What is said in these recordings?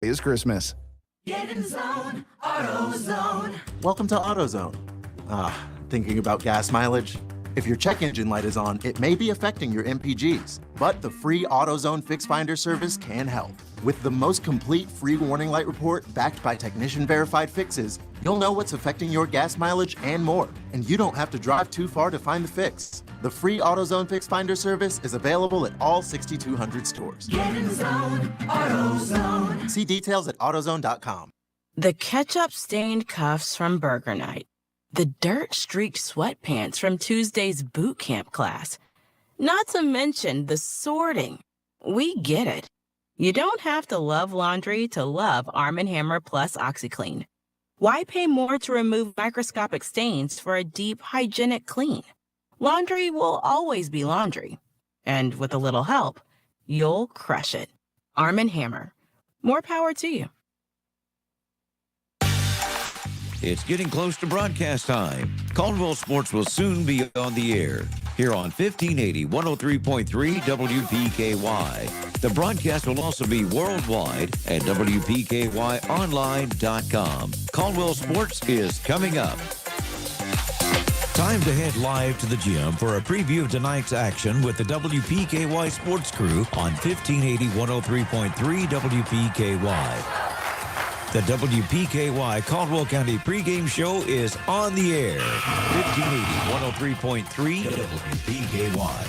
is Christmas. Get in the zone, AutoZone. Welcome to AutoZone. Thinking about gas mileage? If your check engine light is on, it may be affecting your MPGs, but the free AutoZone Fix Finder service can help. With the most complete free warning light report backed by technician-verified fixes, you'll know what's affecting your gas mileage and more, and you don't have to drive too far to find the fix. The free AutoZone Fix Finder service is available at all 6,200 stores. Get in the zone, AutoZone. See details at AutoZone.com. The ketchup-stained cuffs from Burger Night. The dirt-streaked sweatpants from Tuesday's boot camp class. Not to mention the sorting. We get it. You don't have to love laundry to love Arm & Hammer Plus OxyClean. Why pay more to remove microscopic stains for a deep, hygienic clean? Laundry will always be laundry. And with a little help, you'll crush it. Arm & Hammer. More power to you. It's getting close to broadcast time. Caldwell Sports will soon be on the air here on 1580 103.3 WPKY. The broadcast will also be worldwide at WPKYonline.com. Caldwell Sports is coming up. Time to head live to the gym for a preview of tonight's action with the WPKY Sports Crew on 1580 103.3 WPKY. The WPKY Caldwell County pregame show is on the air. 1580 103.3 WPKY.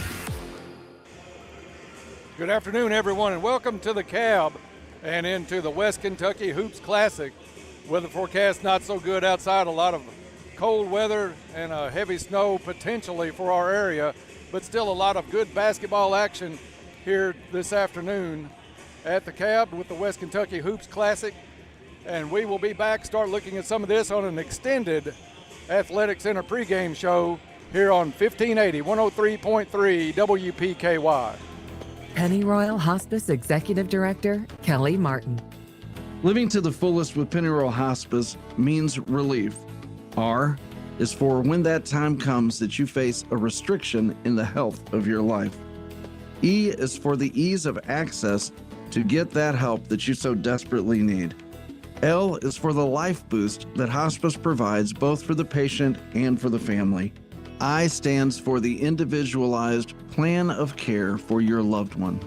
Good afternoon, everyone, and welcome to the Cab and into the West Kentucky Hoops Classic. Weather forecast not so good outside, a lot of cold weather and heavy snow potentially for our area, but still a lot of good basketball action here this afternoon at the Cab with the West Kentucky Hoops Classic. And we will be back, start looking at some of this on an extended Athletic Center pregame show here on 1580 103.3 WPKY. Pennyroyal Hospice Executive Director Kelly Martin. Living to the fullest with Pennyroyal Hospice means relief. R is for when that time comes that you face a restriction in the health of your life. E is for the ease of access to get that help that you so desperately need. L is for the life boost that hospice provides both for the patient and for the family. I stands for the individualized plan of care for your loved one.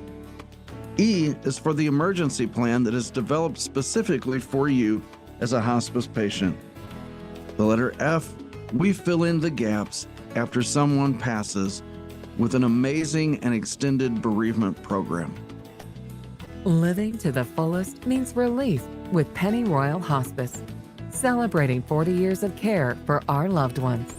E is for the emergency plan that is developed specifically for you as a hospice patient. The letter F, we fill in the gaps after someone passes with an amazing and extended bereavement program. Living to the fullest means relief with Pennyroyal Hospice, celebrating 40 years of care for our loved ones.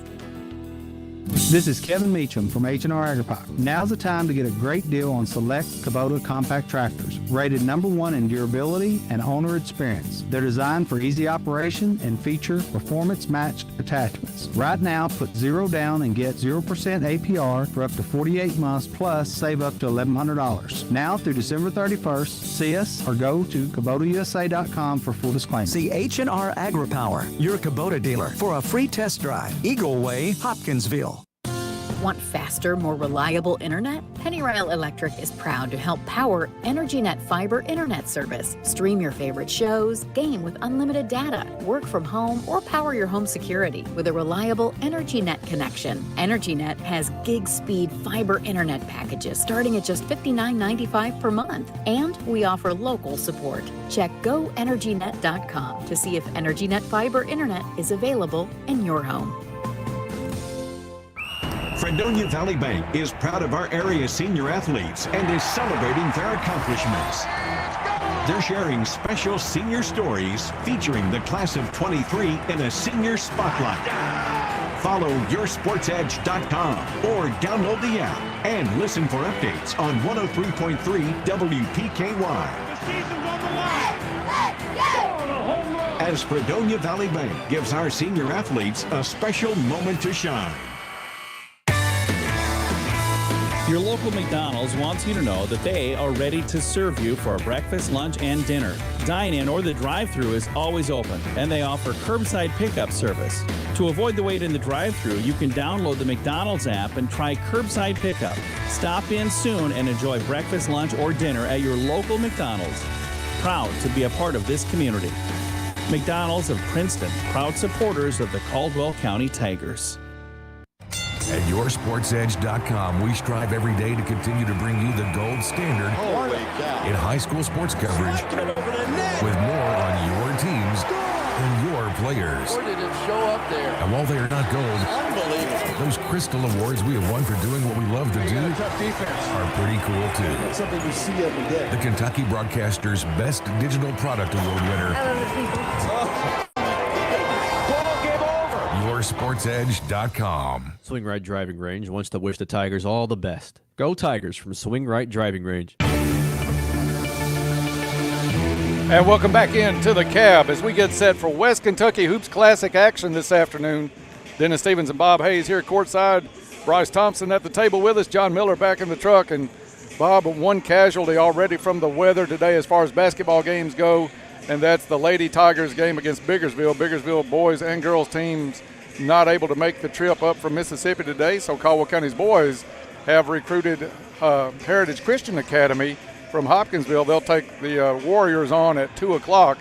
This is Kevin Meacham from H&R Agri-Power. Now's the time to get a great deal on select Kubota compact tractors, rated number 1 in durability and owner experience. They're designed for easy operation and feature performance-matched attachments. Right now, put 0 down and get 0% APR for up to 48 months, plus save up to $1,100. Now through December 31st, see us or go to KubotaUSA.com for full disclaimer. See H&R Agri-Power, your Kubota dealer, for a free test drive. Eagle Way, Hopkinsville. Want faster, more reliable internet? Pennyroyal Electric is proud to help power EnergyNet Fiber Internet Service. Stream your favorite shows, game with unlimited data, work from home, or power your home security with a reliable EnergyNet connection. EnergyNet has gig-speed fiber internet packages starting at just $59.95 per month. And we offer local support. Check GoEnergyNet.com to see if EnergyNet Fiber Internet is available in your home. Fredonia Valley Bank is proud of our area senior athletes and is celebrating their accomplishments. They're sharing special senior stories featuring the class of 23 in a senior spotlight. Follow yoursportsedge.com or download the app and listen for updates on 103.3 WPKY. As Fredonia Valley Bank gives our senior athletes a special moment to shine. Your local McDonald's wants you to know that they are ready to serve you for breakfast, lunch, and dinner. Dine-in or the drive-thru is always open, and they offer curbside pickup service. To avoid the wait in the drive-thru, you can download the McDonald's app and try curbside pickup. Stop in soon and enjoy breakfast, lunch, or dinner at your local McDonald's. proud to be a part of this community. McDonald's of Princeton, proud supporters of the Caldwell County Tigers. At YourSportsEdge.com, we strive every day to continue to bring you the gold standard in high school sports coverage with more on your teams and your players. Where did it show up there? And while they are not gold, those Crystal Awards we have won for doing what we love to do are pretty cool too. That's something you see every day. The Kentucky Broadcaster's Best Digital Product Award winner. YourSportsEdge.com. Swing Right Driving Range wants to wish the Tigers all the best. Go Tigers from Swing Right Driving Range. And welcome back into the cab as we get set for West Kentucky Hoops Classic action this afternoon. Dennis Stevens and Bob Hayes here courtside. Bryce Thompson at the table with us. John Miller back in the truck. And Bob, one casualty already from the weather today as far as basketball games go, and that's the Lady Tigers game against Biggersville. Biggersville boys and girls teams not able to make the trip up from Mississippi today, so Caldwell County's boys have recruited Heritage Christian Academy from Hopkinsville. They'll take the Warriors on at 2 o'clock,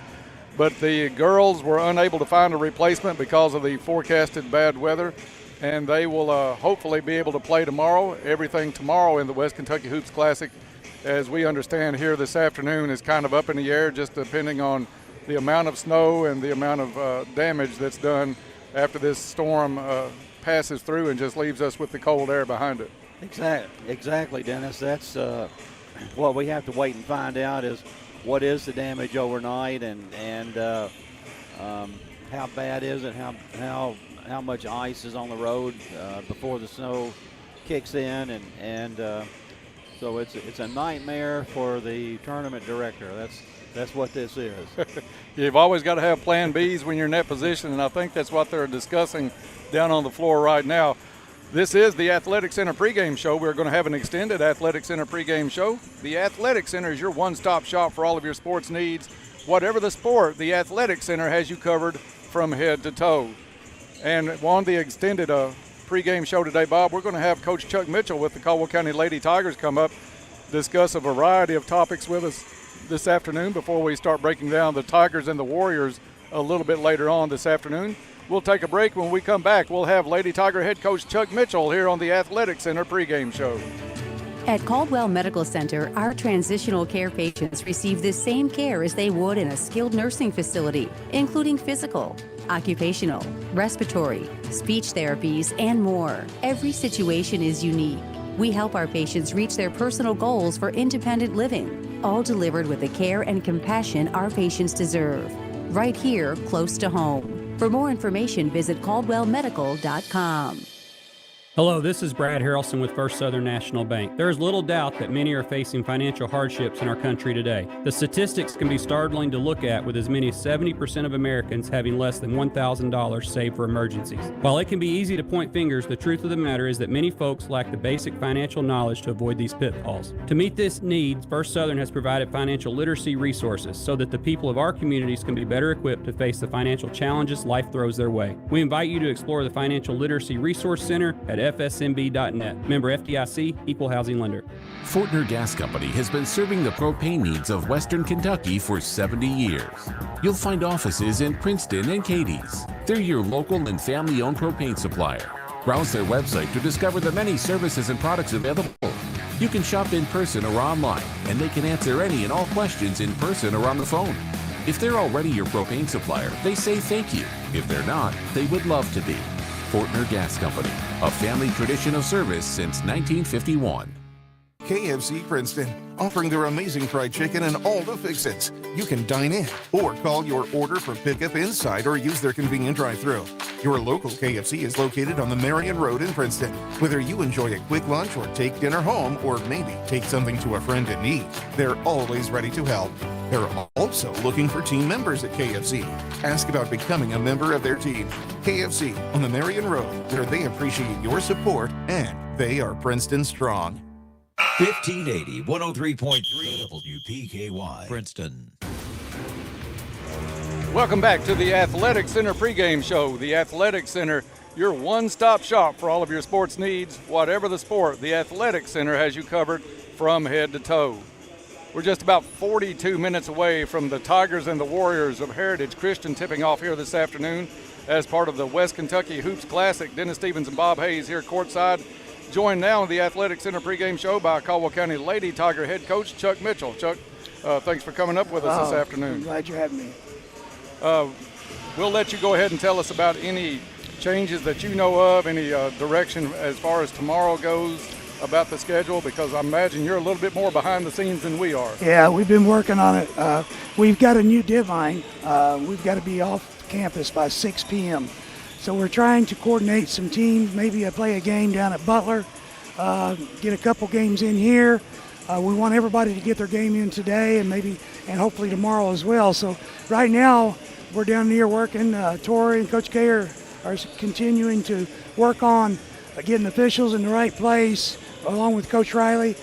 but the girls were unable to find a replacement because of the forecasted bad weather, and they will hopefully be able to play tomorrow. Everything tomorrow in the West Kentucky Hoops Classic, as we understand here this afternoon, is kind of up in the air, just depending on the amount of snow and the amount of damage that's done after this storm passes through and just leaves us with the cold air behind it. Exactly, Dennis. That's what we have to wait and find out is what is the damage overnight and how bad is it, how much ice is on the road before the snow kicks in, and so it's a nightmare for the tournament director. That's what this is. You've always got to have plan Bs when you're in that position, and I think that's what they're discussing down on the floor right now. This is the Athletic Center pregame show. We're going to have an extended Athletic Center pregame show. The Athletic Center is your one-stop shop for all of your sports needs. Whatever the sport, the Athletic Center has you covered from head to toe. And on the extended pregame show today, Bob, we're going to have Coach Chuck Mitchell with the Caldwell County Lady Tigers come up, discuss a variety of topics with us this afternoon before we start breaking down the Tigers and the Warriors a little bit later on this afternoon. We'll take a break. When we come back, we'll have Lady Tiger head coach Chuck Mitchell here on the Athletic Center pregame show. At Caldwell Medical Center, our transitional care patients receive the same care as they would in a skilled nursing facility, including physical, occupational, respiratory, speech therapies, and more. Every situation is unique. We help our patients reach their personal goals for independent living, all delivered with the care and compassion our patients deserve, right here close to home. For more information, visit caldwellmedical.com. Hello, this is Brad Harrelson with First Southern National Bank. There is little doubt that many are facing financial hardships in our country today. The statistics can be startling to look at, with as many as 70% of Americans having less than $1,000 saved for emergencies. While it can be easy to point fingers, the truth of the matter is that many folks lack the basic financial knowledge to avoid these pitfalls. To meet this need, First Southern has provided financial literacy resources so that the people of our communities can be better equipped to face the financial challenges life throws their way. We invite you to explore the Financial Literacy Resource Center at FSMB.net. Member FDIC, Equal Housing Lender. Fortner Gas Company has been serving the propane needs of Western Kentucky for 70 years. You'll find offices in Princeton and Cadiz. They're your local and family-owned propane supplier. Browse their website to discover the many services and products available. You can shop in person or online, and they can answer any and all questions in person or on the phone. If they're already your propane supplier, they say thank you. If they're not, they would love to be. Fortner Gas Company, a family tradition of service since 1951. KFC Princeton, offering their amazing fried chicken and all the fix-its. You can dine in or call your order for pickup inside or use their convenient drive-thru. Your local KFC is located on the Marion Road in Princeton. Whether you enjoy a quick lunch or take dinner home or maybe take something to a friend in need, they're always ready to help. They're also looking for team members at KFC. Ask about becoming a member of their team. KFC on the Marion Road, where they appreciate your support and they are Princeton strong. 1580, 103.3 WPKY, Princeton. Welcome back to the Athletic Center pregame show. The Athletic Center, your one-stop shop for all of your sports needs. Whatever the sport, the Athletic Center has you covered from head to toe. We're just about 42 minutes away from the Tigers and the Warriors of Heritage Christian tipping off here this afternoon as part of the West Kentucky Hoops Classic. Dennis Stevens and Bob Hayes here courtside, joined now in the Athletic Center pregame show by Caldwell County Lady Tiger head coach Chuck Mitchell. Chuck, thanks for coming up with us this afternoon. I'm glad you're having me. We'll let you go ahead and tell us about any changes that you know of, any direction as far as tomorrow goes about the schedule, because I imagine you're a little bit more behind the scenes than we are. Yeah, we've been working on it. We've got a new deadline. We've got to be off campus by 6 p.m. So we're trying to coordinate some teams, maybe play a game down at Butler, get a couple games in here. We want everybody to get their game in today and hopefully tomorrow as well. So right now we're down here working. Tori and Coach K are continuing to work on getting officials in the right place, along with Coach Riley.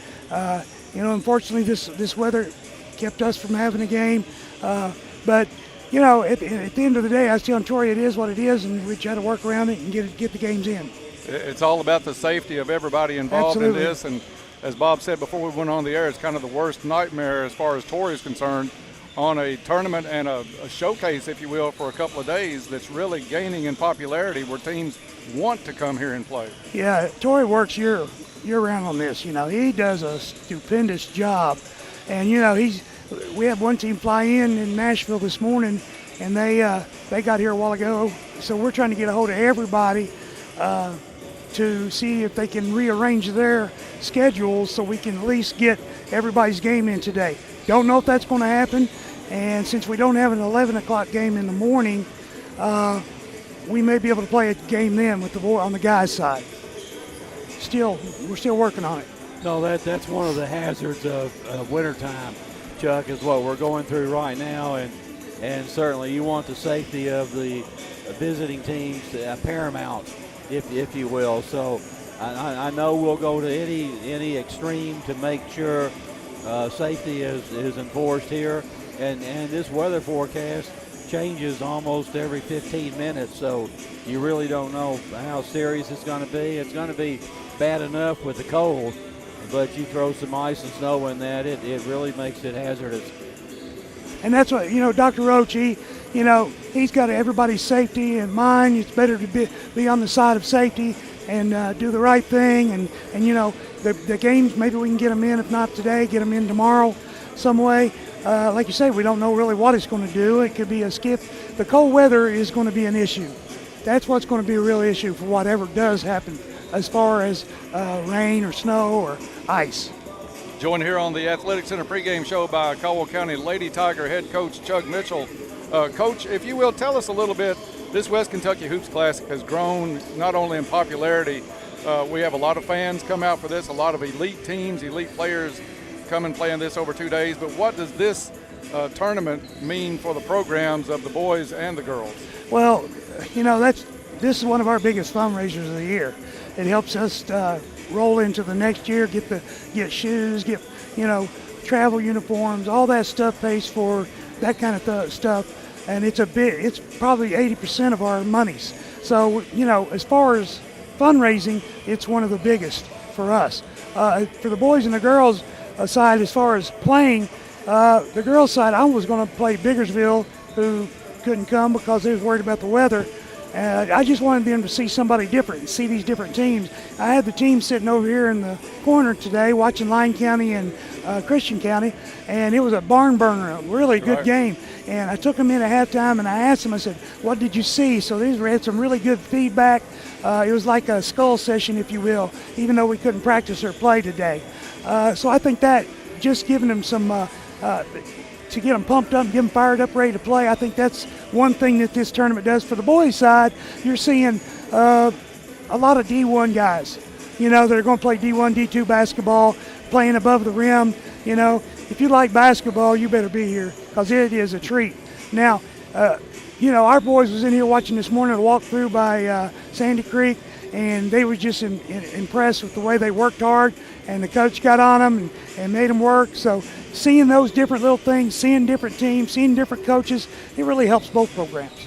Unfortunately, this weather kept us from having a game. But at the end of the day, I was telling Tori it is what it is, and we try to work around it and get the games in. It's all about the safety of everybody involved Absolutely. in this. And as Bob said before we went on the air, it's kind of the worst nightmare as far as Tori is concerned on a tournament and a showcase, if you will, for a couple of days that's really gaining in popularity where teams want to come here and play. Yeah, Tori works year-round on this. He does a stupendous job. And, we had one team fly in Nashville this morning, and they got here a while ago. So we're trying to get a hold of everybody to see if they can rearrange their schedules so we can at least get everybody's game in today. Don't know if that's going to happen. And since we don't have an 11 o'clock game in the morning, we may be able to play a game then with on the guys' side. We're still working on it. No, that's one of the hazards of wintertime, Chuck, is what we're going through right now, and certainly you want the safety of the visiting teams paramount, if you will. So I know we'll go to any extreme to make sure safety is enforced here, and this weather forecast changes almost every 15 minutes, so you really don't know how serious it's going to be. It's going to be bad enough with the cold, but you throw some ice and snow in that, it really makes it hazardous. And that's what, Dr. Roach, he's got everybody's safety in mind. It's better to be on the side of safety and do the right thing. And the games, maybe we can get them in, if not today, get them in tomorrow some way. Like you say, we don't know really what it's going to do. It could be a skip. The cold weather is going to be an issue. That's what's going to be a real issue for whatever does happen as far as rain or snow or ice. Joined here on the Athletic Center pregame show by Caldwell County Lady Tiger head coach Chuck Mitchell. Coach, if you will, tell us a little bit. This West Kentucky Hoops Classic has grown not only in popularity. We have a lot of fans come out for this, a lot of elite teams, elite players come and play in this over 2 days. But what does this tournament mean for the programs of the boys and the girls? Well, this is one of our biggest fundraisers of the year. It helps us roll into the next year, get shoes, get travel uniforms, all that stuff pays for that kind of stuff, and it's probably 80% of our monies. So as far as fundraising, it's one of the biggest for us. For the boys and the girls side, as far as playing, the girls side, I was going to play Biggersville, who couldn't come because they was worried about the weather. I just wanted them to see somebody different, see these different teams. I had the team sitting over here in the corner today watching Lyon County and Christian County, and it was a barn burner, a really good game. And I took them in at halftime, and I asked them, I said, what did you see? So these had some really good feedback. It was like a skull session, if you will, even though we couldn't practice or play today. So I think that just giving them some to get them pumped up, get them fired up, ready to play. I think that's one thing that this tournament does. For the boys' side, you're seeing a lot of D1 guys, that are going to play D1, D2 basketball, playing above the rim. If you like basketball, you better be here because it is a treat. Now, our boys was in here watching this morning a walkthrough by Sandy Creek, and they were just impressed with the way they worked hard, and the coach got on them and made them work. So seeing those different little things, seeing different teams, seeing different coaches, it really helps both programs.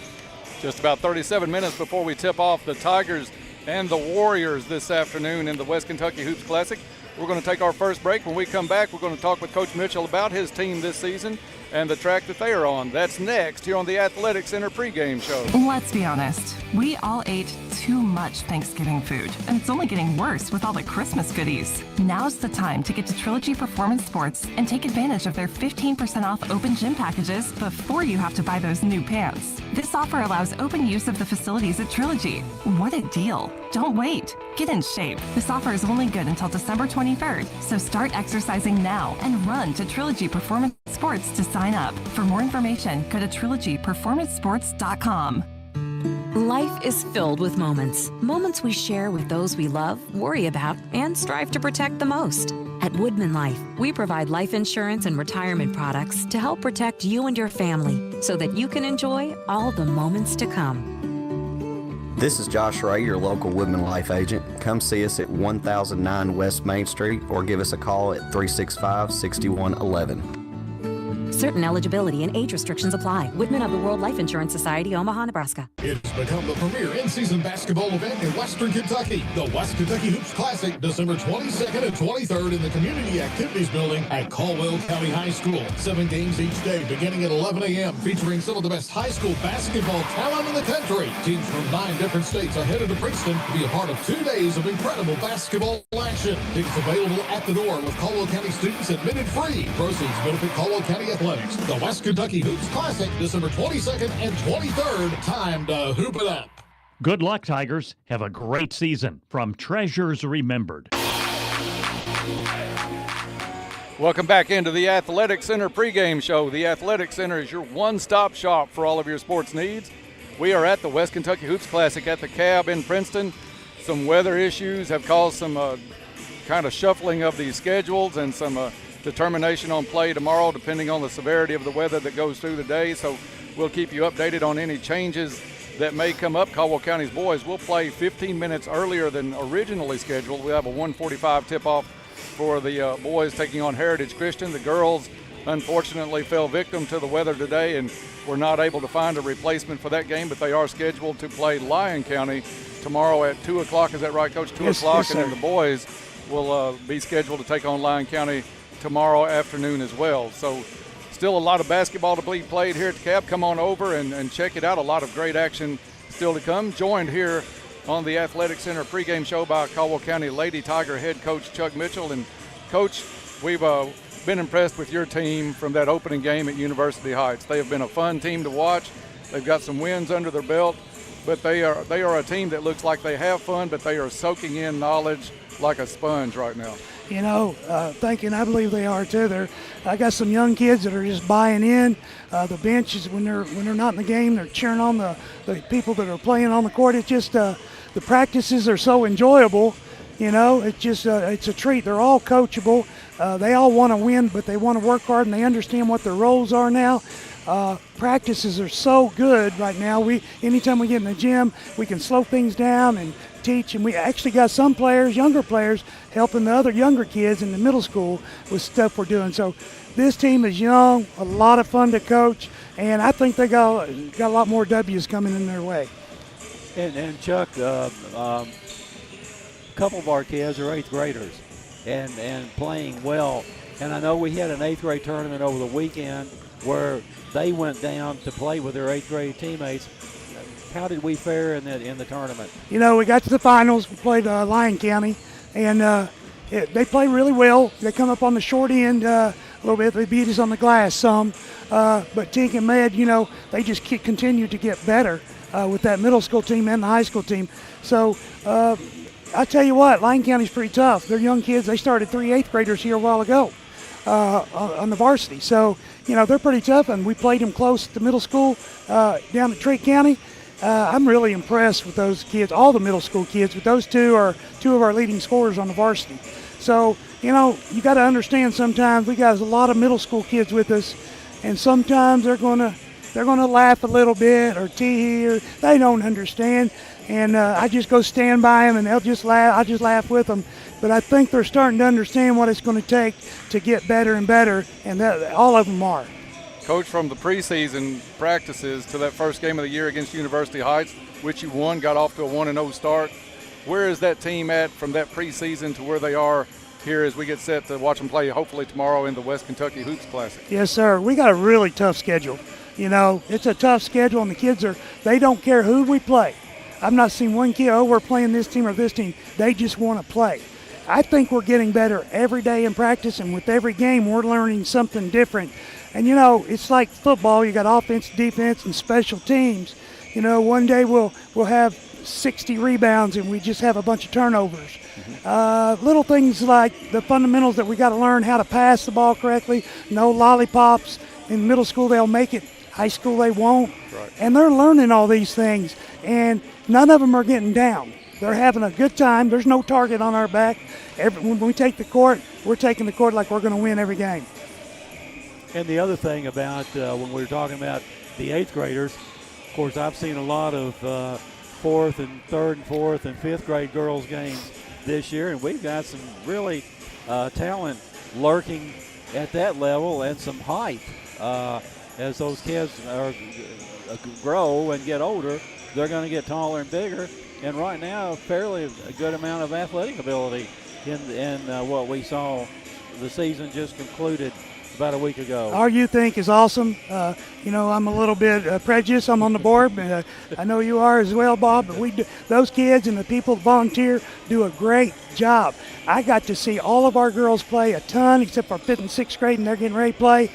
Just about 37 minutes before we tip off the Tigers and the Warriors this afternoon in the West Kentucky Hoops Classic. We're going to take our first break. When we come back, we're going to talk with Coach Mitchell about his team this season and the track that they are on. That's next here on the Athletic Center pregame show. Let's be honest, we all ate too much Thanksgiving food, and it's only getting worse with all the Christmas goodies. Now's the time to get to Trilogy Performance Sports and take advantage of their 15% off open gym packages before you have to buy those new pants. This offer allows open use of the facilities at Trilogy. What a deal. Don't wait. Get in shape. This offer is only good until December 23rd, so start exercising now and run to Trilogy Performance Sports to sign up. For more information, go to trilogyperformancesports.com. Life is filled with moments. Moments we share with those we love, worry about, and strive to protect the most. At Woodman Life, we provide life insurance and retirement products to help protect you and your family so that you can enjoy all the moments to come. This is Josh Ray, your local Woodman Life agent. Come see us at 1009 West Main Street or give us a call at 365-6111. Certain eligibility and age restrictions apply. Whitman of the World Life Insurance Society, Omaha, Nebraska. It's become the premier in-season basketball event in Western Kentucky. The West Kentucky Hoops Classic, December 22nd and 23rd in the Community Activities Building at Caldwell County High School. 7 games each day beginning at 11 a.m. featuring some of the best high school basketball talent in the country. Teams from 9 different states are headed to Princeton to be a part of 2 days of incredible basketball action. Tickets available at the door with Caldwell County students admitted free. Proceeds benefit Caldwell County Athletics. The West Kentucky Hoops Classic, December 22nd and 23rd. Time to hoop it up. Good luck, Tigers. Have a great season. From Treasures Remembered. Welcome back into the Athletic Center pregame show. The Athletic Center is your one-stop shop for all of your sports needs. We are at the West Kentucky Hoops Classic at the Cab in Princeton. Some weather issues have caused some kind of shuffling of these schedules and some determination on play tomorrow depending on the severity of the weather that goes through the day. So we'll keep you updated on any changes that may come up. Caldwell County's boys will play 15 minutes earlier than originally scheduled. We have a 1:45 tip-off for the boys taking on Heritage Christian. The girls unfortunately fell victim to the weather today and were not able to find a replacement for that game, but they are scheduled to play Lyon County tomorrow at 2 o'clock. Is that right, Coach? 2 o'clock, yes, and then the boys will be scheduled to take on Lyon County tomorrow afternoon as well. So still a lot of basketball to be played here at the Cab. Come on over and check it out. A lot of great action still to come. Joined here on the Athletic Center pregame show by Caldwell County Lady Tiger head coach Chuck Mitchell. And Coach, we've been impressed with your team from that opening game at University Heights. They have been a fun team to watch. They've got some wins under their belt, but they are a team that looks like they have fun, but they are soaking in knowledge like a sponge right now. You know, thinking, I believe they are too. I got some young kids that are just buying in. The benches, when they're not in the game, they're cheering on the people that are playing on the court. It's just the practices are so enjoyable. You know, it's just it's a treat. They're all coachable. They all want to win, but they want to work hard, and they understand what their roles are now. Practices are so good right now. Anytime we get in the gym, we can slow things down and teach, and we actually got some players, younger players, helping the other younger kids in the middle school with stuff we're doing. So this team is young, a lot of fun to coach, and I think they got a lot more W's coming in their way. And Chuck, a couple of our kids are 8th graders and playing well. And I know we had an 8th grade tournament over the weekend where they went down to play with their 8th grade teammates. How did we fare in the tournament? You know, we got to the finals. We played Lyon County, and they played really well. They come up on the short end a little bit. They beat us on the glass some. But Tink and Med, you know, they just continue to get better with that middle school team and the high school team. So I tell you what, Lyon County's pretty tough. They're young kids. They started 3 8th graders here a while ago on the varsity. So, you know, they're pretty tough, and we played them close at the middle school down at Trake County. I'm really impressed with those kids, all the middle school kids, but those two are two of our leading scorers on the varsity. So, you know, you got to understand sometimes we got a lot of middle school kids with us, and sometimes they're gonna laugh a little bit or tee or they don't understand, and I just go stand by them and they'll just laugh. I just laugh with them. But I think they're starting to understand what it's going to take to get better and better, and all of them are. Coach, from the preseason practices to that first game of the year against University Heights, which you won, got off to a 1-0 start. Where is that team at from that preseason to where they are here as we get set to watch them play hopefully tomorrow in the West Kentucky Hoops Classic. Yes, sir. We got a really tough schedule. You know, it's a tough schedule, and the kids they don't care who we play. I've not seen one kid, we're playing this team or this team. They just want to play. I think we're getting better every day in practice, and with every game we're learning something different. And, you know, it's like football. You got offense, defense, and special teams. You know, one day we'll have 60 rebounds and we just have a bunch of turnovers. Little things like the fundamentals that we got to learn how to pass the ball correctly. No lollipops. In middle school they'll make it. High school they won't. Right. And they're learning all these things. And none of them are getting down. They're having a good time. There's no target on our back. When we take the court, we're taking the court like we're going to win every game. And the other thing about when we were talking about the 8th graders, of course, I've seen a lot of 4th and 3rd and 4th and 5th grade girls games this year, and we've got some really talent lurking at that level and some height. As those kids grow and get older, they're going to get taller and bigger. And right now, fairly a good amount of athletic ability in what we saw the season just concluded about a week ago. Our youth Inc. is awesome. You know, I'm a little bit prejudiced. I'm on the board, but I know you are as well, Bob. But those kids and the people that volunteer do a great job. I got to see all of our girls play a ton, except for 5th and 6th grade, and they're getting ready to play.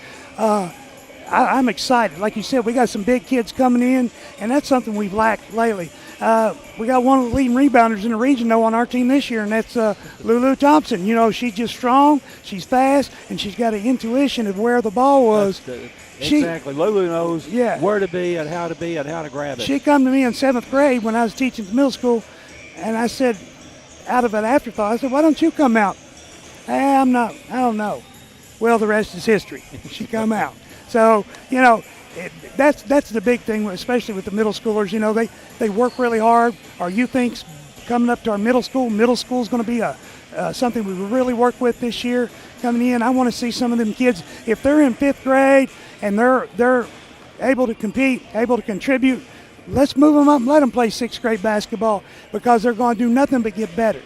I'm excited. Like you said, we got some big kids coming in, and that's something we've lacked lately. We got one of the leading rebounders in the region, though, on our team this year, and that's Lulu Thompson. You know, she's just strong, she's fast, and she's got an intuition of where the ball was. Exactly. Lulu knows where to be and how to grab it. She come to me in 7th grade when I was teaching at middle school, and I said, out of an afterthought, I said, why don't you come out? I don't know. Well, the rest is history. She come out. So, you know, that's the big thing, especially with the middle schoolers. You know, they work really hard. Our youth Inc.'s coming up to our middle school. Middle school is going to be something we really work with this year coming in. I want to see some of them kids, if they're in 5th grade and they're able to compete, able to contribute, let's move them up and let them play 6th grade basketball, because they're going to do nothing but get better.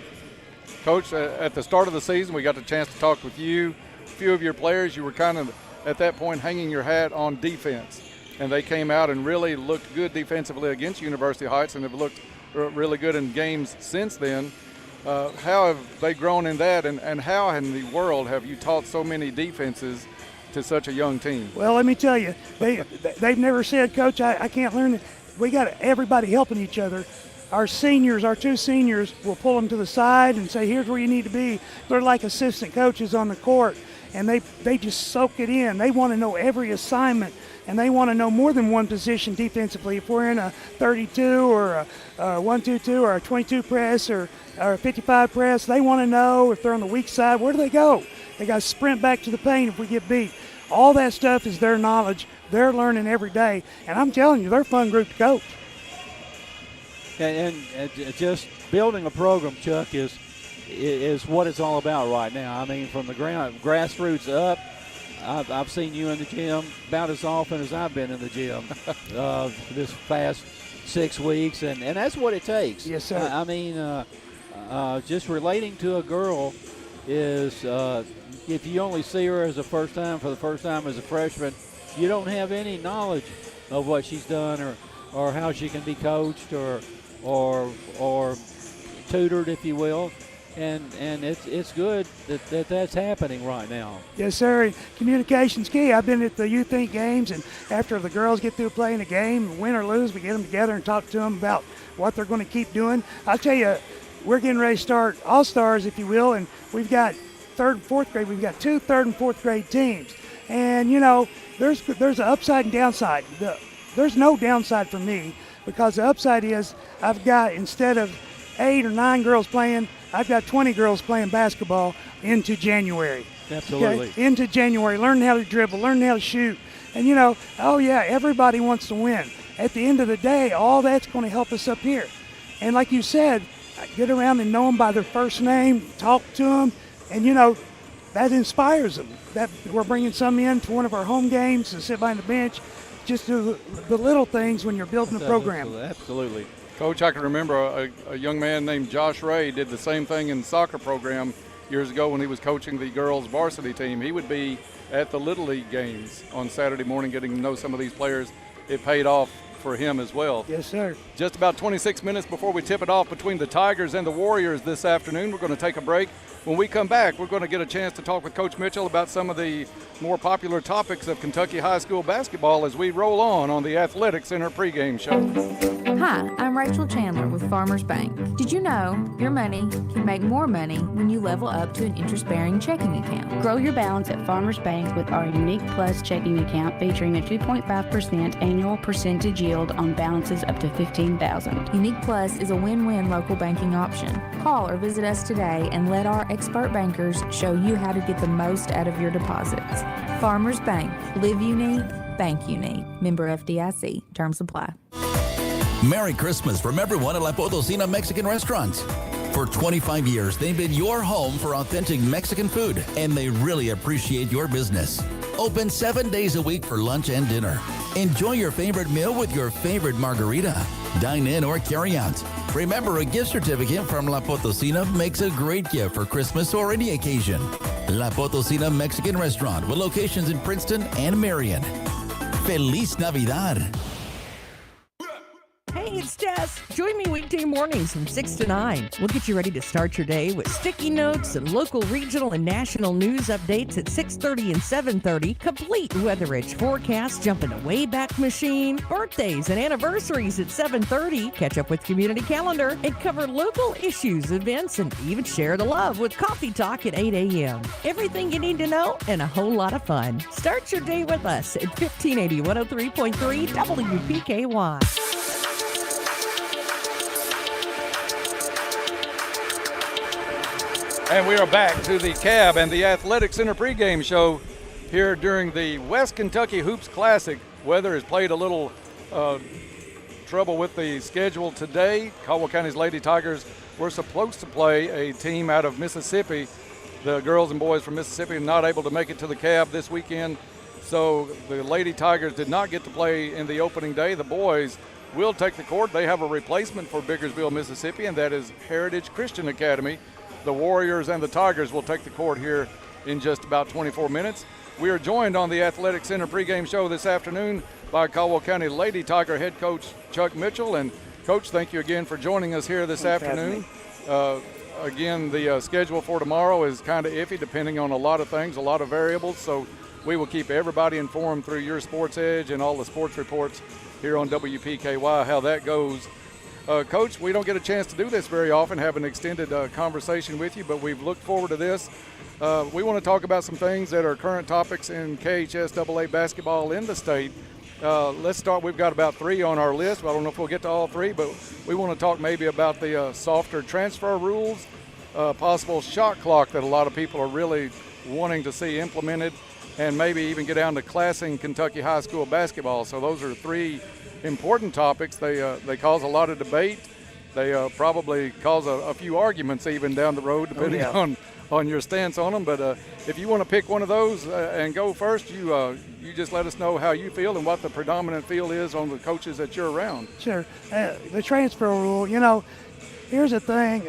Coach, at the start of the season, we got the chance to talk with you, a few of your players. You were kind of at that point hanging your hat on defense, and they came out and really looked good defensively against University Heights and have looked really good in games since then. How have they grown in that, and how in the world have you taught so many defenses to such a young team? Well, let me tell you, they've never said, Coach, I can't learn it. We got everybody helping each other. Our seniors, our 2 seniors, will pull them to the side and say, here's where you need to be. They're like assistant coaches on the court, and they just soak it in. They want to know every assignment, and they want to know more than one position defensively. If we're in a 32 or a 1-2-2 or a 22 press or a 55 press, they want to know if they're on the weak side, where do they go? They got to sprint back to the paint if we get beat. All that stuff is their knowledge. They're learning every day, and I'm telling you, they're a fun group to coach. And just building a program, Chuck, is what it's all about right now. I mean, from the grassroots up, I've seen you in the gym about as often as I've been in the gym this past 6 weeks, and that's what it takes. Yes, sir. I mean, just relating to a girl is if you only see her as for the first time as a freshman, you don't have any knowledge of what she's done or how she can be coached or tutored, if you will. And it's good that that's happening right now. Yes, sir. Communication's key. I've been at the Youth Inc. games, and after the girls get through playing a game, win or lose, we get them together and talk to them about what they're going to keep doing. I'll tell you, we're getting ready to start All-Stars, if you will, and we've got 3rd and 4th grade. We've got 2 3rd and 4th grade teams. And, you know, there's an upside and downside. There's no downside for me, because the upside is I've got, instead of 8 or 9 girls playing, I've got 20 girls playing basketball into January. Absolutely. Okay? Into January, learning how to dribble, learning how to shoot. And, you know, everybody wants to win. At the end of the day, all that's going to help us up here. And like you said, get around and know them by their first name, talk to them, and, you know, that inspires them. That we're bringing some in to one of our home games to sit behind the bench. Just do the little things when you're building a program. Absolutely. Coach, I can remember a young man named Josh Ray did the same thing in the soccer program years ago when he was coaching the girls varsity team. He would be at the Little League games on Saturday morning getting to know some of these players. It paid off for him as well. Yes, sir. Just about 26 minutes before we tip it off between the Tigers and the Warriors this afternoon. We're going to take a break. When we come back, we're going to get a chance to talk with Coach Mitchell about some of the more popular topics of Kentucky high school basketball as we roll on the Athletic Center pregame show. Hi, I'm Rachel Chandler with Farmers Bank. Did you know your money can make more money when you level up to an interest-bearing checking account? Grow your balance at Farmers Bank with our Unique Plus checking account featuring a 2.5% annual percentage yield on balances up to $15,000. Unique Plus is a win-win local banking option. Call or visit us today and let our expert bankers show you how to get the most out of your deposits. Farmers Bank. Live unique, bank unique. Member FDIC. Terms apply. Merry Christmas from everyone at La Potosina Mexican Restaurants. For 25 years, they've been your home for authentic Mexican food, and they really appreciate your business. Open 7 days a week for lunch and dinner. Enjoy your favorite meal with your favorite margarita. Dine in or carry out. Remember, a gift certificate from La Potosina makes a great gift for Christmas or any occasion. La Potosina Mexican Restaurant with locations in Princeton and Marion. Feliz Navidad. Hey, it's Jess. Join me weekday mornings from 6 to 9. We'll get you ready to start your day with sticky notes and local, regional, and national news updates at 6:30 and 7:30. Complete Weather Edge forecast, jump in a Wayback Machine, birthdays and anniversaries at 7:30. Catch up with Community Calendar and cover local issues, events, and even share the love with Coffee Talk at 8 a.m. Everything you need to know and a whole lot of fun. Start your day with us at 1580 103.3 WPKY. And we are back to the Cab and the Athletic Center pregame show here during the West Kentucky Hoops Classic. Weather has played a little trouble with the schedule today. Caldwell County's Lady Tigers were supposed to play a team out of Mississippi. The girls and boys from Mississippi are not able to make it to the Cab this weekend. So the Lady Tigers did not get to play in the opening day. The boys will take the court. They have a replacement for Biggersville, Mississippi, and that is Heritage Christian Academy. The Warriors and the Tigers will take the court here in just about 24 minutes. We are joined on the Athletic Center pregame show this afternoon by Caldwell County Lady Tiger head coach Chuck Mitchell. And, Coach, thank you again for joining us here this afternoon. Again, the schedule for tomorrow is kind of iffy depending on a lot of things, a lot of variables. So we will keep everybody informed through your Sports Edge and all the sports reports here on WPKY how that goes. Coach, we don't get a chance to do this very often, have an extended conversation with you, but we've looked forward to this. We want to talk about some things that are current topics in KHSAA basketball in the state. Let's start. We've got about 3 on our list. I don't know if we'll get to all 3, but we want to talk maybe about the softer transfer rules, possible shot clock that a lot of people are really wanting to see implemented, and maybe even get down to classing Kentucky high school basketball. So those are 3 important topics. They cause a lot of debate. They probably cause a few arguments even down the road, depending on your stance on them. But if you want to pick one of those and go first, you just let us know how you feel and what the predominant feel is on the coaches that you're around. Sure. The transfer rule, here's the thing.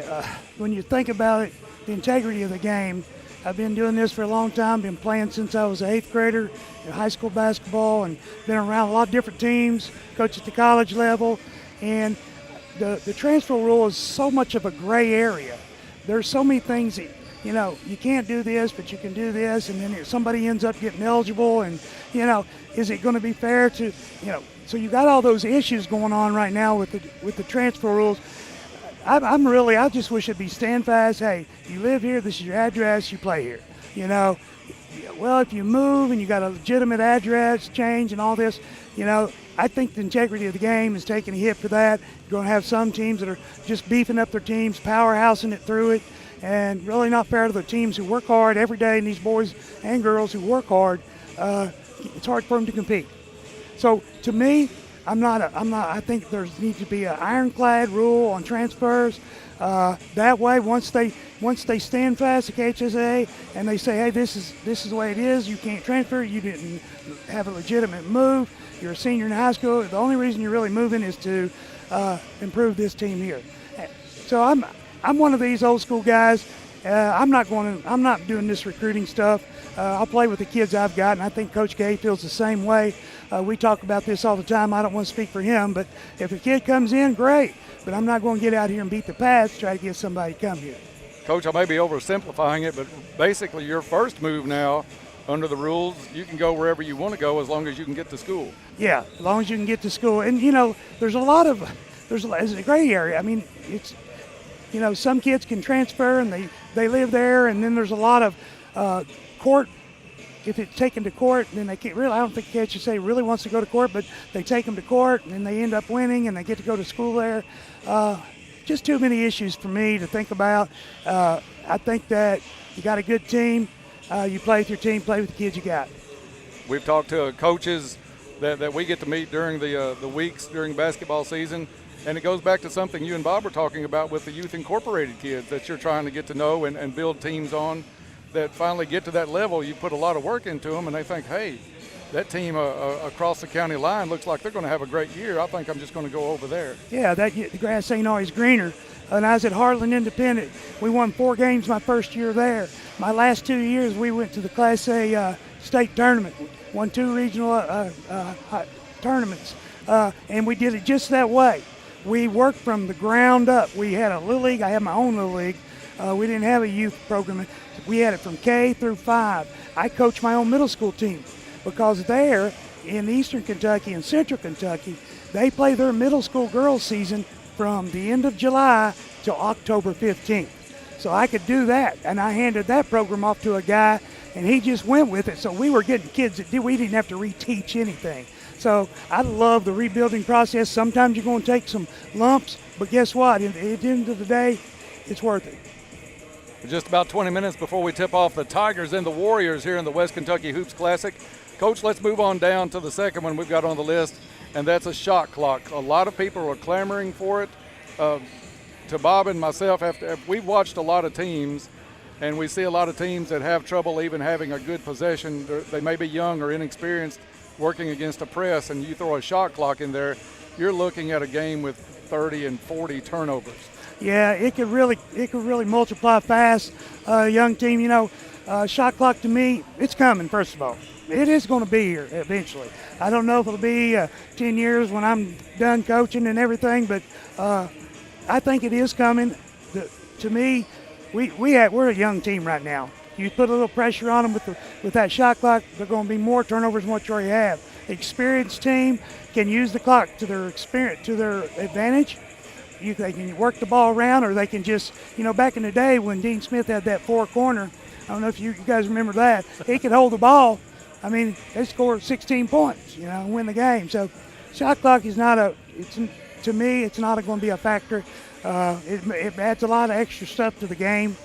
When you think about it, the integrity of the game, I've been doing this for a long time, been playing since I was an 8th grader in high school basketball, and been around a lot of different teams, coached at the college level. And the transfer rule is so much of a gray area. There's so many things that, you can't do this, but you can do this, and then somebody ends up getting eligible, and, is it going to be fair to, so you got all those issues going on right now with the transfer rules. I just wish it'd be stand fast. Hey, you live here, this is your address, you play here. Well, if you move and you got a legitimate address change and all this, I think the integrity of the game is taking a hit for that. You're going to have some teams that are just beefing up their teams, powerhousing it through it, and really not fair to the teams who work hard every day, and these boys and girls who work hard. It's hard for them to compete. So to me, I think there needs to be an ironclad rule on transfers. That way, once they stand fast at KHSAA and they say, hey, this is the way it is, you can't transfer, you didn't have a legitimate move, you're a senior in high school, the only reason you're really moving is to improve this team here. So I'm one of these old school guys. I'm not doing this recruiting stuff. I'll play with the kids I've got, and I think Coach K feels the same way. We talk about this all the time. I don't want to speak for him, but if a kid comes in, great. But I'm not going to get out here and beat the pads, try to get somebody to come here. Coach, I may be oversimplifying it, but basically your first move now, under the rules, you can go wherever you want to go as long as you can get to school. Yeah, as long as you can get to school. And, there's a gray area. I mean, it's, some kids can transfer and they live there, and then there's a lot of court. If it's taken to court, then they can't really, I don't think KHSA really wants to go to court, but they take them to court and then they end up winning and they get to go to school there. Just too many issues for me to think about. I think that you got a good team. You play with your team, play with the kids you got. We've talked to coaches that we get to meet during the weeks during basketball season, and it goes back to something you and Bob were talking about with the Youth Incorporated kids that you're trying to get to know and build teams on that finally get to that level. You put a lot of work into them, and they think, hey, that team across the county line looks like they're going to have a great year. I think I'm just going to go over there. Yeah, the grass ain't always greener. When I was at Harlan Independent, we won 4 games my first year there. My last 2 years, we went to the Class A state tournament, won 2 regional tournaments, and we did it just that way. We worked from the ground up. We had a little league. I had my own little league. We didn't have a youth program. We had it from K through 5. I coached my own middle school team because there in eastern Kentucky and central Kentucky, they play their middle school girls season from the end of July till October 15th. So I could do that, and I handed that program off to a guy, and he just went with it. So we were getting kids that we didn't have to reteach anything. So I love the rebuilding process. Sometimes you're going to take some lumps, but guess what? At the end of the day, it's worth it. Just about 20 minutes before we tip off the Tigers and the Warriors here in the West Kentucky Hoops Classic. Coach, let's move on down to the second one we've got on the list, and that's a shot clock. A lot of people are clamoring for it. To Bob and myself, we've watched a lot of teams, and we see a lot of teams that have trouble even having a good possession. They may be young or inexperienced working against a press, and you throw a shot clock in there, you're looking at a game with 30 and 40 turnovers. Yeah, it could really multiply fast. Young team, shot clock to me, it's coming, first of all. It is going to be here eventually. I don't know if it'll be 10 years when I'm done coaching and everything, but I think it is coming. To me, we're a young team right now. You put a little pressure on them with that shot clock, they're going to be more turnovers than what you already have. The experienced team can use the clock to their advantage. They can work the ball around, or they can just, back in the day when Dean Smith had that 4-corner, I don't know if you guys remember that, he could hold the ball. I mean, they scored 16 points, and win the game. So shot clock is to me, it's not going to be a factor. It adds a lot of extra stuff to the game.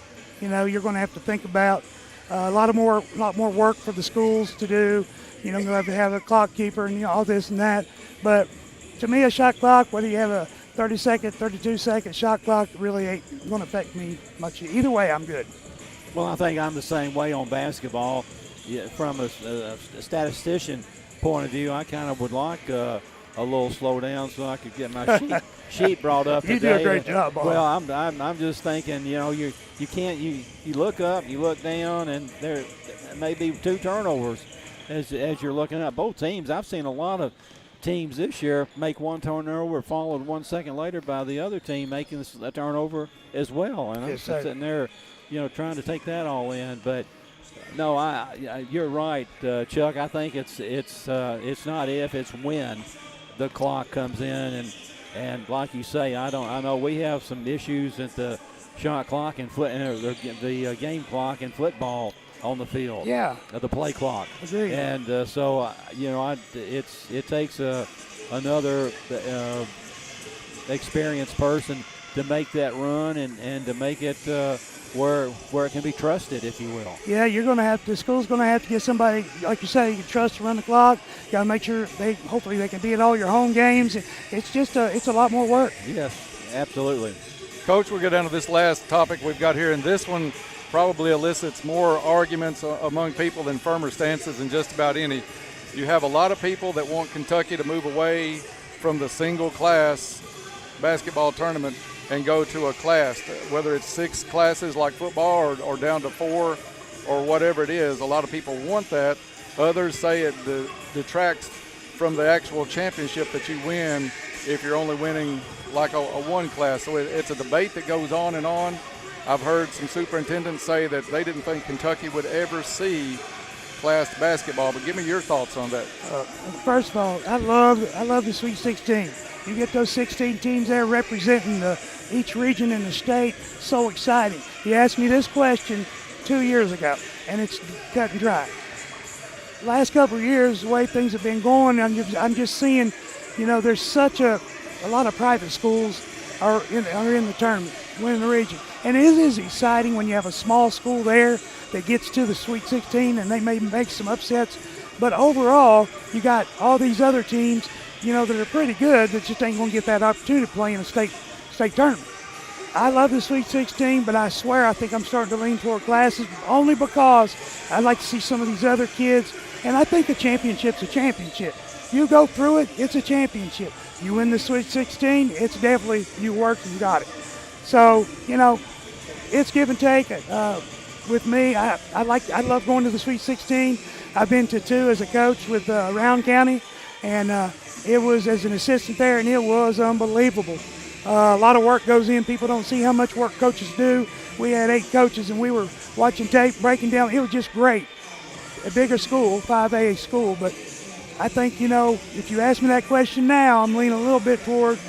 You're going to have to think about a lot more work for the schools to do. You're going to have a clock keeper and all this and that. But to me, a shot clock, whether you have a 30-second, 32-second shot clock, really ain't going to affect me much. Either way, I'm good. Well, I think I'm the same way on basketball. Yeah, from a statistician point of view, I kind of would like a little slowdown so I could get my sheet brought up today. You do a great job, Bob. Well, I'm just thinking, you can't you look up, you look down, and there may be 2 turnovers as you're looking at both teams. I've seen a lot of teams this year make 1 turnover followed 1 second later by the other team making a turnover as well, and I'm sitting there, trying to take that all in, but. No, you're right, Chuck. I think it's not if, it's when the clock comes in, and like you say, I know we have some issues at the shot clock and the game clock and football on the field. Yeah. The play clock. Agreed. And it takes another experienced person to make that run and to make it where it can be trusted, if you will. Yeah, the school's going to have to get somebody, like you say, you can trust to run the clock. You got to make sure hopefully they can be at all your home games. It's just it's a lot more work. Yes, absolutely. Coach, we'll get down to this last topic we've got here, and this one probably elicits more arguments among people than firmer stances than just about any. You have a lot of people that want Kentucky to move away from the single class basketball tournament and go to a class, whether it's 6 classes like football or down to 4 or whatever it is. A lot of people want that. Others say it detracts from the actual championship that you win if you're only winning like a 1 class. So it's a debate that goes on and on. I've heard some superintendents say that they didn't think Kentucky would ever see class basketball, but give me your thoughts on that. First of all, I love the Sweet 16. You get those 16 teams there representing each region in the state. So exciting. You asked me this question 2 years ago, and it's cut and dry. Last couple of years, the way things have been going, I'm just seeing, there's such a lot of private schools are in the tournament, winning the region. And it is exciting when you have a small school there that gets to the Sweet 16 and they may make some upsets. But overall, you got all these other teams, that are pretty good that just ain't going to get that opportunity to play in a state tournament. I love the Sweet 16, but I swear I think I'm starting to lean toward classes only because I like to see some of these other kids. And I think a championship's a championship. You go through it, it's a championship. You win the Sweet 16, it's definitely you worked and got it. So, it's give and take. With me, I love going to the Sweet 16. I've been to 2 as a coach with Round County, and it was as an assistant there, and it was unbelievable. A lot of work goes in. People don't see how much work coaches do. We had 8 coaches, and we were watching tape, breaking down. It was just great. A bigger school, 5A school, but I think, if you ask me that question now, I'm leaning a little bit toward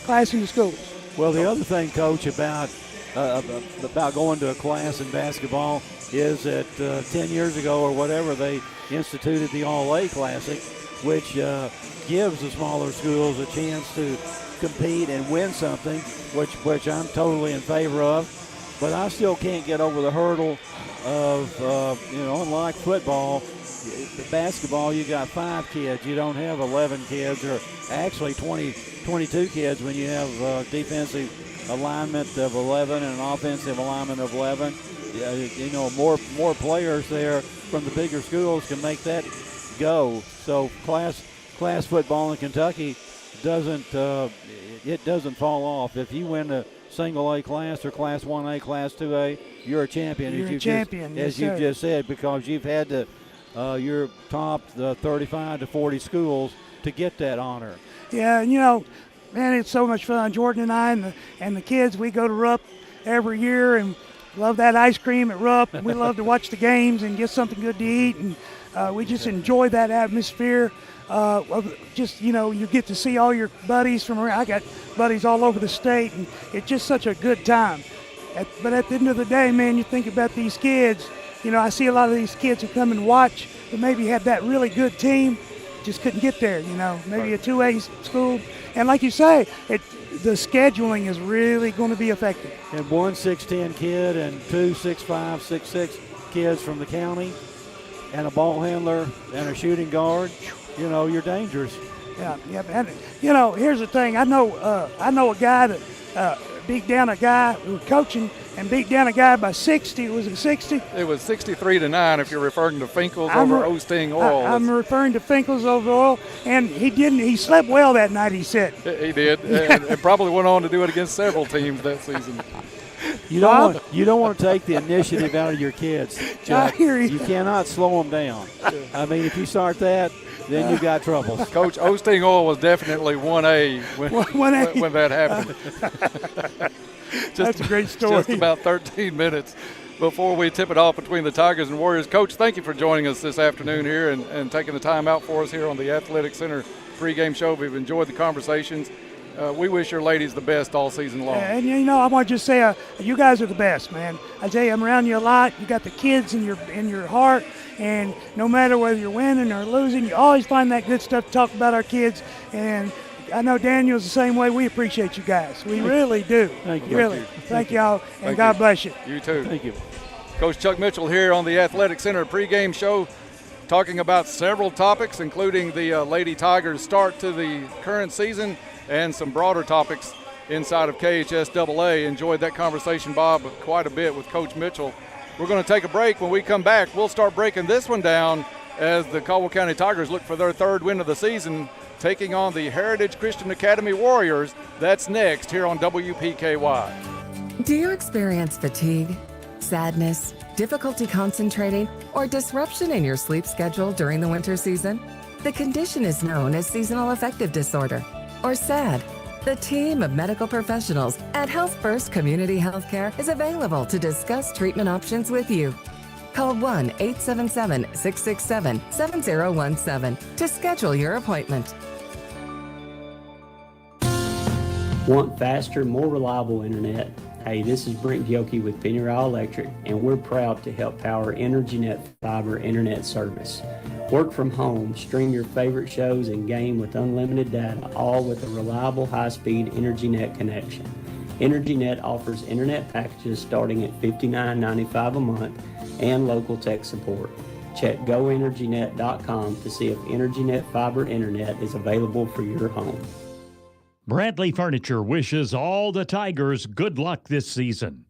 class in the schools. Well, the other thing, Coach, about going to a class in basketball is that 10 years ago or whatever, they instituted the All-A Classic, which gives the smaller schools a chance to compete and win something, which I'm totally in favor of. But I still can't get over the hurdle of, unlike football, the basketball, you got 5 kids. You don't have 11 kids, or actually 22 kids when you have defensive alignment of 11 and an offensive alignment of 11. More players there from the bigger schools can make that go. So class football in Kentucky doesn't fall off. If you win a single A class or class 1A, class 2A, you're a champion. You're a champion, as you've just said, because you've had to you're topped the 35 to 40 schools to get that honor. Yeah, man, it's so much fun. Jordan and I and the kids, we go to Rupp every year and love that ice cream at Rupp. We love to watch the games and get something good to eat, and we just enjoy that atmosphere. You get to see all your buddies from around. I got buddies all over the state, and it's just such a good time. But at the end of the day, man, you think about these kids. I see a lot of these kids who come and watch that maybe had that really good team, just couldn't get there, maybe a 2A school. And like you say, the scheduling is really going to be affected. And one 6'10" kid and 2 6'5", 6'6" kids from the county, and a ball handler and a shooting guard, you're dangerous. Yeah. And, here's the thing. I know a guy that beat down a guy who was coaching and beat down a guy by 60. Was it 60? It was 63-9 if you're referring to Finkel's over Osting Oil. I'm referring to Finkel's over Oil, and he slept well that night, he said. He did, and probably went on to do it against several teams that season. You don't want to take the initiative out of your kids, Chuck. I hear you. You cannot slow them down. I mean, if you start that, then you've got trouble. Coach, Osting Oil was definitely 1A when that happened. That's a great story. Just about 13 minutes before we tip it off between the Tigers and Warriors. Coach, thank you for joining us this afternoon here and taking the time out for us here on the Athletic Center pregame show. We've enjoyed the conversations. We wish your ladies the best all season long. And I want to just say, you guys are the best, man. I tell you, I'm around you a lot. You got the kids in your heart, and no matter whether you're winning or losing, you always find that good stuff to talk about our kids. And I know Daniel's the same way. We appreciate you guys. We really do. Thank you. Really. Thank y'all, and God bless you. You too. Thank you. Coach Chuck Mitchell here on the Athletic Center pregame show, talking about several topics, including the Lady Tigers' start to the current season and some broader topics inside of KHSAA. Enjoyed that conversation, Bob, quite a bit with Coach Mitchell. We're going to take a break. When we come back, we'll start breaking this one down as the Caldwell County Tigers look for their 3rd win of the season. taking on the Heritage Christian Academy Warriors. That's next here on WPKY. Do you experience fatigue, sadness, difficulty concentrating, or disruption in your sleep schedule during the winter season? The condition is known as seasonal affective disorder, or SAD. The team of medical professionals at Health First Community Healthcare is available to discuss treatment options with you. Call 1-877-667-7017 to schedule your appointment. Want faster, more reliable internet? Hey, this is Brent Gilkey with Penny Ryle Electric, and we're proud to help power EnergyNet Fiber Internet service. Work from home, stream your favorite shows, and game with unlimited data, all with a reliable, high-speed EnergyNet connection. EnergyNet offers internet packages starting at $59.95 a month and local tech support. Check goenergynet.com to see if EnergyNet Fiber Internet is available for your home. Bradley Furniture wishes all the Tigers good luck this season.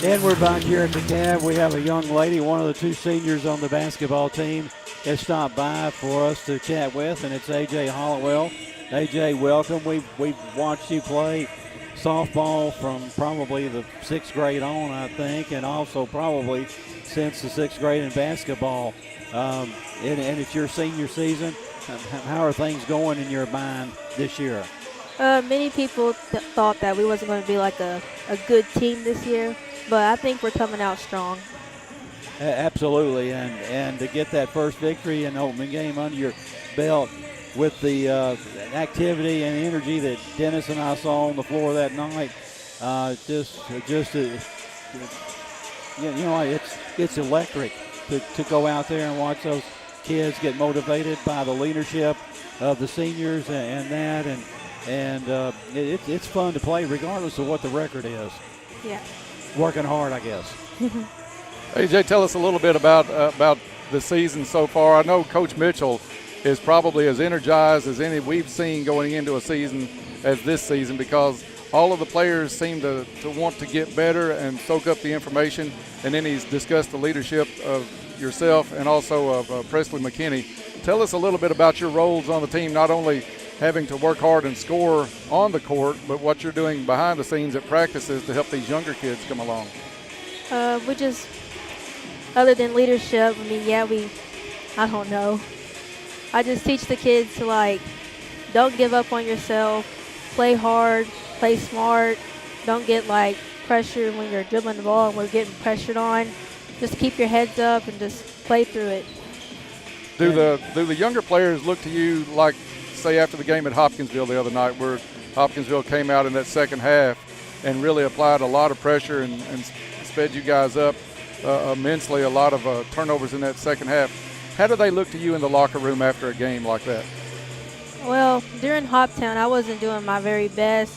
And we're back here at the Cab. We have a young lady, one of the two seniors on the basketball team, has stopped by for us to chat with, and it's A.J. Hollowell. A.J., welcome. We've watched you play softball from probably the 6th grade on, I think, and also probably since the 6th grade in basketball. And it's your senior season. How are things going in your mind this year? Many people thought that we wasn't going to be like a good team this year, but I think we're coming out strong. Absolutely, and to get that first victory in the opening game under your belt with the activity and energy that Dennis and I saw on the floor that night, it's electric to go out there and watch those kids get motivated by the leadership of the seniors and it's fun to play regardless of what the record is. Yeah. Working hard, I guess. AJ, tell us a little bit about the season so far. I know Coach Mitchell is probably as energized as any we've seen going into a season as this season, because all of the players seem to want to get better and soak up the information. And then he's discussed the leadership of yourself and also of Presley McKinney. Tell us a little bit about your roles on the team, not only having to work hard and score on the court, but what you're doing behind the scenes at practices to help these younger kids come along. We just, other than leadership, I don't know. I just teach the kids to, don't give up on yourself, play hard, play smart, don't get, pressured when you're dribbling the ball and we're getting pressured on. Just keep your heads up and just play through it. Do the younger players look to you like, say, after the game at Hopkinsville the other night, where Hopkinsville came out in that second half and really applied a lot of pressure and sped you guys up immensely, a lot of turnovers in that second half? How do they look to you in the locker room after a game like that? Well, during Hoptown, I wasn't doing my very best.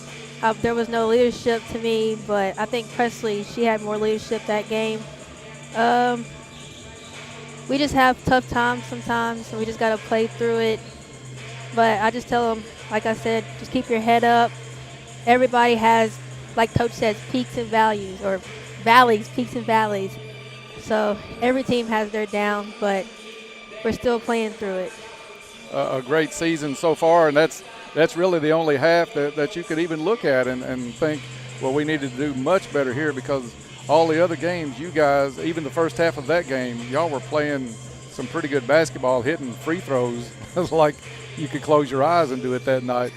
There was no leadership to me, but I think Presley, she had more leadership that game. We just have tough times sometimes, and we just got to play through it. But I just tell them, like I said, just keep your head up. Everybody has, like Coach says, peaks and valleys, or valleys, peaks and valleys. So every team has their down, but we're still playing through it. A great season so far, and that's really the only half that you could even look at and think, well, we needed to do much better here, because all the other games, you guys, even the first half of that game, y'all were playing some pretty good basketball, hitting free throws like you could close your eyes and do it that night.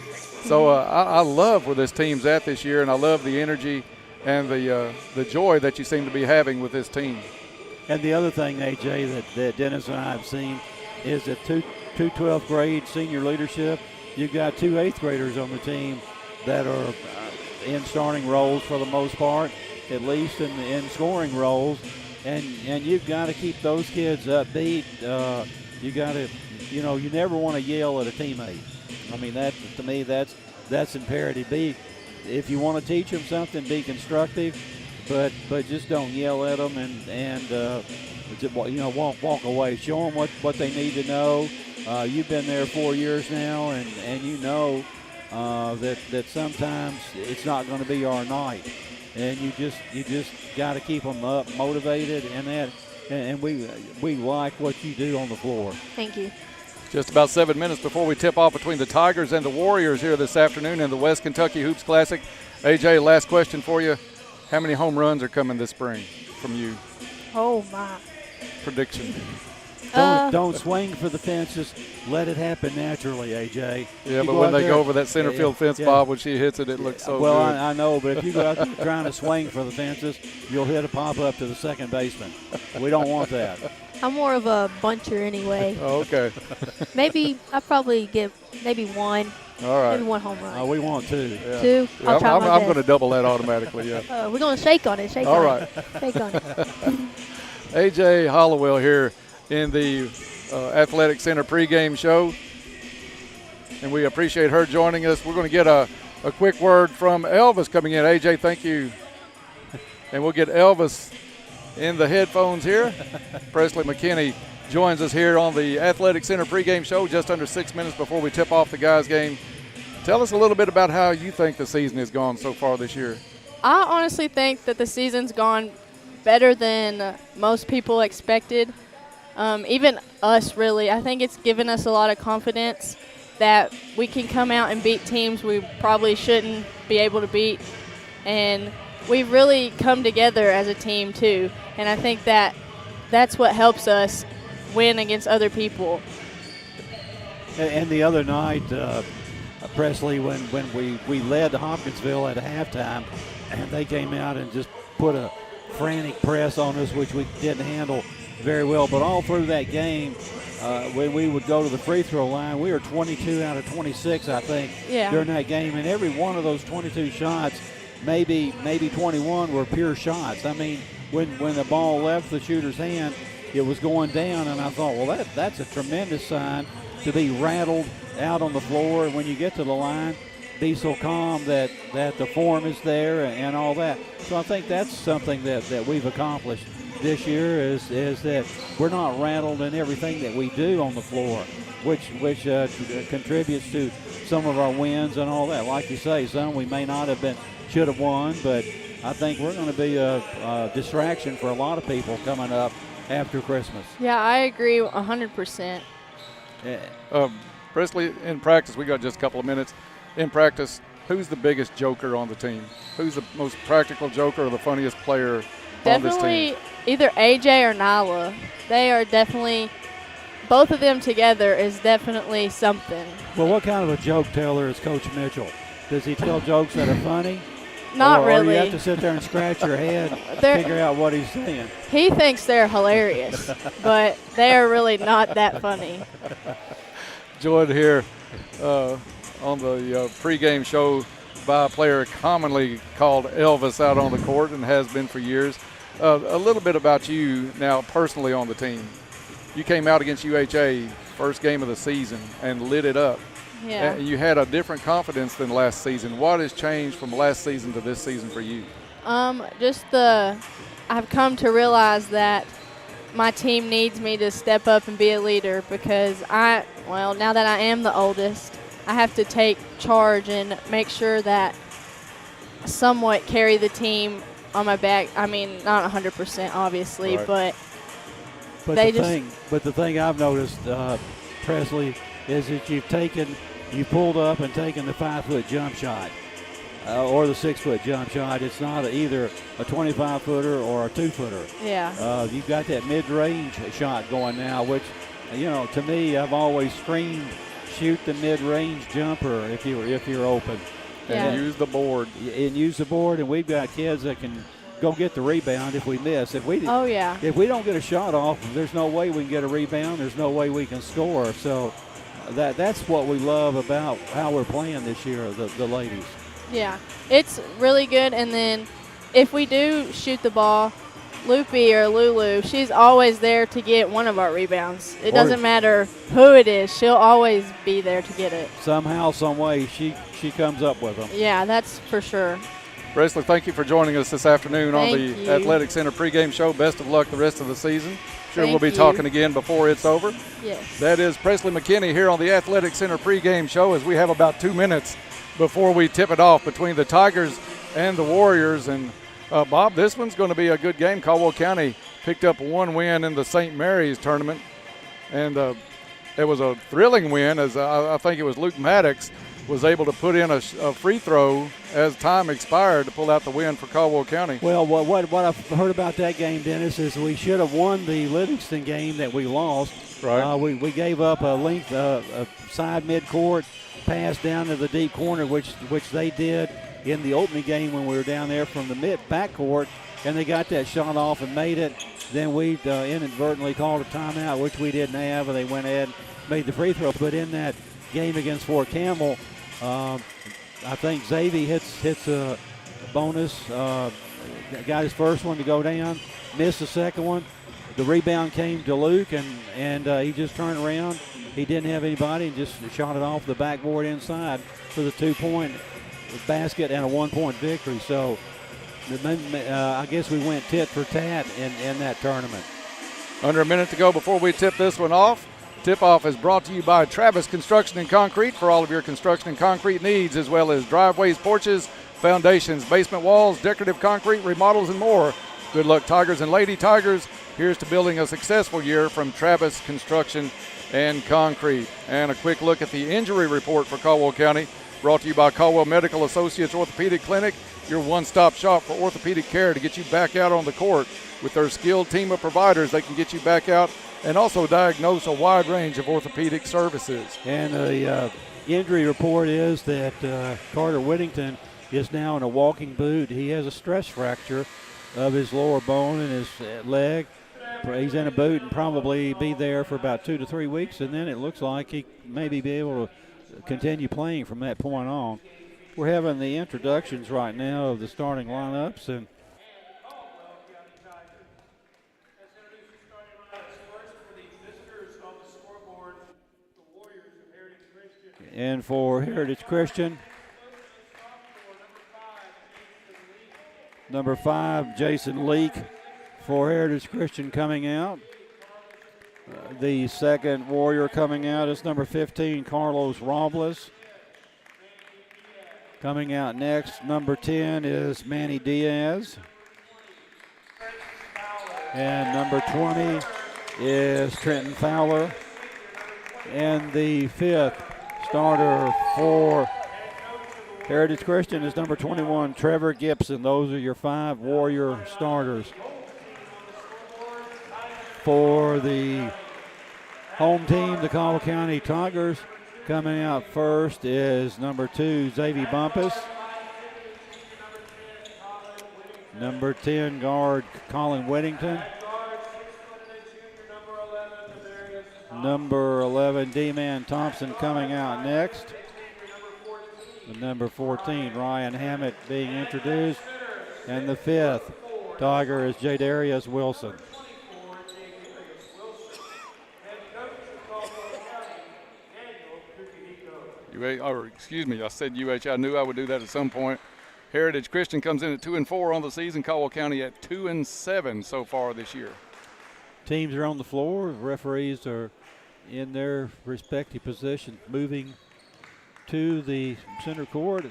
So I love where this team's at this year, and I love the energy and the joy that you seem to be having with this team. And the other thing, AJ, that Dennis and I have seen is that two 12th grade senior leadership. You've got 2 8th graders on the team that are in starting roles for the most part, at least in scoring roles, and you've got to keep those kids upbeat. You got to, you never want to yell at a teammate. I mean, that to me, that's imperative. If you want to teach them something, be constructive, but just don't yell at them and walk away. Show them what they need to know. You've been there 4 years now, and you know that sometimes it's not going to be our night, and you just got to keep them up, motivated, and we like what you do on the floor. Thank you. Just about 7 minutes before we tip off between the Tigers and the Warriors here this afternoon in the West Kentucky Hoops Classic. AJ, last question for you. How many home runs are coming this spring from you? Oh, my. Prediction. Don't swing for the fence. Just let it happen naturally, AJ. Yeah, but when they go over that center field fence, Bob, when she hits it, it looks so good. Well, I know, but if you go out there trying to swing for the fences, you'll hit a pop-up to the second baseman. We don't want that. I'm more of a buncher anyway. Oh, okay. Maybe I'll probably get maybe one. All right. Maybe one home run. We want two. Yeah. Two? Yeah, I'll I'm going to double that automatically, yeah. We're going to shake on it. Shake All on right. it. Shake on it. AJ Hollowell here in the Athletic Center pregame show. And we appreciate her joining us. We're going to get a quick word from Elvis coming in. AJ, thank you. And we'll get Elvis in the headphones here. Presley McKinney joins us here on the Athletic Center pregame show just under 6 minutes before we tip off the guys' game. Tell us a little bit about how you think the season has gone so far this year. I honestly think that the season's gone better than most people expected. Even us, really. I think it's given us a lot of confidence that we can come out and beat teams we probably shouldn't be able to beat. And we've really come together as a team, too. And I think that's what helps us win against other people. And the other night, Presley, when we led Hopkinsville at halftime, and they came out and just put a frantic press on us, which we didn't handle very well. But all through that game, when we would go to the free throw line, we were 22 out of 26, I think, during that game. And every one of those 22 shots, maybe 21 were pure shots. I mean, when the ball left the shooter's hand, it was going down, and I thought, well, that's a tremendous sign to be rattled out on the floor, and when you get to the line, be so calm that the form is there and all that. So I think that's something that we've accomplished this year is that we're not rattled in everything that we do on the floor, which contributes to some of our wins and all that. Like you say, some we may not have should have won, but I think we're going to be a distraction for a lot of people coming up after Christmas. Yeah, I agree 100%. Presley, in practice, we got just a couple of minutes. In practice, who's the biggest joker on the team? Who's the most practical joker or the funniest player on this team? Definitely either AJ or Nyla. They are definitely, both of them together is definitely something. Well, what kind of a joke teller is Coach Mitchell? Does he tell jokes that are funny? Not really. Or you have to sit there and scratch your head and figure out what he's saying. He thinks they're hilarious, but they are really not that funny. Joined here on the pregame show by a player commonly called Elvis out on the court and has been for years. A little bit about you now personally on the team. You came out against UHA first game of the season and lit it up. Yeah. And you had a different confidence than last season. What has changed from last season to this season for you? I've come to realize that my team needs me to step up and be a leader because now that I am the oldest, I have to take charge and make sure that I somewhat carry the team on my back. I mean, not 100% obviously, right. But the thing I've noticed, Presley, is that you pulled up and taken the 5-foot jump shot or the 6-foot jump shot. It's not either a 25-footer or a 2-footer. Yeah. You've got that mid-range shot going now, which, to me, I've always screamed, shoot the mid-range jumper if you're open. And use the board. And use the board, and we've got kids that can go get the rebound if we miss. If we don't get a shot off, there's no way we can get a rebound. There's no way we can score. So that's what we love about how we're playing this year, the ladies. Yeah, it's really good. And then if we do shoot the ball, Loopy or Lulu, she's always there to get one of our rebounds. It doesn't matter who it is. She'll always be there to get it. Somehow, some way, she comes up with them. Yeah, that's for sure. Presley, thank you for joining us this afternoon on the Athletic Center pregame show. Best of luck the rest of the season. Sure, we'll be talking again before it's over. Yes. That is Presley McKinney here on the Athletic Center pregame show as we have about 2 minutes before we tip it off between the Tigers and the Warriors. And Bob, this one's going to be a good game. Caldwell County picked up one win in the St. Mary's tournament. And it was a thrilling win, as I think it was Luke Maddox was able to put in a free throw as time expired to pull out the win for Caldwell County. Well, what I've heard about that game, Dennis, is we should have won the Livingston game that we lost. Right. We gave up a side midcourt pass down to the deep corner, which they did in the opening game when we were down there from the mid backcourt, and they got that shot off and made it. Then we inadvertently called a timeout, which we didn't have, and they went ahead and made the free throw. But in that game against Fort Campbell, I think Xavier hits a bonus, got his first one to go down, missed the second one. The rebound came to Luke, and he just turned around. He didn't have anybody and just shot it off the backboard inside for the 2-point basket and a 1-point victory. So I guess we went tit for tat in that tournament. Under a minute to go before we tip this one off. Tip-off is brought to you by Travis Construction and Concrete for all of your construction and concrete needs, as well as driveways, porches, foundations, basement walls, decorative concrete, remodels, and more. Good luck, Tigers and Lady Tigers. Here's to building a successful year from Travis Construction and Concrete. And a quick look at the injury report for Caldwell County, brought to you by Caldwell Medical Associates Orthopedic Clinic, your one-stop shop for orthopedic care to get you back out on the court. With their skilled team of providers, they can get you back out and also diagnose a wide range of orthopedic services. And the injury report is that Carter Whittington is now in a walking boot. He has a stress fracture of his lower bone in his leg. He's in a boot and probably be there for about 2 to 3 weeks, and then it looks like he maybe be able to continue playing from that point on. We're having the introductions right now of the starting lineups, and for Heritage Christian, number 5, Jason Leak for Heritage Christian coming out. The second Warrior coming out is number 15, Carlos Robles. Coming out next, number 10 is Manny Diaz. And number 20 is Trenton Fowler. And the fifth starter for Heritage Christian is number 21, Trevor Gibson. Those are your 5 Warrior starters. For the home team, the Caldwell County Tigers, coming out first is number 2, Xavier Bumpus. Number 10, guard Colin Whittington. Number 11, D-Man Thompson coming out next. And number 14, Ryan Hammett being introduced. And the fifth Tiger is Jadarius Wilson. I said UH. I knew I would do that at some point. Heritage Christian comes in at 2-4 on the season. Caldwell County at 2-7 so far this year. Teams are on the floor. Referees are in their respective positions, moving to the center court.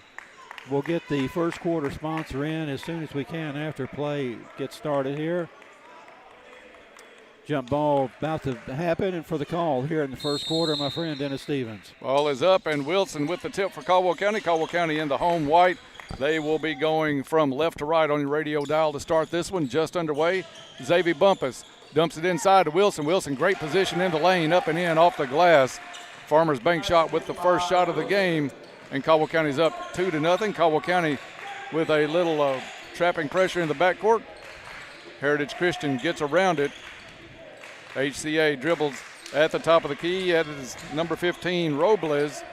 We'll get the first quarter sponsor in as soon as we can after play gets started here. Jump ball about to happen, and for the call here in the first quarter, my friend Dennis Stevens. Ball is up, and Wilson with the tip for Caldwell County. Caldwell County in the home white. They will be going from left to right on your radio dial to start this one. Just underway. Xavier Bumpus dumps it inside to Wilson. Wilson, great position in the lane, up and in off the glass. Farmers Bank shot with the first shot of the game, and Caldwell County's up 2-0. Caldwell County with a little trapping pressure in the backcourt. Heritage Christian gets around it. HCA dribbles at the top of the key. That is number 15, Robles.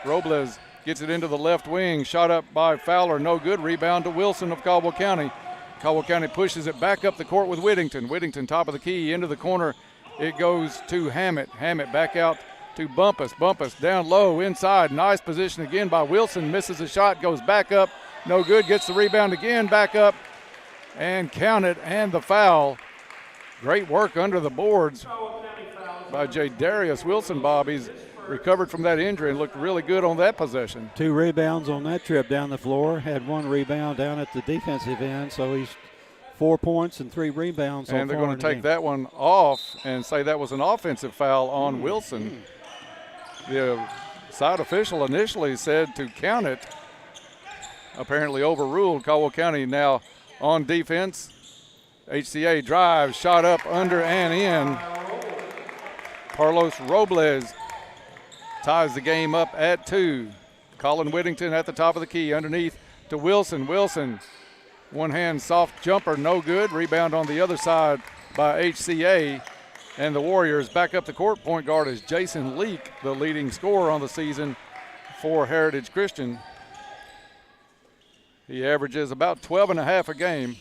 Robles gets it into the left wing. Shot up by Fowler, no good. Rebound to Wilson of Caldwell County. Caldwell County pushes it back up the court with Whittington. Whittington top of the key into the corner. It goes to Hammett. Hammett back out to Bumpus. Bumpus down low inside. Nice position again by Wilson. Misses a shot, goes back up. No good. Gets the rebound again. Back up and count it, and the foul. Great work under the boards by Jadarius Wilson, Bob. He's recovered from that injury and looked really good on that possession. 2 rebounds on that trip down the floor. Had 1 rebound down at the defensive end, so he's 4 points and 3 rebounds. And they're going to take that one off and say that was an offensive foul on Wilson. The side official initially said to count it. Apparently overruled. Caldwell County now on defense. HCA drives, shot up, under and in. Carlos Robles ties the game up at 2. Colin Whittington at the top of the key, underneath to Wilson. Wilson, one hand soft jumper, no good. Rebound on the other side by HCA. And the Warriors back up the court. Point guard is Jason Leak, the leading scorer on the season for Heritage Christian. He averages about 12 and a half a game.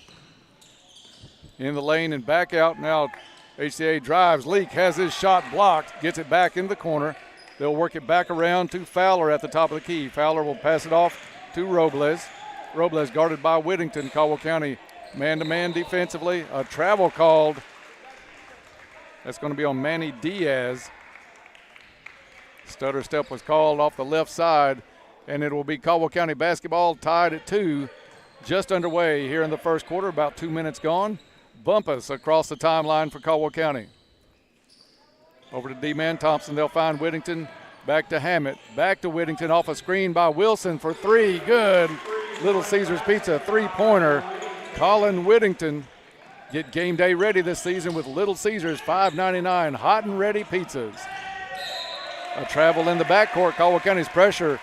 In the lane and back out. Now HCA drives. Leak has his shot blocked, gets it back in the corner. They'll work it back around to Fowler at the top of the key. Fowler will pass it off to Robles. Robles guarded by Whittington. Caldwell County man-to-man defensively. A travel called. That's going to be on Manny Diaz. Stutter step was called off the left side, and it will be Caldwell County basketball tied at 2. Just underway here in the first quarter, about 2 minutes gone. Bumpus across the timeline for Caldwell County. Over to D-Man Thompson. They'll find Whittington. Back to Hammett. Back to Whittington off a screen by Wilson for 3. Good. Little Caesars Pizza three-pointer. Colin Whittington. Get game day ready this season with Little Caesars $5.99 hot and ready pizzas. A travel in the backcourt. Caldwell County's pressure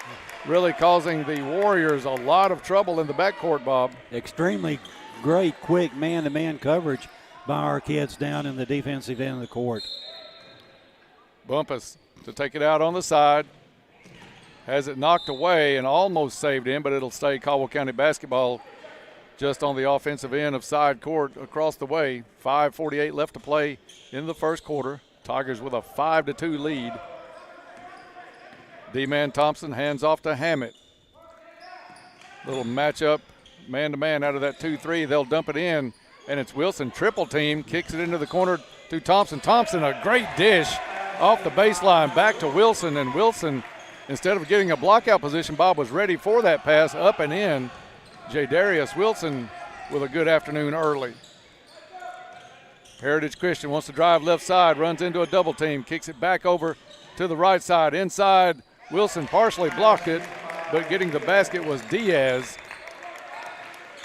really causing the Warriors a lot of trouble in the backcourt, Bob. Extremely great, quick man-to-man coverage by our kids down in the defensive end of the court. Bumpus to take it out on the side. Has it knocked away and almost saved in, but it'll stay Caldwell County basketball just on the offensive end of side court across the way. 5:48 left to play in the first quarter. Tigers with a 5-2 lead. D-Man Thompson hands off to Hammett. Little matchup, man-to-man out of that 2-3. They'll dump it in, and it's Wilson, triple team, kicks it into the corner to Thompson. Thompson, a great dish off the baseline, back to Wilson, and Wilson, instead of getting a blockout position, Bob was ready for that pass, up and in. Jadarius Wilson with a good afternoon early. Heritage Christian wants to drive left side, runs into a double team, kicks it back over to the right side. Inside, Wilson partially blocked it, but getting the basket was Diaz.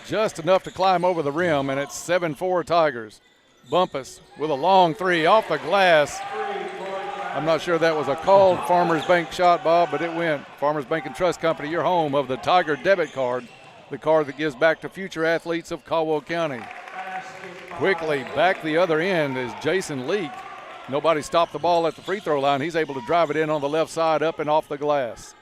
Just enough to climb over the rim, and it's 7-4 Tigers. Bumpus with a long 3 off the glass. I'm not sure that was a called Farmers Bank shot, Bob, but it went. Farmers Bank and Trust Company, your home of the Tiger debit card, the card that gives back to future athletes of Caldwell County. Quickly back the other end is Jason Leak. Nobody stopped the ball at the free throw line. He's able to drive it in on the left side, up and off the glass.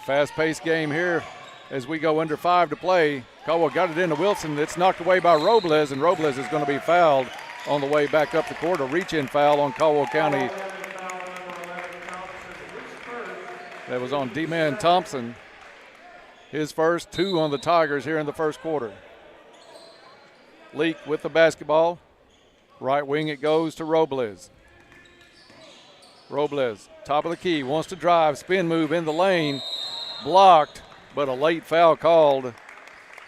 Fast-paced game here as we go under 5 to play. Caldwell got it into Wilson. It's knocked away by Robles, and Robles is going to be fouled on the way back up the court. A reach-in foul on Caldwell County. That was on D-Man Thompson. His first 2 on the Tigers here in the first quarter. Leak with the basketball. Right wing it goes to Robles. Robles, top of the key, wants to drive, spin move in the lane. Blocked, but a late foul called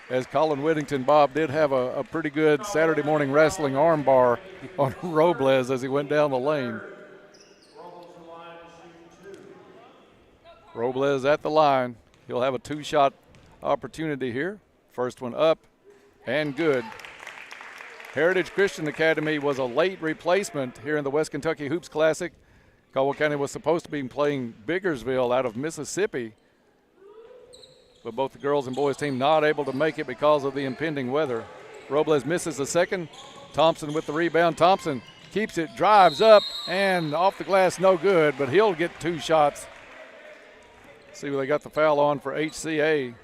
as Colin Whittington, Bob, did have a pretty good Saturday morning wrestling arm bar on Robles as he went down the lane. Robles at the line. He'll have a 2-shot opportunity here. First one up and good. Heritage Christian Academy was a late replacement here in the West Kentucky Hoops Classic. Caldwell County was supposed to be playing Biggersville out of Mississippi, but both the girls and boys team not able to make it because of the impending weather. Robles misses the second. Thompson with the rebound. Thompson keeps it, drives up, and off the glass, no good, but he'll get 2 shots. See where they got the foul on for HCA.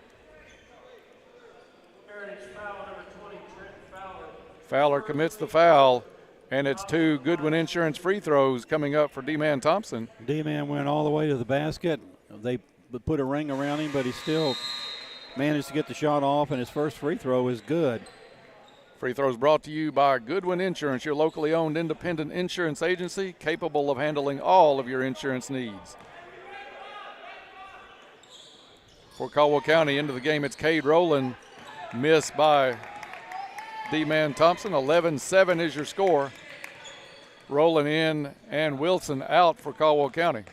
Fowler commits the foul, and it's 2 Goodwin Insurance free throws coming up for D-Man Thompson. D-Man went all the way to the basket. They put a ring around him, but he still managed to get the shot off, and his first free throw is good. Free throws brought to you by Goodwin Insurance, your locally owned independent insurance agency capable of handling all of your insurance needs. For Caldwell County into the game, it's Cade Rowland. Missed by D-Man Thompson. 11-7 is your score. Rolling in and Wilson out for Caldwell County.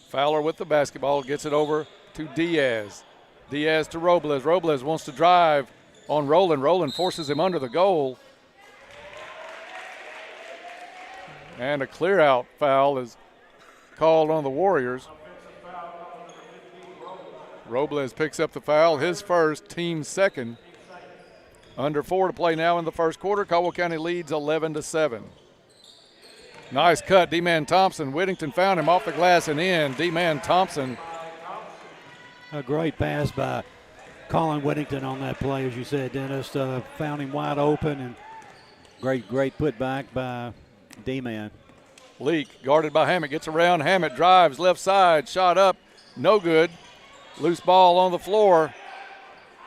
Fowler with the basketball, gets it over to Diaz. Diaz to Robles. Robles wants to drive on Rowland. Rowland forces him under the goal. And a clear-out foul is called on the Warriors. Robles picks up the foul, his first, team second. Under 4 to play now in the first quarter. Caldwell County leads 11-7. Nice cut, D-Man Thompson. Whittington found him off the glass and in. D-Man Thompson. A great pass by Colin Whittington on that play, as you said, Dennis. Found him wide open, and great putback by D-Man. Leak guarded by Hammett, gets around. Hammett drives left side, shot up, no good. Loose ball on the floor.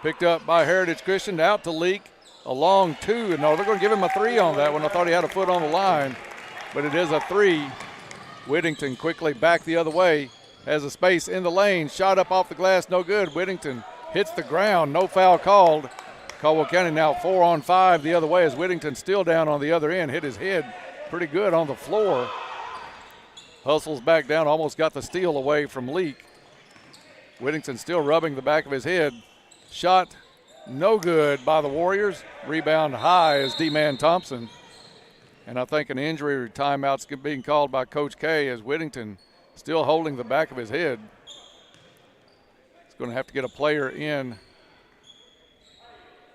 Picked up by Heritage Christian, out to Leak. A long 2. No, they're going to give him a 3 on that one. I thought he had a foot on the line, but it is a 3. Whittington quickly back the other way. Has a space in the lane. Shot up off the glass, no good. Whittington hits the ground. No foul called. Caldwell County now 4 on 5 the other way as Whittington still down on the other end. Hit his head pretty good on the floor. Hustles back down, almost got the steal away from Leak. Whittington still rubbing the back of his head. Shot no good by the Warriors. Rebound high is D-Man Thompson. And I think an injury timeout's being called by Coach K as Whittington still holding the back of his head. He's going to have to get a player in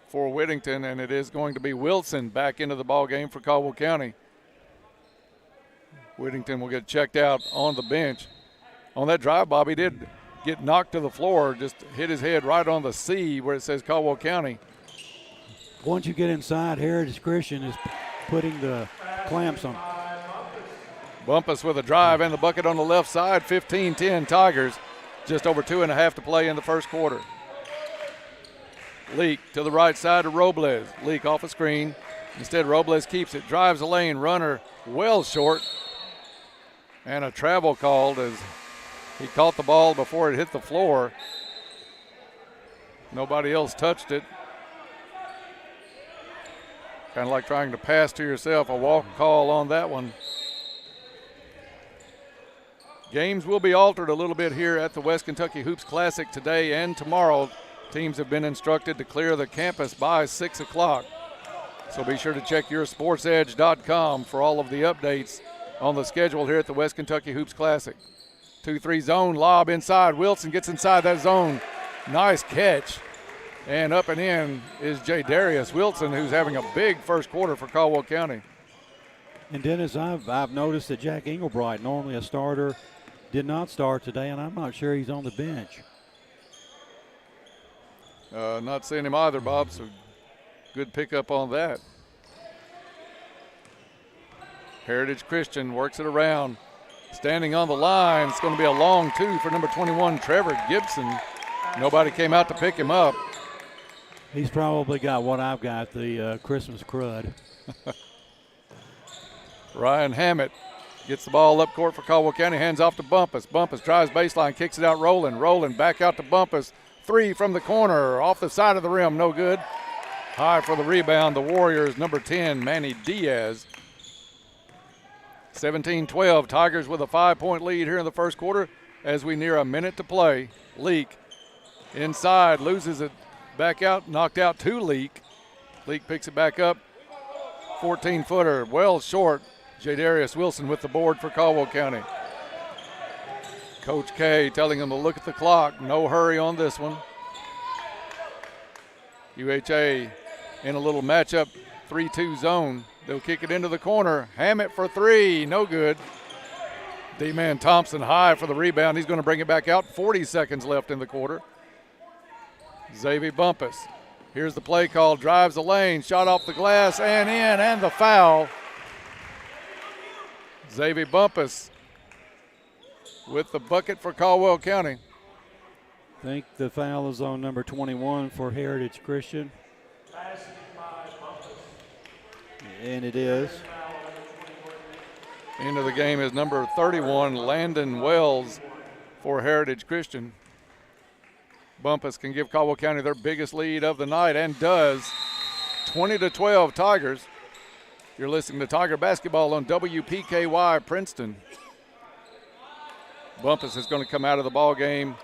for Whittington, and it is going to be Wilson back into the ball game for Caldwell County. Whittington will get checked out on the bench. On that drive, Bobby did get knocked to the floor, just hit his head right on the C where it says Caldwell County. Once you get inside, Heritage Christian is putting the clamps on. Bumpus with a drive and the bucket on the left side. 15-10 Tigers. Just over 2.5 to play in the first quarter. Leak to the right side to Robles. Leak off a screen. Instead, Robles keeps it, drives the lane, runner well short. And a travel called as he caught the ball before it hit the floor. Nobody else touched it. Kind of like trying to pass to yourself. A walk call on that one. Games will be altered a little bit here at the West Kentucky Hoops Classic today and tomorrow. Teams have been instructed to clear the campus by 6 o'clock. So be sure to check yoursportsedge.com for all of the updates on the schedule here at the West Kentucky Hoops Classic. 2-3 zone, lob inside. Wilson gets inside that zone. Nice catch. And up and in is J. Darius Wilson, who's having a big first quarter for Caldwell County. And Dennis, I've noticed that Jack Englebright, normally a starter, did not start today, and I'm not sure he's on the bench. Not seeing him either, Bob, so good pickup on that. Heritage Christian works it around. Standing on the line, it's going to be a long 2 for number 21, Trevor Gibson. Nobody came out to pick him up. He's probably got what I've got, the Christmas crud. Ryan Hammett gets the ball up court for Caldwell County, hands off to Bumpus. Bumpus drives baseline, kicks it out, Rolling back out to Bumpus. 3 from the corner, off the side of the rim, no good. High for the rebound, the Warriors, number 10, Manny Diaz. 17-12, Tigers with a 5-point lead here in the first quarter as we near a minute to play. Leak inside, loses it back out, knocked out to Leak. Leak picks it back up, 14-footer, well short. J. Darius Wilson with the board for Caldwell County. Coach K telling him to look at the clock, no hurry on this one. UHA in a little matchup 3-2 zone. They'll kick it into the corner. Hammett for 3, no good. D-Man Thompson high for the rebound. He's going to bring it back out. 40 seconds left in the quarter. Xavier Bumpus. Here's the play call. Drives the lane. Shot off the glass and in, and the foul. Xavier Bumpus with the bucket for Caldwell County. I think the foul is on number 21 for Heritage Christian. And it is. Into the game is number 31, Landon Wells for Heritage Christian. Bumpus can give Caldwell County their biggest lead of the night, and does. 20-12 Tigers. You're listening to Tiger Basketball on WPKY Princeton. Bumpus is going to come out of the ball game.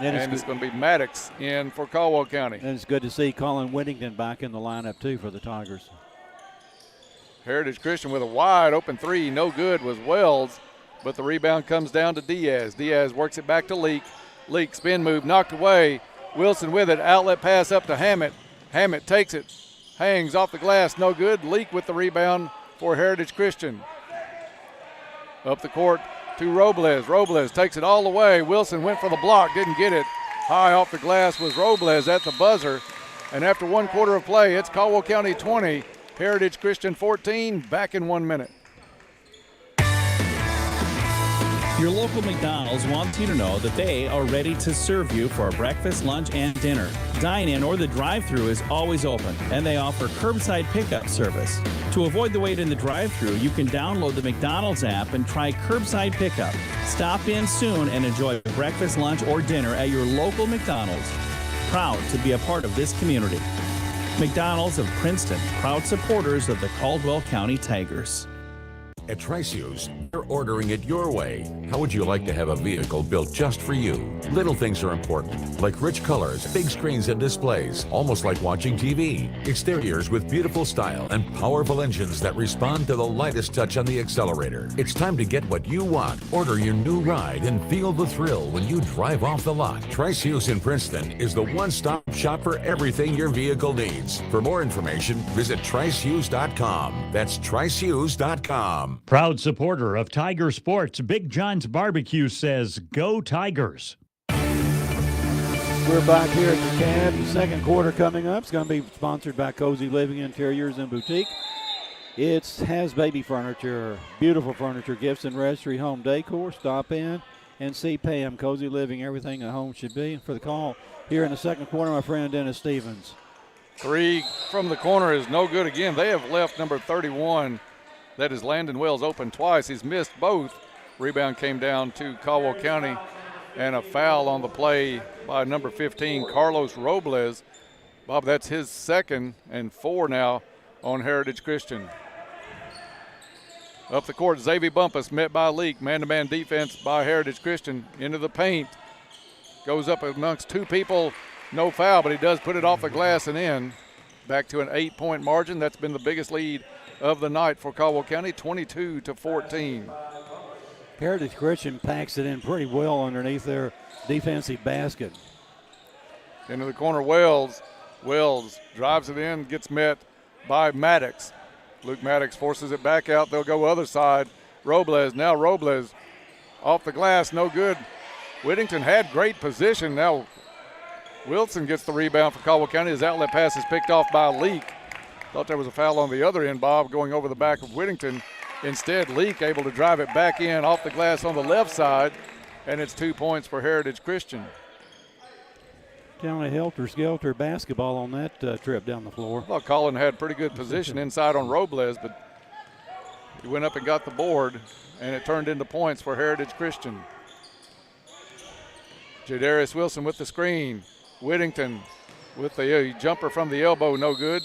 And it's going to be Maddox in for Caldwell County. And it's good to see Colin Whittington back in the lineup, too, for the Tigers. Heritage Christian with a wide open three. No good was Wells, but the rebound comes down to Diaz. Diaz works it back to Leak. Leak spin move knocked away. Wilson with it. Outlet pass up to Hammett. Hammett takes it. Hangs off the glass. No good. Leak with the rebound for Heritage Christian. Up the court to Robles. Robles takes it all the way. Wilson went for the block, didn't get it. High off the glass was Robles at the buzzer. And after 1 quarter of play, it's Caldwell County 20, Heritage Christian 14, back in 1 minute. Your local McDonald's wants you to know that they are ready to serve you for breakfast, lunch, and dinner. Dine-in or the drive-thru is always open, and they offer curbside pickup service. To avoid the wait in the drive-thru, you can download the McDonald's app and try curbside pickup. Stop in soon and enjoy breakfast, lunch, or dinner at your local McDonald's. Proud to be a part of this community. McDonald's of Princeton, proud supporters of the Caldwell County Tigers. At Tri-Shoes, you're ordering it your way. How would you like to have a vehicle built just for you? Little things are important, like rich colors, big screens and displays, almost like watching TV. Exteriors with beautiful style and powerful engines that respond to the lightest touch on the accelerator. It's time to get what you want. Order your new ride and feel the thrill when you drive off the lot. Tri-Shoes in Princeton is the one-stop shop for everything your vehicle needs. For more information, visit trishoes.com. That's trishoes.com. Proud supporter of Tiger Sports, Big John's Barbecue says, "Go Tigers." We're back here at the Cab. The second quarter coming up. It's going to be sponsored by Cozy Living Interiors and Boutique. It has baby furniture, beautiful furniture, gifts and registry, home decor. Stop in and see Pam. Cozy Living, everything a home should be. For the call here in the second quarter, my friend Dennis Stevens. Three from the corner is no good again. They have left number 31. That is Landon Wells open twice. He's missed both. Rebound came down to Caldwell County, and a foul on the play by number 15, Carlos Robles. Bob, that's his second, and 4 now on Heritage Christian. Up the court, Xavier Bumpus met by Leak. Man-to-man defense by Heritage Christian. Into the paint. Goes up amongst 2 people. No foul, but he does put it off the glass and in. Back to an 8-point margin. That's been the biggest lead of the night for Caldwell County, 22-14. Heritage Christian packs it in pretty well underneath their defensive basket. Into the corner, Wells. Wells drives it in, gets met by Maddox. Luke Maddox forces it back out. They'll go other side. Robles, now Robles off the glass, no good. Whittington had great position. Now Wilson gets the rebound for Caldwell County. His outlet pass is picked off by Leak. Thought there was a foul on the other end, Bob, going over the back of Whittington. Instead, Leak able to drive it back in off the glass on the left side, and it's 2 points for Heritage Christian. Kind of helter-skelter basketball on that trip down the floor. I thought Colin had pretty good position inside on Robles, but he went up and got the board, and it turned into points for Heritage Christian. Jadarius Wilson with the screen. Whittington with the jumper from the elbow, no good.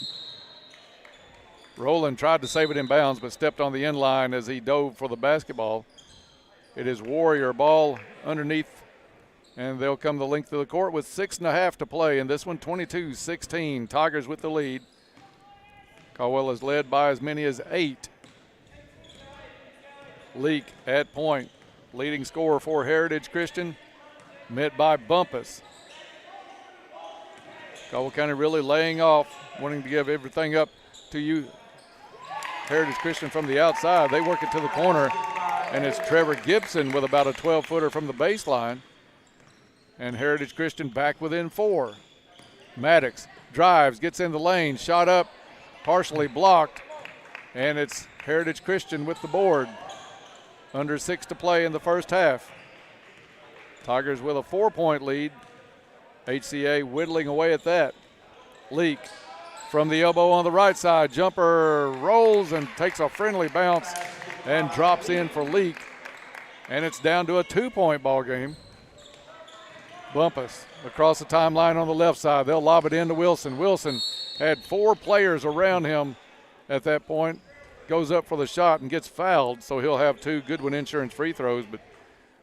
Rowland tried to save it in bounds, but stepped on the end line as he dove for the basketball. It is Warrior ball underneath, and they'll come the length of the court with 6.5 to play in this one, 22-16. Tigers with the lead. Caldwell is led by as many as 8. Leak at point. Leading scorer for Heritage Christian, met by Bumpus. Caldwell County really laying off, wanting to give everything up to you. Heritage Christian from the outside. They work it to the corner, and it's Trevor Gibson with about a 12-footer from the baseline. And Heritage Christian back within 4. Maddox drives, gets in the lane, shot up, partially blocked, and it's Heritage Christian with the board. Under 6 to play in the first half. Tigers with a 4-point lead. HCA whittling away at that. Leak from the elbow on the right side. Jumper rolls and takes a friendly bounce and drops in for Leak. And it's down to a 2-point ball game. Bumpus across the timeline on the left side. They'll lob it into Wilson. Wilson had 4 players around him at that point. Goes up for the shot and gets fouled, so he'll have 2 Goodwin Insurance free throws. But,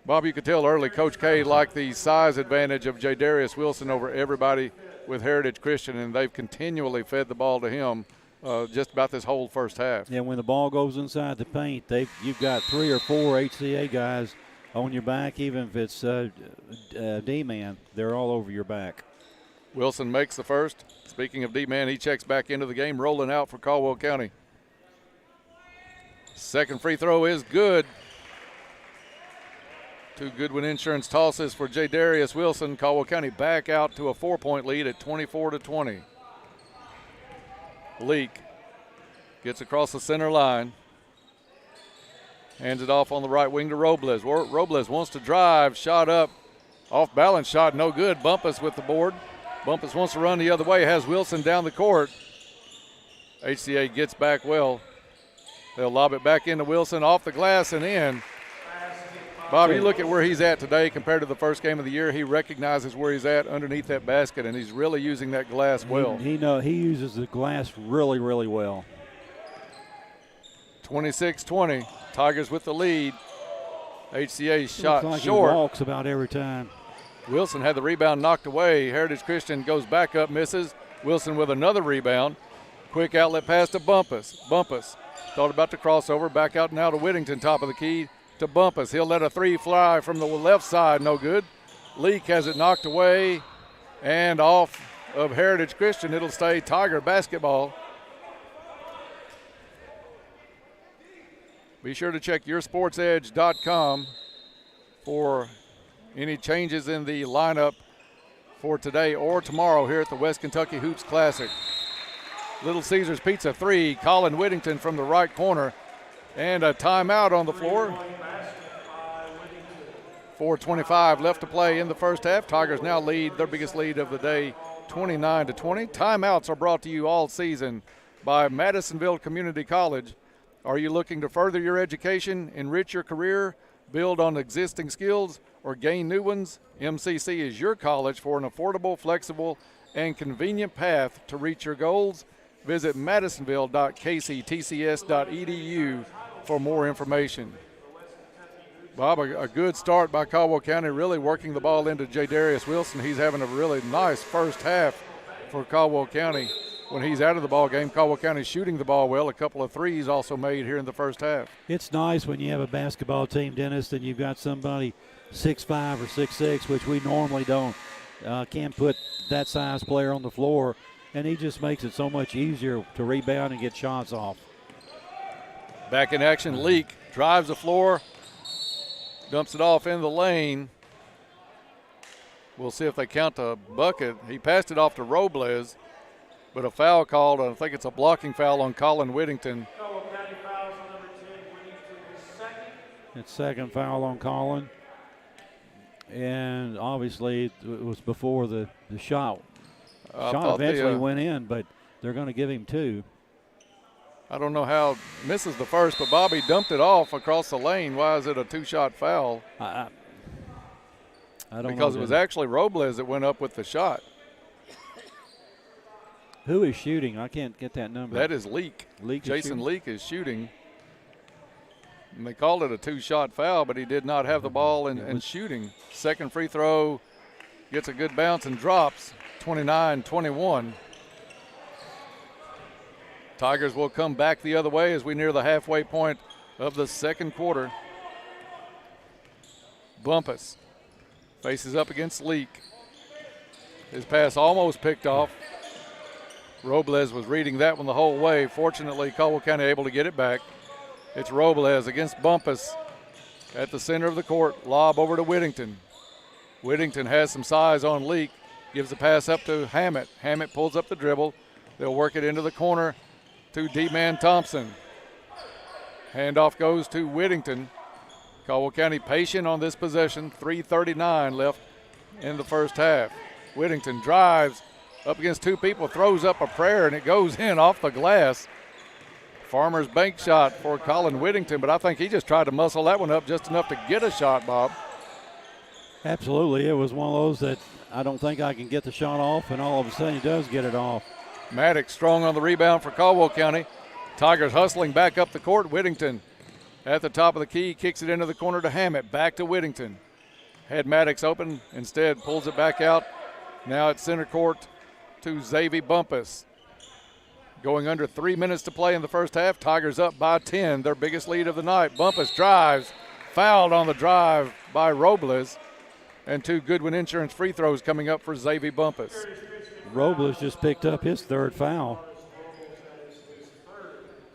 Bob, you could tell early Coach K liked the size advantage of Jadarius Wilson over everybody with Heritage Christian, and they've continually fed the ball to him just about this whole first half. Yeah, when the ball goes inside the paint, you've got 3 or 4 HCA guys on your back, even if it's D-man. They're all over your back. Wilson makes the first. Speaking of D-man, he checks back into the game, rolling out for Caldwell County. Second free throw is good. 2 Goodwin Insurance tosses for Jadarius Wilson. Caldwell County back out to a 4-point lead at 24-20. Leak gets across the center line. Hands it off on the right wing to Robles. Robles wants to drive, shot up, off balance shot, no good. Bumpus with the board. Bumpus wants to run the other way, has Wilson down the court. HCA gets back well. They'll lob it back into Wilson, off the glass and in. Bob, you look at where he's at today compared to the first game of the year. He recognizes where he's at underneath that basket, and he's really using that glass well. He uses the glass really, really well. 26-20, Tigers with the lead. HCA shot like short. He walks about every time. Wilson had the rebound knocked away. Heritage Christian goes back up, misses. Wilson with another rebound. Quick outlet pass to Bumpus. Bumpus thought about the crossover, back out now to Whittington, top of the key to Bumpus. He'll let a 3 fly from the left side, no good. Leak has it knocked away and off of Heritage Christian. It'll stay Tiger basketball. Be sure to check yoursportsedge.com for any changes in the lineup for today or tomorrow here at the West Kentucky Hoops Classic. Little Caesars Pizza 3, Colin Whittington from the right corner, and a timeout on the floor. 4:25 left to play in the first half. Tigers now lead their biggest lead of the day, 29-20. Timeouts are brought to you all season by Madisonville Community College. Are you looking to further your education, enrich your career, build on existing skills, or gain new ones? MCC is your college for an affordable, flexible, and convenient path to reach your goals. Visit madisonville.kctcs.edu for more information. Bob, a good start by Caldwell County, really working the ball into Jadarius Wilson. He's having a really nice first half for Caldwell County. When he's out of the ball game, Caldwell County shooting the ball well. A couple of threes also made here in the first half. It's nice when you have a basketball team, Dennis, and you've got somebody 6'5" or 6'6", which we normally don't. Can't put that size player on the floor, and he just makes it so much easier to rebound and get shots off. Back in action, Leak drives the floor, dumps it off in the lane. We'll see if they count a bucket. He passed it off to Robles, but a foul called. I think it's a blocking foul on Colin Whittington. It's second foul on Colin. And obviously it was before the shot. Shot eventually went in, but they're going to give him 2. I don't know how misses the first, but Bobby dumped it off across the lane. Why is it a 2-shot foul? I don't know. Because it was actually Robles that went up with the shot. Who is shooting? I can't get that number. That is Leak. Jason Leak is shooting. And they called it a 2-shot foul, but he did not have the ball and shooting. Second free throw, gets a good bounce and drops. 29-21. Tigers will come back the other way as we near the halfway point of the second quarter. Bumpus faces up against Leak. His pass almost picked off. Robles was reading that one the whole way. Fortunately, Caldwell County able to get it back. It's Robles against Bumpus at the center of the court. Lob over to Whittington. Whittington has some size on Leak. Gives the pass up to Hammett. Hammett pulls up the dribble. They'll work it into the corner to D-Man Thompson. Handoff goes to Whittington. Caldwell County patient on this possession. 3:39 left in the first half. Whittington drives up against 2 people, throws up a prayer, and it goes in off the glass. Farmer's bank shot for Colin Whittington, but I think he just tried to muscle that one up just enough to get a shot, Bob. Absolutely. It was one of those that I don't think I can get the shot off, and all of a sudden he does get it off. Maddox strong on the rebound for Caldwell County. Tigers hustling back up the court. Whittington at the top of the key, kicks it into the corner to Hammett. Back to Whittington. Had Maddox open, instead pulls it back out. Now at center court to Xavier Bumpus. Going under 3 minutes to play in the first half. Tigers up by 10, their biggest lead of the night. Bumpus drives, fouled on the drive by Robles. And 2 Goodwin Insurance free throws coming up for Xavier Bumpus. Robles just picked up his 3rd foul.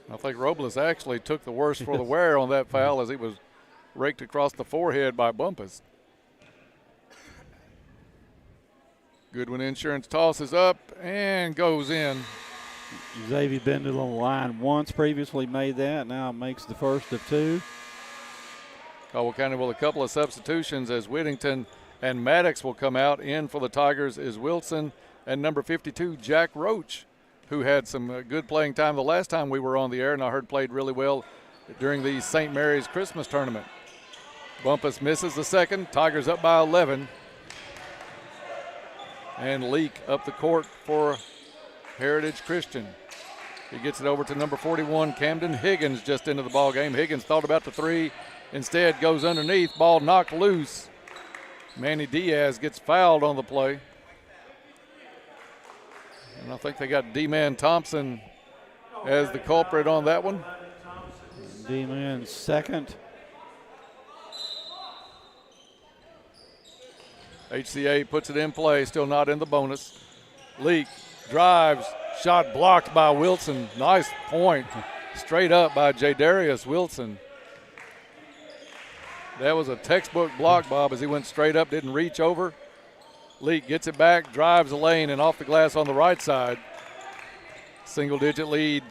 I think Robles actually took the worst for the wear on that foul as he was raked across the forehead by Bumpus. Goodwin Insurance tosses up and goes in. Xavier been to the line once previously, made that. Now makes the first of 2. Caldwell County with a couple of substitutions as Whittington and Maddox will come out. In for the Tigers is Wilson and number 52, Jack Roach, who had some good playing time the last time we were on the air, and I heard played really well during the St. Mary's Christmas tournament. Bumpus misses the second. Tigers up by 11. And Leak up the court for Heritage Christian. He gets it over to number 41, Camden Higgins, just into the ball game. Higgins thought about the 3, instead goes underneath, ball knocked loose. Manny Diaz gets fouled on the play. And I think they got D-Man Thompson as the culprit on that one. D-Man second. HCA puts it in play, still not in the bonus. Leak drives, shot blocked by Wilson. Nice point, straight up by Jadarius Wilson. That was a textbook block, Bob, as he went straight up, didn't reach over. Leak gets it back, drives the lane, and off the glass on the right side. Single-digit lead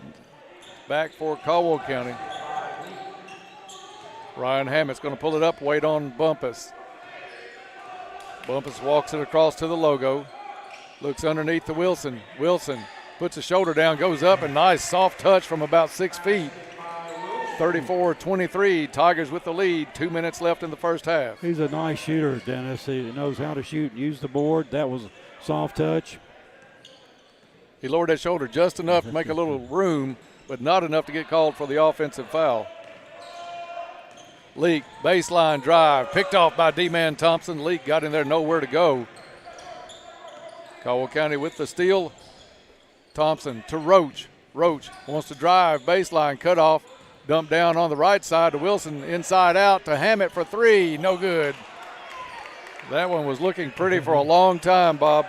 back for Caldwell County. Ryan Hammett's going to pull it up, wait on Bumpus. Bumpus walks it across to the logo. Looks underneath to Wilson. Wilson puts a shoulder down, goes up, and nice soft touch from about 6 feet. 34-23, Tigers with the lead. 2 minutes left in the first half. He's a nice shooter, Dennis. He knows how to shoot and use the board. That was a soft touch. He lowered that shoulder just enough to make a little room, but not enough to get called for the offensive foul. Leak, baseline drive, picked off by D-Man Thompson. Leak got in there, nowhere to go. Caldwell County with the steal. Thompson to Roach. Roach wants to drive, baseline, cut off. Dump down on the right side to Wilson, inside out to Hammett for 3, no good. That one was looking pretty for a long time, Bob.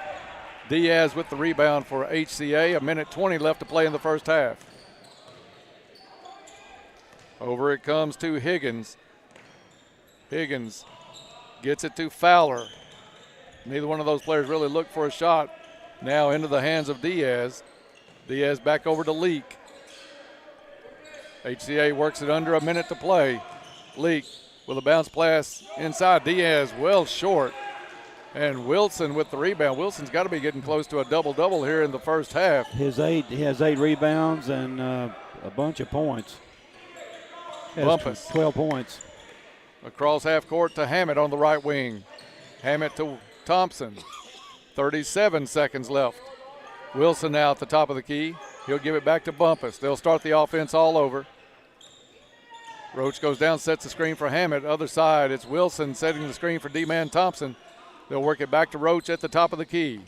Diaz with the rebound for HCA. 1:20 left to play in the first half. Over it comes to Higgins. Higgins gets it to Fowler. Neither one of those players really looked for a shot. Now into the hands of Diaz. Diaz back over to Leak. HCA works it under 1 minute to play. Leak with a bounce pass inside. Diaz well short. And Wilson with the rebound. Wilson's got to be getting close to a double-double here in the first half. He has 8 rebounds and a bunch of points. Bumpus. 12 points. Across half court to Hammett on the right wing. Hammett to Thompson. 37 seconds left. Wilson now at the top of the key. He'll give it back to Bumpus. They'll start the offense all over. Roach goes down, sets the screen for Hammett. Other side, it's Wilson setting the screen for D-Man Thompson. They'll work it back to Roach at the top of the key.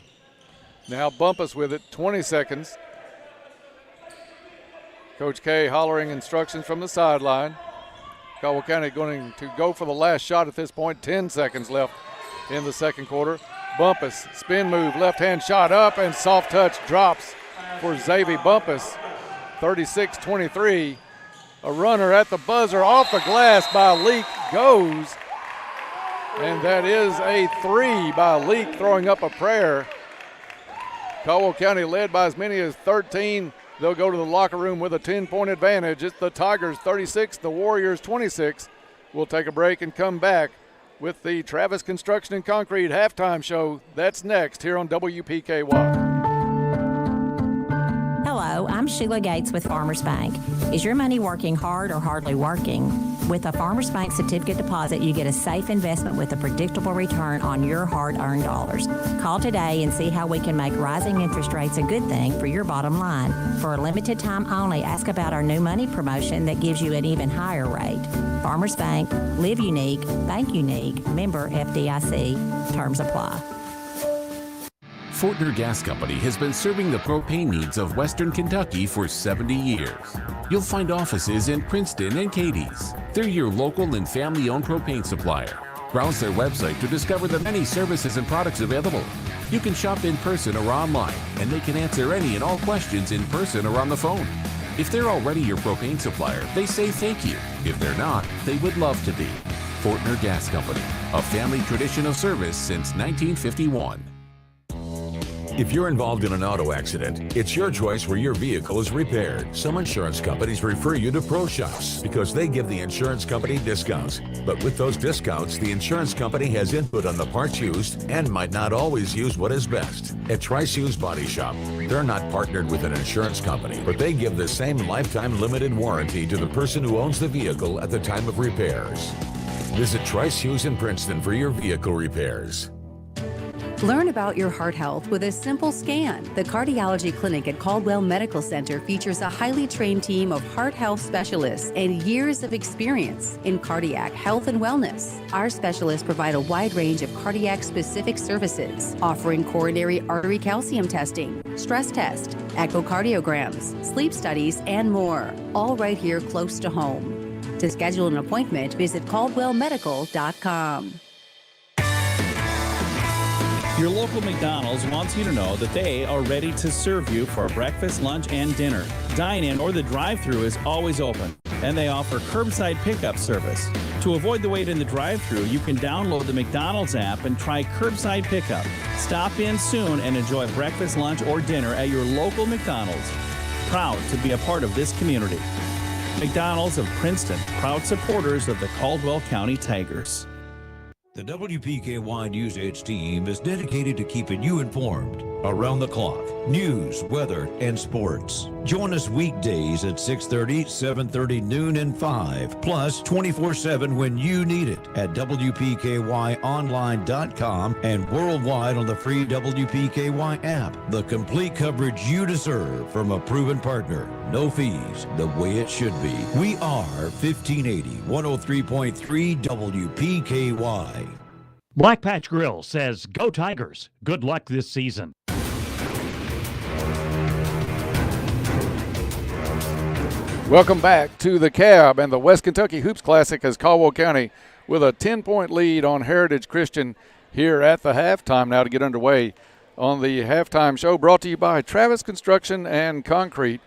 Now Bumpus with it, 20 seconds. Coach K hollering instructions from the sideline. Caldwell County going to go for the last shot at this point. 10 seconds left in the second quarter. Bumpus, spin move, left-hand shot up, and soft touch drops for Xavier Bumpus. 36-23. A runner at the buzzer off the glass by Leak goes. And that is a 3 by Leak, throwing up a prayer. Caldwell County led by as many as 13. They'll go to the locker room with a 10-point advantage. It's the Tigers 36, the Warriors 26. We'll take a break and come back with the Travis Construction and Concrete halftime show. That's next here on WPKY. Hello, I'm Sheila Gates with Farmers Bank. Is your money working hard or hardly working? With a Farmers Bank certificate deposit, you get a safe investment with a predictable return on your hard-earned dollars. Call today and see how we can make rising interest rates a good thing for your bottom line. For a limited time only, ask about our new money promotion that gives you an even higher rate. Farmers Bank, live unique, bank unique, member FDIC. Terms apply. Fortner Gas Company has been serving the propane needs of Western Kentucky for 70 years. You'll find offices in Princeton and Cadiz. They're your local and family-owned propane supplier. Browse their website to discover the many services and products available. You can shop in person or online, and they can answer any and all questions in person or on the phone. If they're already your propane supplier, they say thank you. If they're not, they would love to be. Fortner Gas Company, a family tradition of service since 1951. If you're involved in an auto accident, it's your choice where your vehicle is repaired. Some insurance companies refer you to pro shops because they give the insurance company discounts. But with those discounts, the insurance company has input on the parts used and might not always use what is best. At Trice Hughes Body Shop, they're not partnered with an insurance company, but they give the same lifetime limited warranty to the person who owns the vehicle at the time of repairs. Visit Trice Hughes in Princeton for your vehicle repairs. Learn about your heart health with a simple scan. The Cardiology Clinic at Caldwell Medical Center features a highly trained team of heart health specialists and years of experience in cardiac health and wellness. Our specialists provide a wide range of cardiac-specific services, offering coronary artery calcium testing, stress test, echocardiograms, sleep studies, and more, all right here close to home. To schedule an appointment, visit caldwellmedical.com. Your local McDonald's wants you to know that they are ready to serve you for breakfast, lunch, and dinner. Dine-in or the drive-thru is always open, and they offer curbside pickup service. To avoid the wait in the drive-thru, you can download the McDonald's app and try curbside pickup. Stop in soon and enjoy breakfast, lunch, or dinner at your local McDonald's. Proud to be a part of this community. McDonald's of Princeton, proud supporters of the Caldwell County Tigers. The WPKY News Edge team is dedicated to keeping you informed around the clock. News, weather, and sports. Join us weekdays at 6:30, 7:30, noon, and 5. Plus 24/7 when you need it at WPKYonline.com and worldwide on the free WPKY app. The complete coverage you deserve from a proven partner. No fees, the way it should be. We are 1580, 103.3 WPKY. Black Patch Grill says, "Go Tigers. Good luck this season." Welcome back to the Cab and the West Kentucky Hoops Classic as Caldwell County with a 10-point lead on Heritage Christian here at the halftime now to get underway on the halftime show brought to you by Travis Construction and Concrete.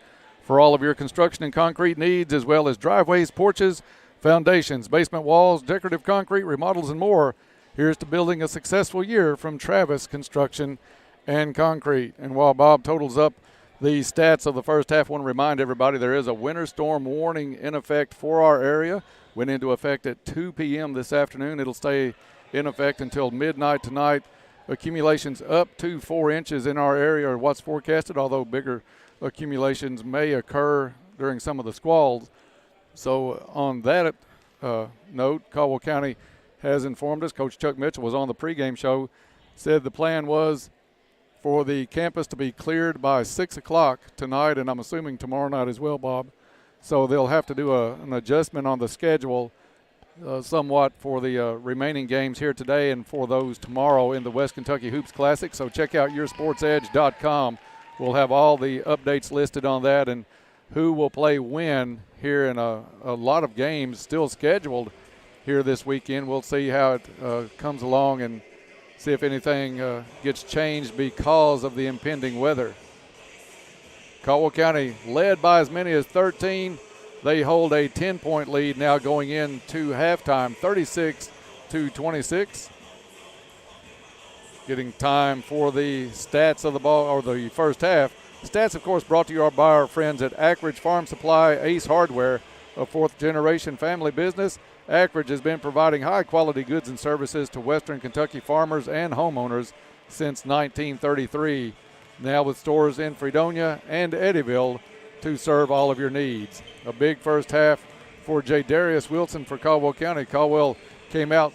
For all of your construction and concrete needs, as well as driveways, porches, foundations, basement walls, decorative concrete, remodels, and more, here's to building a successful year from Travis Construction and Concrete. And while Bob totals up the stats of the first half, I want to remind everybody there is a winter storm warning in effect for our area. Went into effect at 2 p.m. this afternoon. It'll stay in effect until midnight tonight. Accumulations up to 4 inches in our area are what's forecasted, although bigger accumulations may occur during some of the squalls. So on that note, Caldwell County has informed us, Coach Chuck Mitchell was on the pregame show, said the plan was for the campus to be cleared by 6 o'clock tonight, and I'm assuming tomorrow night as well, Bob. So they'll have to do an adjustment on the schedule somewhat for the remaining games here today and for those tomorrow in the West Kentucky Hoops Classic. So check out yoursportsedge.com. We'll have all the updates listed on that and who will play when here in a lot of games still scheduled here this weekend. We'll see how it comes along and see if anything gets changed because of the impending weather. Caldwell County led by as many as 13. They hold a 10-point lead now going into halftime, 36-26. Getting time for the stats of the ball, or the first half. Stats, of course, brought to you by our friends at Ackridge Farm Supply, Ace Hardware, a fourth-generation family business. Ackridge has been providing high-quality goods and services to Western Kentucky farmers and homeowners since 1933. Now with stores in Fredonia and Eddyville to serve all of your needs. A big first half for Darius Wilson for Caldwell County. Caldwell came out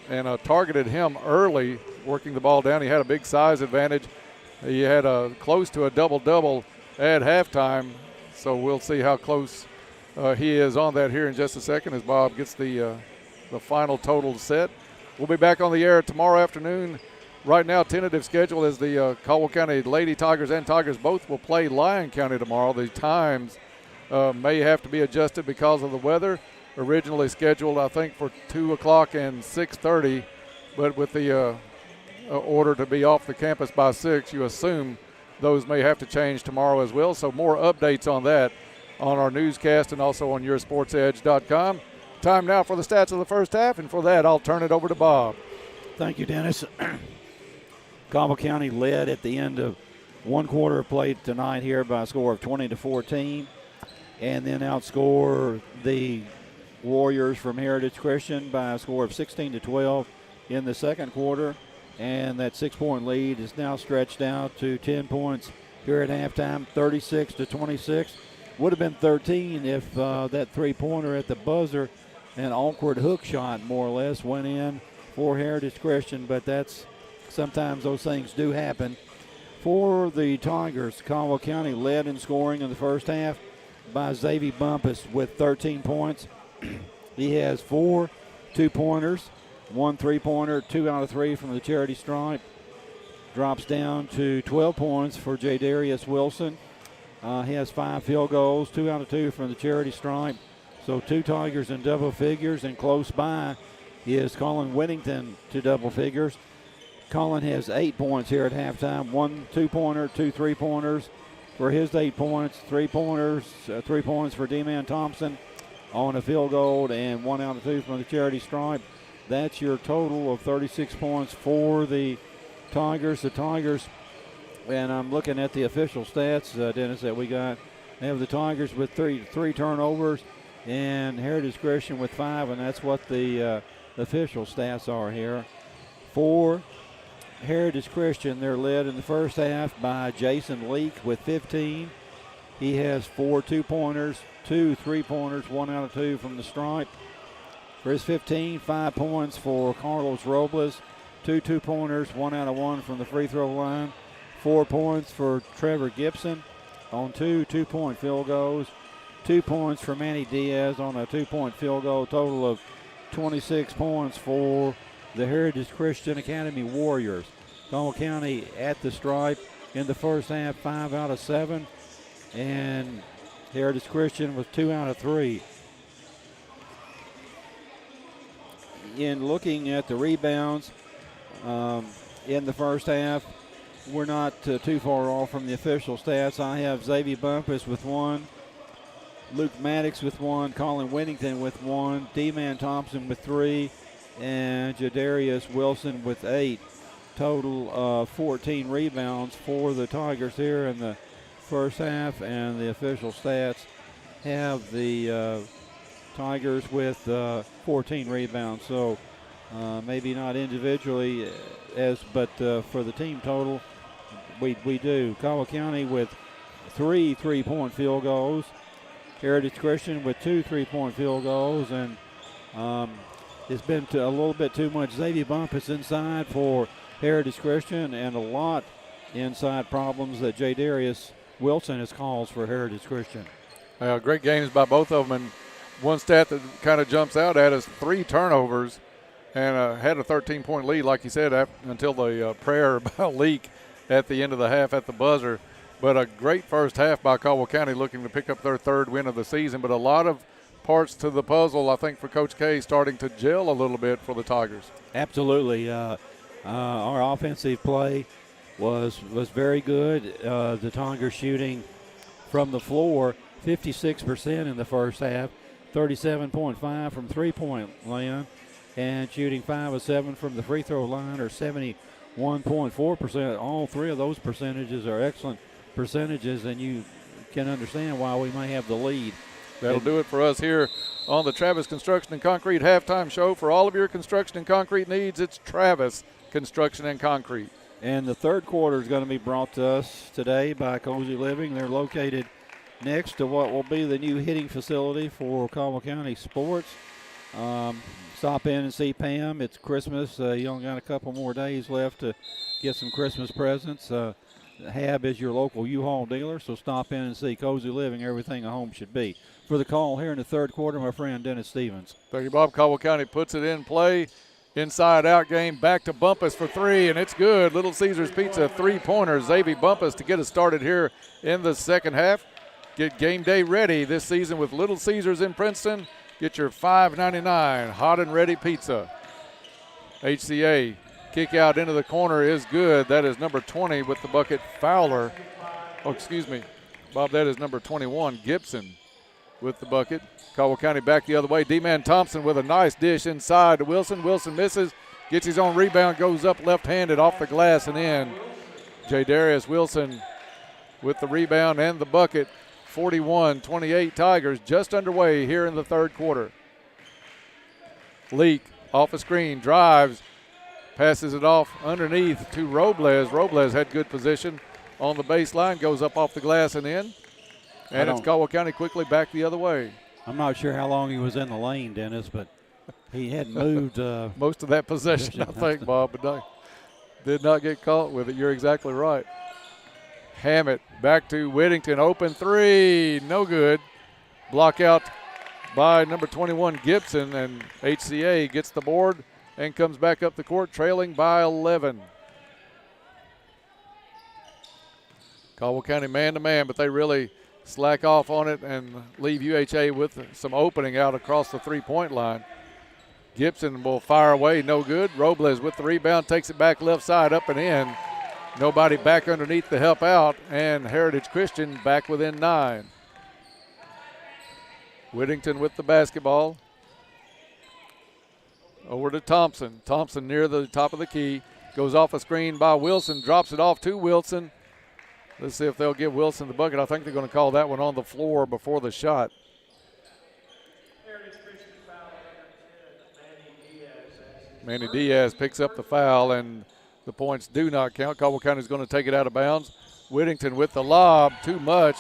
and targeted him early, working the ball down. He had a big size advantage. He had close to a double-double at halftime, so we'll see how close he is on that here in just a second as Bob gets the final total set. We'll be back on the air tomorrow afternoon. Right now, tentative schedule is the Caldwell County Lady Tigers and Tigers both will play Lyon County tomorrow. The times may have to be adjusted because of the weather. Originally scheduled, I think, for 2 o'clock and 6:30, but with the order to be off the campus by 6, you assume those may have to change tomorrow as well. So more updates on that on our newscast and also on yoursportsedge.com. Time now for the stats of the first half, and for that, I'll turn it over to Bob. Thank you, Dennis. Caldwell County led at the end of one quarter of play tonight here by a score of 20-14, and then outscore the Warriors from Heritage Christian by a score of 16-12 in the second quarter. And that 6-point lead is now stretched out to 10 points here at halftime, 36-26. Would have been 13 if that three-pointer at the buzzer, an awkward hook shot more or less, went in for Heritage Christian, but that's sometimes those things do happen. For the Tigers, Caldwell County led in scoring in the first half by Xavier Bumpus with 13 points. He has 4 two-pointers, 1 three-pointer, 2 out of 3 from the charity stripe. Drops down to 12 points for Darius Wilson. He has 5 field goals, 2 out of 2 from the charity stripe. So 2 Tigers in double figures, and close by is Colin Whittington to double figures. Colin has 8 points here at halftime, 1 two-pointer, 2 three-pointers for his 8 points, 3 pointers, 3 points for D-Man Thompson on a field goal, and 1 out of 2 from the charity stripe. That's your total of 36 points for the Tigers. The Tigers, and I'm looking at the official stats, Dennis, that we got. They have the Tigers with three turnovers and Heritage Christian with 5, and that's what the official stats are here. For Heritage Christian, they're led in the first half by Jason Leake with 15. He has 4 two-pointers, 2 three-pointers, 1 out of 2 from the stripe. For his 15, 5 points for Carlos Robles, 2 two-pointers, 1 out of 1 from the free throw line. 4 points for Trevor Gibson on 2 two-point field goals. 2 points for Manny Diaz on a 2-point field goal. Total of 26 points for the Heritage Christian Academy Warriors. Caldwell County at the stripe in the first half, 5 out of 7. And Heritage Christian was 2 out of 3. In looking at the rebounds in the first half, we're not too far off from the official stats. I have Xavier Bumpus with 1, Luke Maddox with 1, Colin Whittington with 1, D-Man Thompson with 3, and Jadarius Wilson with 8. Total of 14 rebounds for the Tigers here in the first half, and the official stats have the Tigers with 14 rebounds. So maybe not individually, but for the team total, we do. Caldwell County with 3 3-point field goals. Heritage Christian with 2 3-point field goals, and it's been a little bit too much Xavier Bumpus inside for Heritage Christian, and a lot inside problems that Darius Wilson has caused for Heritage Christian. Great games by both of them, and one stat that kind of jumps out at us: 3 turnovers, and had a 13-point lead, like you said, until the prayer about Leak at the end of the half at the buzzer. But a great first half by Caldwell County, looking to pick up their 3rd win of the season. But a lot of parts to the puzzle, I think, for Coach K starting to gel a little bit for the Tigers. Absolutely. Our offensive play was very good. The Tigers shooting from the floor 56% in the first half, 37.5 from three-point land, and shooting 5 of 7 from the free throw line, or 71.4%. All 3 of those percentages are excellent percentages, and you can understand why we may have the lead. That'll do it for us here on the Travis Construction and Concrete halftime show. For all of your construction and concrete needs, it's Travis Construction and Concrete. And the third quarter is going to be brought to us today by Cozy Living. They're located next to what will be the new hitting facility for Caldwell County sports. Stop in and see Pam. It's Christmas. You only got a couple more days left to get some Christmas presents. Hab is your local U-Haul dealer, so stop in and see. Cozy Living, everything a home should be. For the call here in the third quarter, my friend Dennis Stevens. Thank you, Bob. Caldwell County puts it in play. Inside-out game, back to Bumpus for three, and it's good. Little Caesars Pizza three-pointer. Xavier Bumpus to get us started here in the second half. Get game day ready this season with Little Caesars in Princeton. Get your $5.99 hot and ready pizza. HCA kick out into the corner is good. That is number 20 with the bucket, Fowler. Oh, excuse me, Bob, that is number 21, Gibson with the bucket. Caldwell County back the other way. D-Man Thompson with a nice dish inside to Wilson. Wilson misses, gets his own rebound, goes up left-handed off the glass and in. J. Darius Wilson with the rebound and the bucket. 41-28 Tigers, just underway here in the third quarter. Leak off a screen, drives, passes it off underneath to Robles. Robles had good position on the baseline, goes up off the glass and in. And it's Caldwell County quickly back the other way. I'm not sure how long he was in the lane, Dennis, but he hadn't moved. Most of that possession, I think, Bob, but did not get caught with it. You're exactly right. Hammett back to Whittington, open three, no good. Block out by number 21, Gibson, and HCA gets the board and comes back up the court, trailing by 11. Caldwell County man-to-man, but they really slack off on it and leave UHA with some opening out across the three-point line. Gibson will fire away, no good. Robles with the rebound, takes it back left side, up and in. Nobody back underneath to help out, and Heritage Christian back within 9. Whittington with the basketball. Over to Thompson. Thompson near the top of the key. Goes off a screen by Wilson, drops it off to Wilson. Let's see if they'll give Wilson the bucket. I think they're going to call that one on the floor before the shot. Manny Diaz picks up the foul, and the points do not count. Caldwell County is going to take it out of bounds. Whittington with the lob, too much.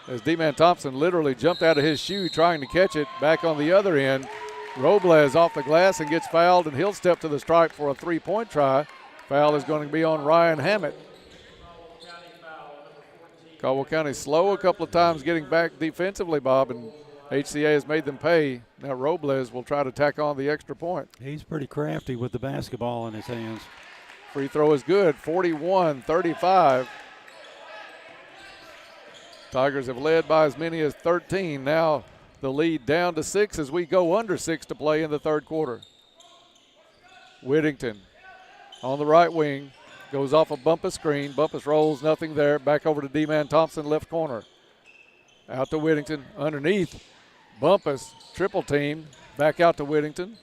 As D-Man Thompson literally jumped out of his shoe trying to catch it. Back on the other end, Robles off the glass and gets fouled, and he'll step to the stripe for a three-point try. Foul is going to be on Ryan Hammett. Caldwell County slow a couple of times getting back defensively, Bob, and HCA has made them pay. Now Robles will try to tack on the extra point. He's pretty crafty with the basketball in his hands. Free throw is good, 41-35. Tigers have led by as many as 13. Now the lead down to 6 as we go under 6 to play in the third quarter. Whittington on the right wing. Goes off a Bumpus screen. Bumpus rolls, nothing there. Back over to D-Man Thompson, left corner. Out to Whittington, underneath. Bumpus, triple team. Back out to Whittington.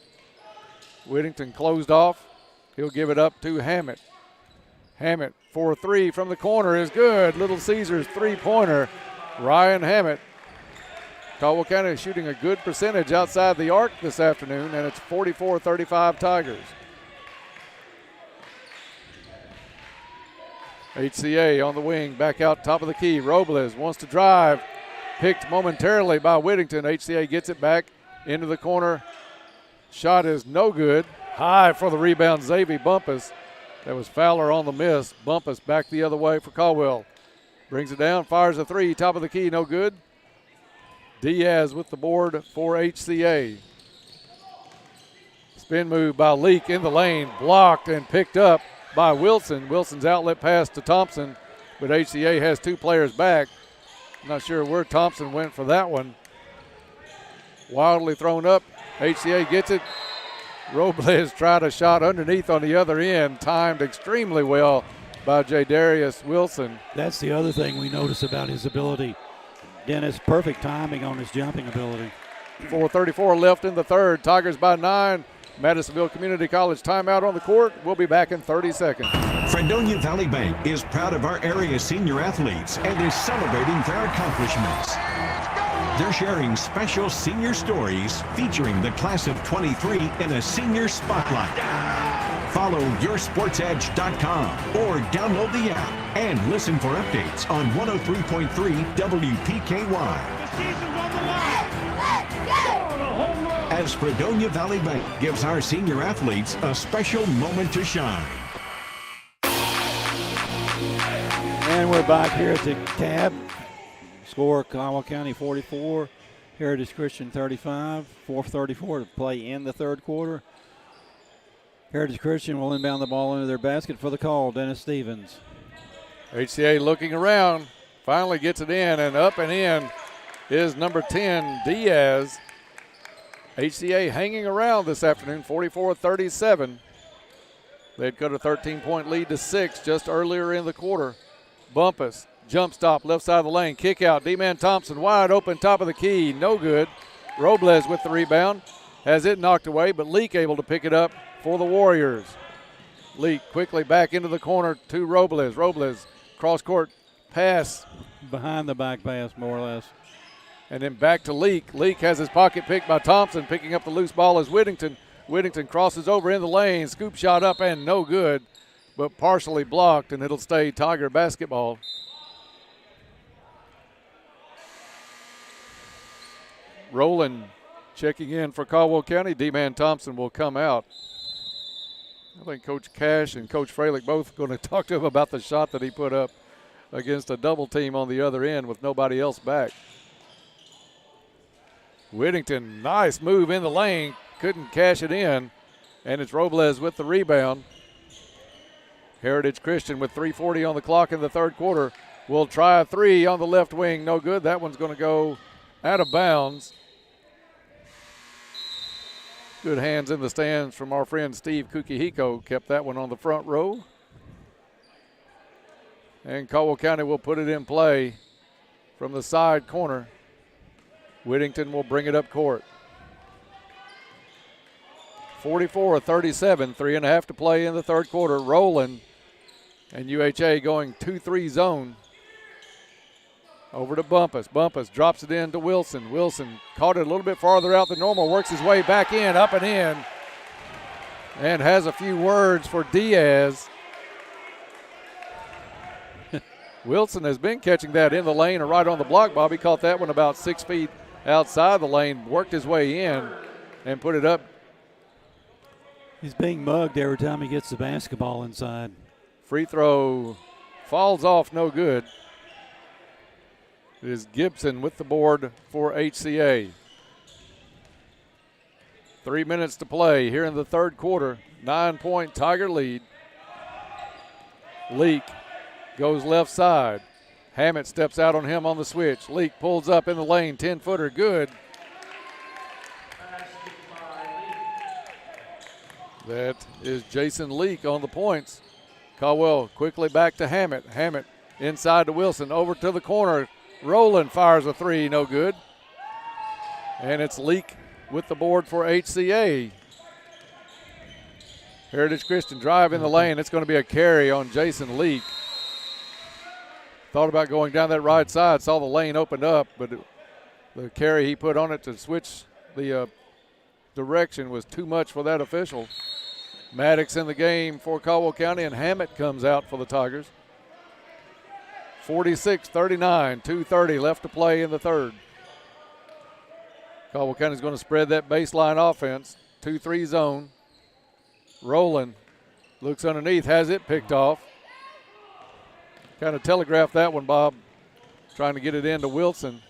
Whittington closed off. He'll give it up to Hammett. Hammett for 3 from the corner is good. Little Caesars three-pointer. Ryan Hammett. Caldwell County is shooting a good percentage outside the arc this afternoon, and it's 44-35 Tigers. HCA on the wing, back out top of the key. Robles wants to drive. Picked momentarily by Whittington. HCA gets it back into the corner. Shot is no good. High for the rebound, Xavier Bumpus. That was Fowler on the miss. Bumpus back the other way for Caldwell. Brings it down, fires a three, top of the key, no good. Diaz with the board for HCA. Spin move by Leak in the lane, blocked and picked up by Wilson. Wilson's outlet pass to Thompson, but HCA has 2 players back. I'm not sure where Thompson went for that one. Wildly thrown up. HCA gets it. Robles tried a shot underneath on the other end, timed extremely well by J. Darius Wilson. That's the other thing we notice about his ability. Dennis, perfect timing on his jumping ability. 4:34 left in the third. Tigers by 9. Madisonville Community College timeout on the court. We'll be back in 30 seconds. Fredonia Valley Bank is proud of our area senior athletes and is celebrating their accomplishments. They're sharing special senior stories featuring the class of 23 in a senior spotlight. Follow yoursportsedge.com or download the app and listen for updates on 103.3 WPKY. As Fredonia Valley Bank gives our senior athletes a special moment to shine. And we're back here at the cab. Score Caldwell County 44, Heritage Christian 35, 4:34 to play in the third quarter. Heritage Christian will inbound the ball into their basket for the call. Dennis Stevens. HCA looking around, finally gets it in, and up and in is number 10, Diaz. HCA hanging around this afternoon, 44-37. They'd cut a 13-point lead to 6 just earlier in the quarter. Bumpus, jump stop, left side of the lane, kick out. D-Man Thompson wide open, top of the key, no good. Robles with the rebound, has it knocked away, but Leak able to pick it up for the Warriors. Leak quickly back into the corner to Robles. Robles, cross-court pass. Behind the back pass, more or less. And then back to Leak. Leak has his pocket picked by Thompson. Picking up the loose ball is Whittington. Whittington crosses over in the lane. Scoop shot up and no good, but partially blocked, and it'll stay Tiger basketball. Rowland checking in for Caldwell County. D-Man Thompson will come out. I think Coach Cash and Coach Fralick both going to talk to him about the shot that he put up against a double team on the other end with nobody else back. Whittington, nice move in the lane, couldn't cash it in, and it's Robles with the rebound. Heritage Christian with 3:40 on the clock in the third quarter will try a three on the left wing, no good. That one's going to go out of bounds. Good hands in the stands from our friend Steve Kukihiko, kept that one on the front row. And Caldwell County will put it in play from the side corner. Whittington will bring it up court. 44-37, 3.5 to play in the third quarter. Rowland and UHA going 2-3 zone. Over to Bumpus. Bumpus drops it in to Wilson. Wilson caught it a little bit farther out than normal, works his way back in, up and in, and has a few words for Diaz. Wilson has been catching that in the lane or right on the block. Bobby caught that one about 6 feet outside the lane, worked his way in and put it up. He's being mugged every time he gets the basketball inside. Free throw falls off, no good. It is Gibson with the board for HCA. 3 minutes to play here in the third quarter. 9-point Tiger lead. Leak goes left side. Hammett steps out on him on the switch. Leak pulls up in the lane, 10-footer, good. That is Jason Leak on the points. Caldwell quickly back to Hammett. Hammett inside to Wilson, over to the corner. Rowland fires a three, no good. And it's Leak with the board for HCA. Heritage Christian drive in the lane. It's going to be a carry on Jason Leak. Thought about going down that right side, saw the lane opened up, but the carry he put on it to switch the direction was too much for that official. Maddox in the game for Caldwell County, and Hammett comes out for the Tigers. 46-39, 2:30 left to play in the third. Caldwell County is going to spread that baseline offense, 2-3 zone. Rowland looks underneath, has it picked off. Kind of telegraphed that one, Bob, trying to get it into Wilson.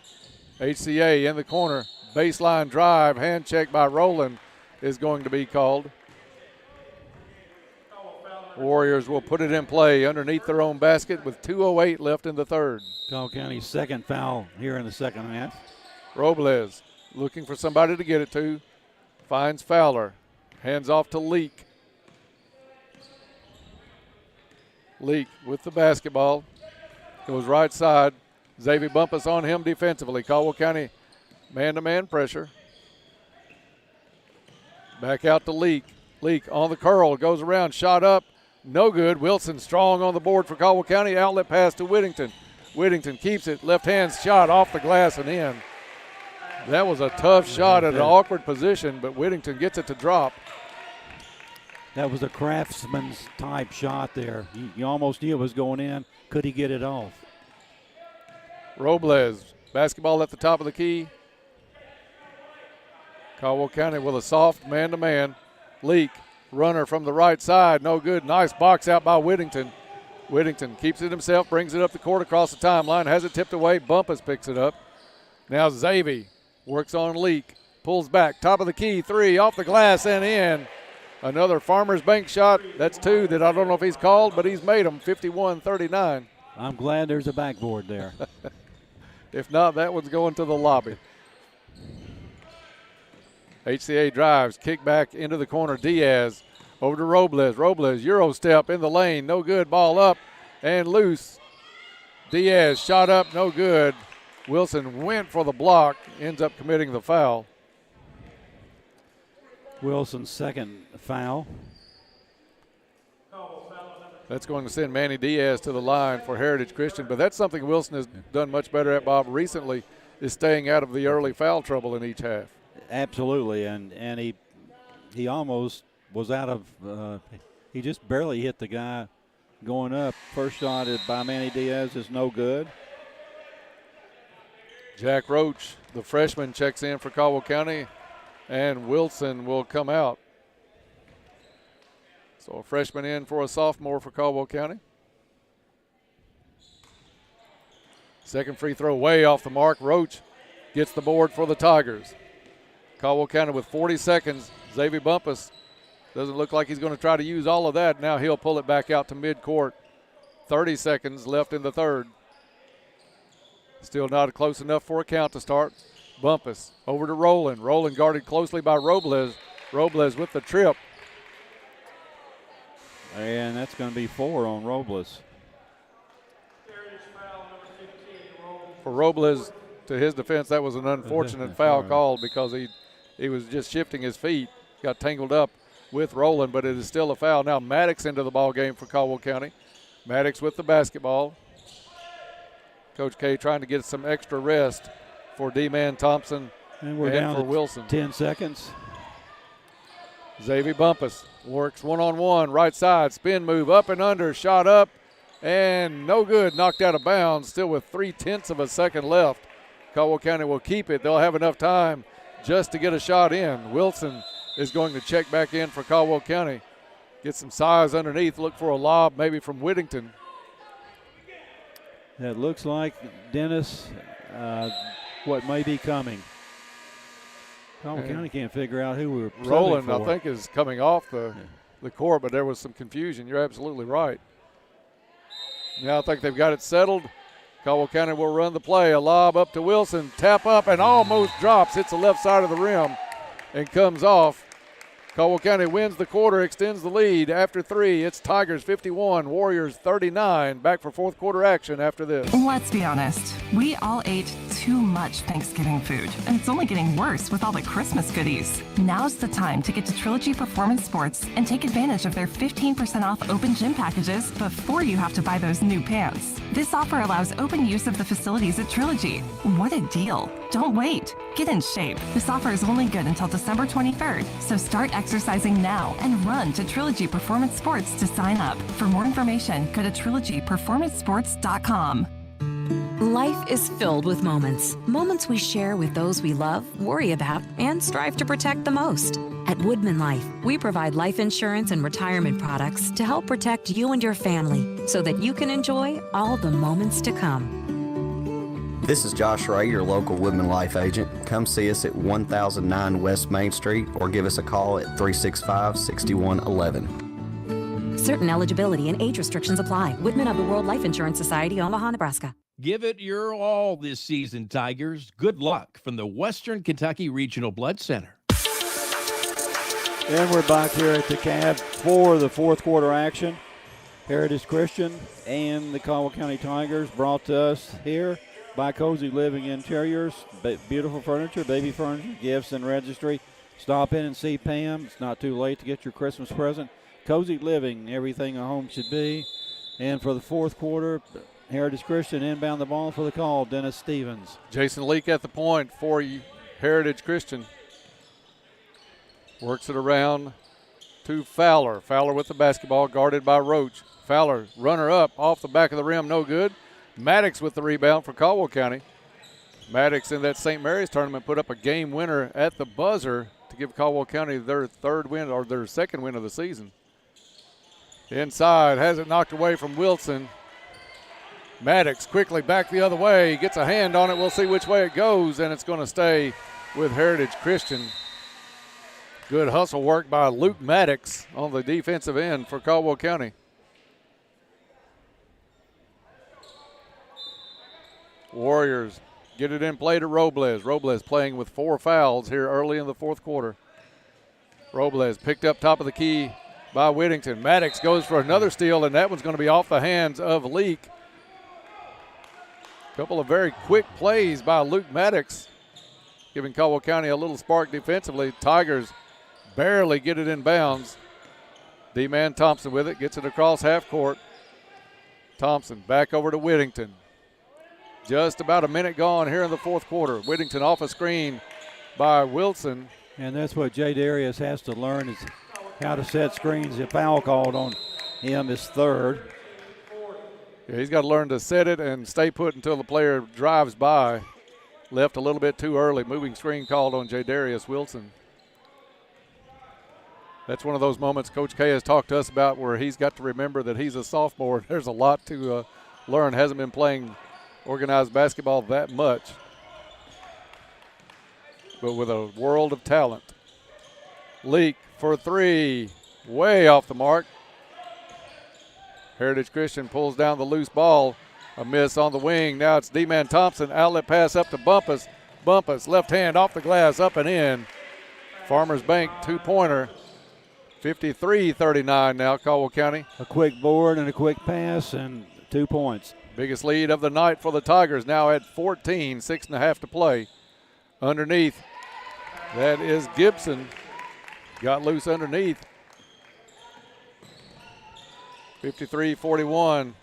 HCA in the corner, baseline drive, hand check by Rowland is going to be called. Warriors will put it in play underneath their own basket with 2:08 left in the third. Caldwell County's second foul here in the second half. Robles looking for somebody to get it to. Finds Fowler. Hands off to Leak. Leak with the basketball. Goes right side. Xavier Bumpus on him defensively. Caldwell County man-to-man pressure. Back out to Leak. Leak on the curl. Goes around. Shot up. No good. Wilson strong on the board for Caldwell County. Outlet pass to Whittington. Whittington keeps it. Left hand shot off the glass and in. That was a tough shot at an awkward position, but Whittington gets it to drop. That was a craftsman's type shot there. You almost knew it was going in. Could he get it off? Robles, basketball at the top of the key. Caldwell County with a soft man-to-man. Leak, runner from the right side, no good. Nice box out by Whittington. Whittington keeps it himself, brings it up the court across the timeline, has it tipped away. Bumpus picks it up. Now Zavy works on Leak, pulls back, top of the key, three, off the glass and in. Another Farmers Bank shot. That's two that I don't know if he's called, but he's made them, 51-39. I'm glad there's a backboard there. If not, that one's going to the lobby. HCA drives, kick back into the corner. Diaz over to Robles. Robles, Euro step in the lane, no good. Ball up and loose. Diaz shot up, no good. Wilson went for the block, ends up committing the foul. Wilson's second foul. That's going to send Manny Diaz to the line for Heritage Christian, but that's something Wilson has done much better at, Bob, recently, is staying out of the early foul trouble in each half. Absolutely, and he almost was out of he just barely hit the guy going up. First shot by Manny Diaz is no good. Jack Roach, the freshman, checks in for Caldwell County, and Wilson will come out. So a freshman in for a sophomore for Caldwell County. Second free throw way off the mark. Roach gets the board for the Tigers. Caldwell County with 40 seconds. Xavier Bumpus doesn't look like he's going to try to use all of that. Now he'll pull it back out to midcourt. 30 seconds left in the third. Still not close enough for a count to start. Bumpus over to Rowland. Rowland guarded closely by Robles. Robles with the trip. And that's going to be 4 on Robles. For Robles, to his defense, that was an unfortunate foul called because he was just shifting his feet. Got tangled up with Rowland, but it is still a foul. Now Maddox into the ball game for Caldwell County. Maddox with the basketball. Coach K trying to get some extra rest for D-Man Thompson and we're down for Wilson. 10 seconds. Xavier Bumpus works one-on-one, right side, spin move, up and under, shot up, and no good, knocked out of bounds, still with 0.3 of a second left. Caldwell County will keep it. They'll have enough time just to get a shot in. Wilson is going to check back in for Caldwell County. Get some size underneath, look for a lob maybe from Whittington. It looks like, Dennis, what may be coming. Caldwell County can't figure out who we're Rowland, I think, is coming off the court, but there was some confusion. You're absolutely right. Now I think they've got it settled. Caldwell County will run the play. A lob up to Wilson. Tap up and almost drops. Hits the left side of the rim and comes off. Caldwell County wins the quarter, extends the lead. After 3, it's Tigers 51, Warriors 39. Back for fourth quarter action after this. Let's be honest. We all ate too much Thanksgiving food, and it's only getting worse with all the Christmas goodies. Now's the time to get to Trilogy Performance Sports and take advantage of their 15% off open gym packages before you have to buy those new pants. This offer allows open use of the facilities at Trilogy. What a deal. Don't wait. Get in shape. This offer is only good until December 23rd, so start exercising now and run to Trilogy Performance Sports to sign up. For more information, go to trilogyperformancesports.com. Life is filled with moments. Moments we share with those we love, worry about, and strive to protect the most. At Woodman Life, we provide life insurance and retirement products to help protect you and your family so that you can enjoy all the moments to come. This is Josh Ray, your local Woodman Life agent. Come see us at 1009 West Main Street or give us a call at 365-6111. Certain eligibility and age restrictions apply. Woodman of the World Life Insurance Society, Omaha, Nebraska. Give it your all this season, Tigers. Good luck from the Western Kentucky Regional Blood Center. And we're back here at the CAB for the fourth quarter action. Heritage Christian and the Caldwell County Tigers brought to us here by Cozy Living Interiors. Beautiful furniture, baby furniture, gifts, and registry. Stop in and see Pam. It's not too late to get your Christmas present. Cozy Living, everything a home should be. And for the fourth quarter, Heritage Christian inbound the ball for the call, Dennis Stevens. Jason Leak at the point for Heritage Christian. Works it around to Fowler. Fowler with the basketball, guarded by Roach. Fowler, runner up, off the back of the rim, no good. Maddox with the rebound for Caldwell County. Maddox in that St. Mary's tournament put up a game winner at the buzzer to give Caldwell County their third win, or their second win of the season. Inside, has it knocked away from Wilson. Maddox quickly back the other way, gets a hand on it. We'll see which way it goes, and it's going to stay with Heritage Christian. Good hustle work by Luke Maddox on the defensive end for Caldwell County. Warriors get it in play to Robles. Robles playing with 4 fouls here early in the fourth quarter. Robles picked up top of the key by Whittington. Maddox goes for another steal, and that one's going to be off the hands of Leak. Couple of very quick plays by Luke Maddox, giving Caldwell County a little spark defensively. Tigers barely get it in bounds. D-Man Thompson with it, gets it across half court. Thompson back over to Whittington. Just about a minute gone here in the fourth quarter. Whittington off a screen by Wilson. And that's what Jay Darius has to learn, is how to set screens. A foul called on him is third. Yeah, he's got to learn to set it and stay put until the player drives by. Left a little bit too early. Moving screen called on Jay Darius Wilson. That's one of those moments Coach K has talked to us about where he's got to remember that he's a sophomore. There's a lot to learn. Hasn't been playing organized basketball that much, but with a world of talent. Leak for 3, way off the mark. Heritage Christian pulls down the loose ball. A miss on the wing. Now it's D-Man Thompson. Outlet pass up to Bumpus. Bumpus, left hand off the glass, up and in. Farmers Bank 2-pointer. 53-39 now, Caldwell County. A quick board and a quick pass and 2 points. Biggest lead of the night for the Tigers, now at 14, 6.5 to play. Underneath, that is Gibson. Got loose underneath. 53-41.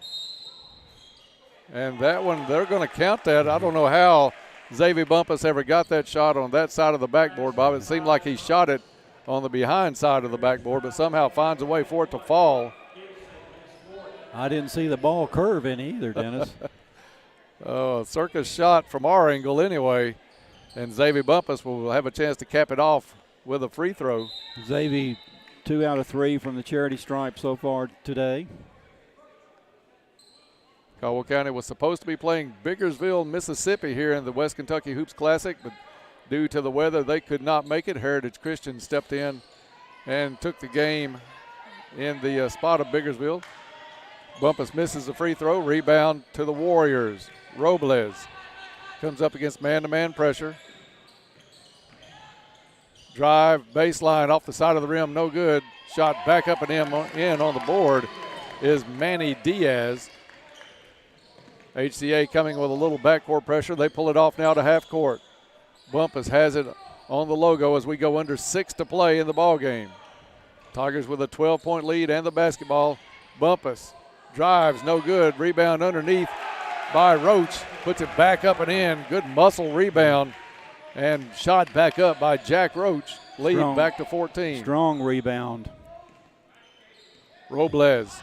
And that one, they're going to count that. I don't know how Xavier Bumpus ever got that shot on that side of the backboard, Bob. It seemed like he shot it on the behind side of the backboard, but somehow finds a way for it to fall. I didn't see the ball curve in either, Dennis. Circus shot from our angle anyway, and Xavier Bumpus will have a chance to cap it off with a free throw. Xavier 2 out of 3 from the charity stripe so far today. Caldwell County was supposed to be playing Biggersville, Mississippi here in the West Kentucky Hoops Classic, but due to the weather, they could not make it. Heritage Christian stepped in and took the game in the spot of Biggersville. Bumpus misses the free throw. Rebound to the Warriors. Robles comes up against man-to-man pressure. Drive, baseline off the side of the rim, no good. Shot back up and in on the board is Manny Diaz. HCA coming with a little backcourt pressure. They pull it off now to half court. Bumpus has it on the logo as we go under 6 to play in the ball game. Tigers with a 12-point lead and the basketball. Bumpus drives, no good. Rebound underneath by Roach. Puts it back up and in. Good muscle rebound. And shot back up by Jack Roach. Lead back to 14. Strong rebound. Robles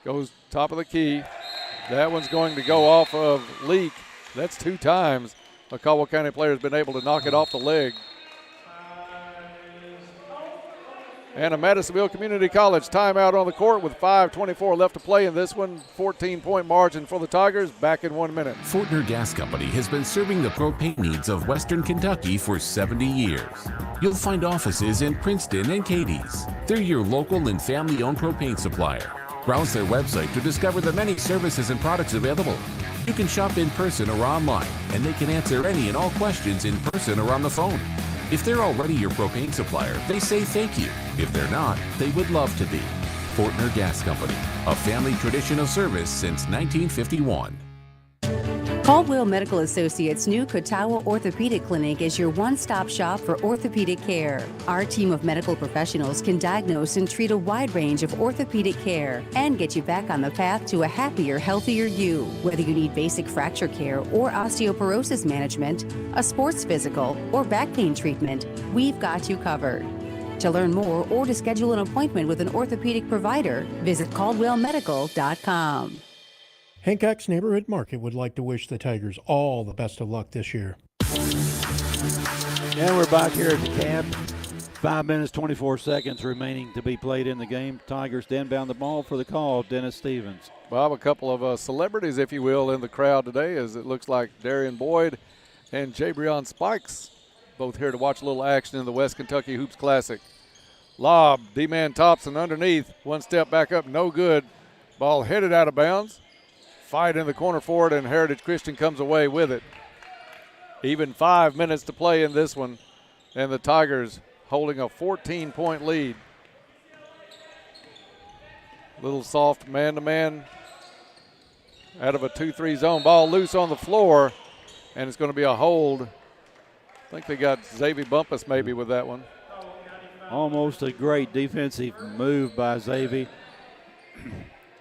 goes top of the key. That one's going to go off of Leak. That's 2 times a Caldwell County player has been able to knock it off the leg. And a Madisonville Community College timeout on the court with 5:24 left to play in this one. 14-point margin for the Tigers. Back in 1 minute. Fortner Gas Company has been serving the propane needs of Western Kentucky for 70 years. You'll find offices in Princeton and Cadiz. They're your local and family-owned propane supplier. Browse their website to discover the many services and products available. You can shop in person or online, and they can answer any and all questions in person or on the phone. If they're already your propane supplier, they say thank you. If they're not, they would love to be. Fortner Gas Company, a family tradition of service since 1951. Caldwell Medical Associates' new Catawba Orthopedic Clinic is your one-stop shop for orthopedic care. Our team of medical professionals can diagnose and treat a wide range of orthopedic care and get you back on the path to a happier, healthier you. Whether you need basic fracture care or osteoporosis management, a sports physical, or back pain treatment, we've got you covered. To learn more or to schedule an appointment with an orthopedic provider, visit caldwellmedical.com. Hancock's Neighborhood Market would like to wish the Tigers all the best of luck this year. And we're back here at the Cab. 5 minutes, 24 seconds remaining to be played in the game. Tigers to inbound the ball for the call, Dennis Stevens. Well, I have a couple of celebrities, if you will, in the crowd today, as it looks like Darian Boyd and Jabrion Spikes both here to watch a little action in the West Kentucky Hoops Classic. Lob, D-Man Thompson underneath, one step back up, no good. Ball headed out of bounds. Fight in the corner for it, and Heritage Christian comes away with it. Even 5 minutes to play in this one, and the Tigers holding a 14-point lead. Little soft man-to-man out of a 2-3 zone. Ball loose on the floor, and it's going to be a hold. I think they got Xavier Bumpus maybe with that one. Almost a great defensive move by Xavier.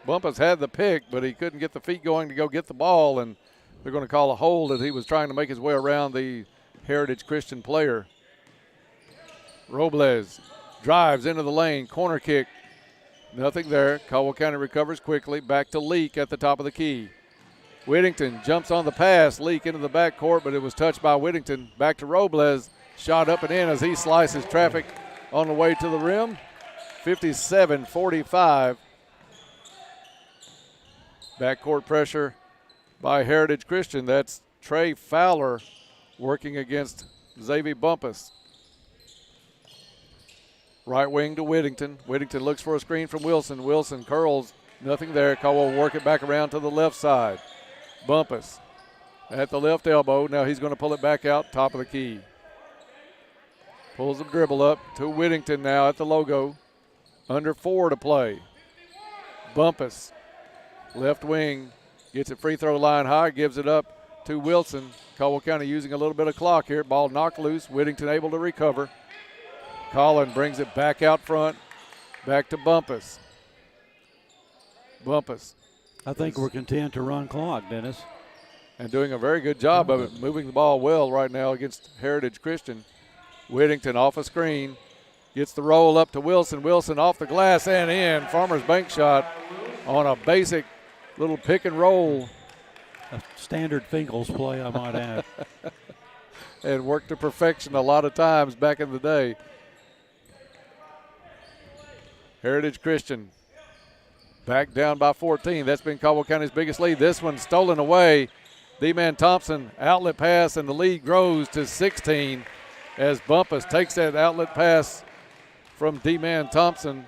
Bumpus had the pick, but he couldn't get the feet going to go get the ball, and they're going to call a hold as he was trying to make his way around the Heritage Christian player. Robles drives into the lane, corner kick. Nothing there. Caldwell County recovers quickly. Back to Leak at the top of the key. Whittington jumps on the pass. Leak into the backcourt, but it was touched by Whittington. Back to Robles. Shot up and in as he slices traffic on the way to the rim. 57-45. Backcourt pressure by Heritage Christian. That's Trey Fowler working against Xavier Bumpus. Right wing to Whittington. Whittington looks for a screen from Wilson. Wilson curls. Nothing there. Caldwell will work it back around to the left side. Bumpus at the left elbow. Now he's going to pull it back out, top of the key. Pulls the dribble up to Whittington now at the logo. Under 4 to play. Bumpus, left wing, gets it free throw line high, gives it up to Wilson. Caldwell County using a little bit of clock here. Ball knocked loose. Whittington able to recover. Collin brings it back out front, back to Bumpus. Bumpus. I think we're content to run clock, Dennis. And doing a very good job of it, moving the ball well right now against Heritage Christian. Whittington off a screen, gets the roll up to Wilson. Wilson off the glass and in. Farmers Bank shot on a basic little pick and roll. A standard Finkel's play, I might add. And worked to perfection a lot of times back in the day. Heritage Christian back down by 14. That's been Caldwell County's biggest lead. This one stolen away. D-Man Thompson, outlet pass, and the lead grows to 16 as Bumpus takes that outlet pass from D-Man Thompson.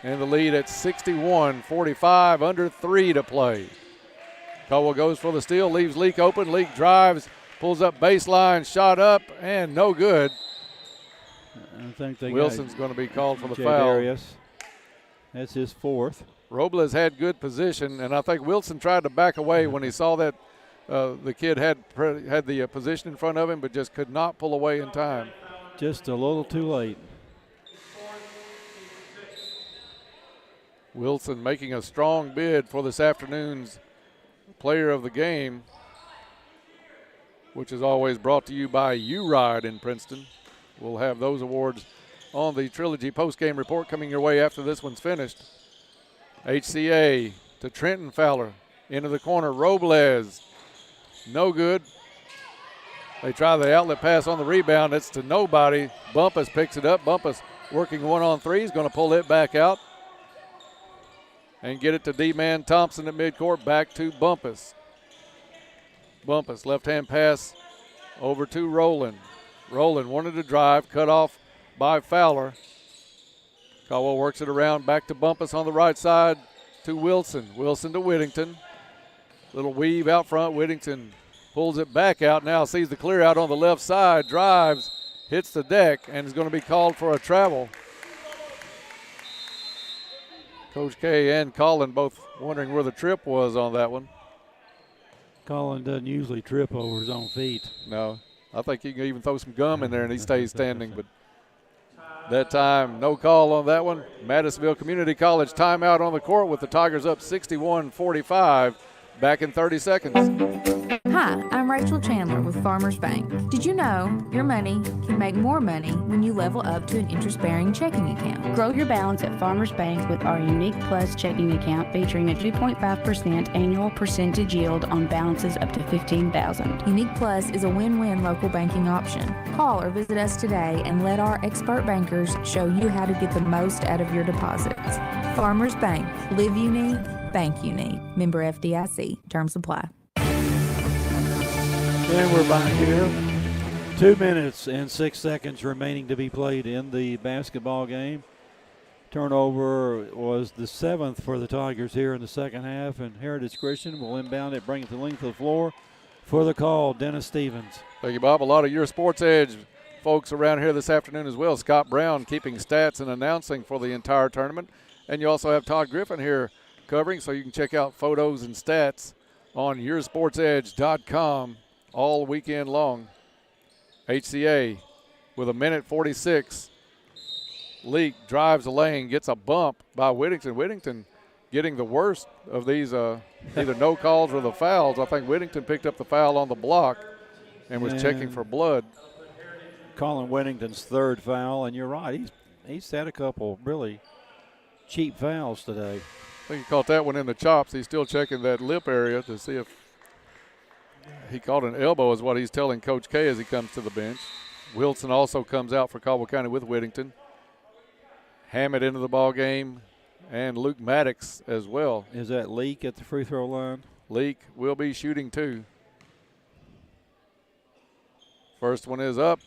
And the lead at 61-45, under 3 to play. Caldwell goes for the steal, leaves Leak open. Leak drives, pulls up baseline, shot up, and no good. I think Wilson's going to be called for the Jay foul. Darius. That's his fourth. Robles had good position, and I think Wilson tried to back away when he saw that the kid had the position in front of him, but just could not pull away in time. Just a little too late. Wilson making a strong bid for this afternoon's player of the game, which is always brought to you by U-Ride in Princeton. We'll have those awards on the Trilogy postgame report coming your way after this one's finished. HCA to Trenton Fowler. Into the corner, Robles. No good. They try the outlet pass on the rebound. It's to nobody. Bumpus picks it up. Bumpus working 1-on-3. He's going to pull it back out and get it to D-Man Thompson at midcourt. Back to Bumpus. Bumpus, left-hand pass over to Rowland. Rowland wanted to drive, cut off by Fowler. Caldwell works it around, back to Bumpus on the right side to Wilson. Wilson to Whittington. Little weave out front. Whittington pulls it back out. Now sees the clear out on the left side. Drives, hits the deck, and is going to be called for a travel. Coach K and Colin both wondering where the trip was on that one. Colin doesn't usually trip over his own feet. No. I think he can even throw some gum in there and he stays standing. But that time, no call on that one. Madisonville Community College timeout on the court with the Tigers up 61-45. Back in 30 seconds. Hi, I'm Rachel Chandler with Farmers Bank. Did you know your money can make more money when you level up to an interest-bearing checking account? Grow your balance at Farmers Bank with our Unique Plus checking account featuring a 2.5% annual percentage yield on balances up to $15,000. Unique Plus is a win-win local banking option. Call or visit us today and let our expert bankers show you how to get the most out of your deposits. Farmers Bank. Live unique, bank unique. Member FDIC. Terms apply. And we're back here. 2 minutes and 6 seconds remaining to be played in the basketball game. Turnover was the 7th for the Tigers here in the second half, and Heritage Christian will inbound it, bring it to the length of the floor for the call. Dennis Stevens. Thank you, Bob. A lot of your Sports Edge folks around here this afternoon as well. Scott Brown keeping stats and announcing for the entire tournament. And you also have Todd Griffin here covering, so you can check out photos and stats on yoursportsedge.com all weekend long. HCA with 1:46. Leak drives the lane, gets a bump by Whittington. Whittington getting the worst of these either no calls or the fouls. I think Whittington picked up the foul on the block and was checking for blood. Colin Whittington's third foul, and you're right. He's had a couple really cheap fouls today. I think he caught that one in the chops. He's still checking that lip area to see if he caught an elbow, is what he's telling Coach K as he comes to the bench. Wilson also comes out for Caldwell County with Whittington. Hammett into the ball game, and Luke Maddox as well. Is that Leak at the free throw line? Leak will be shooting too. First one is up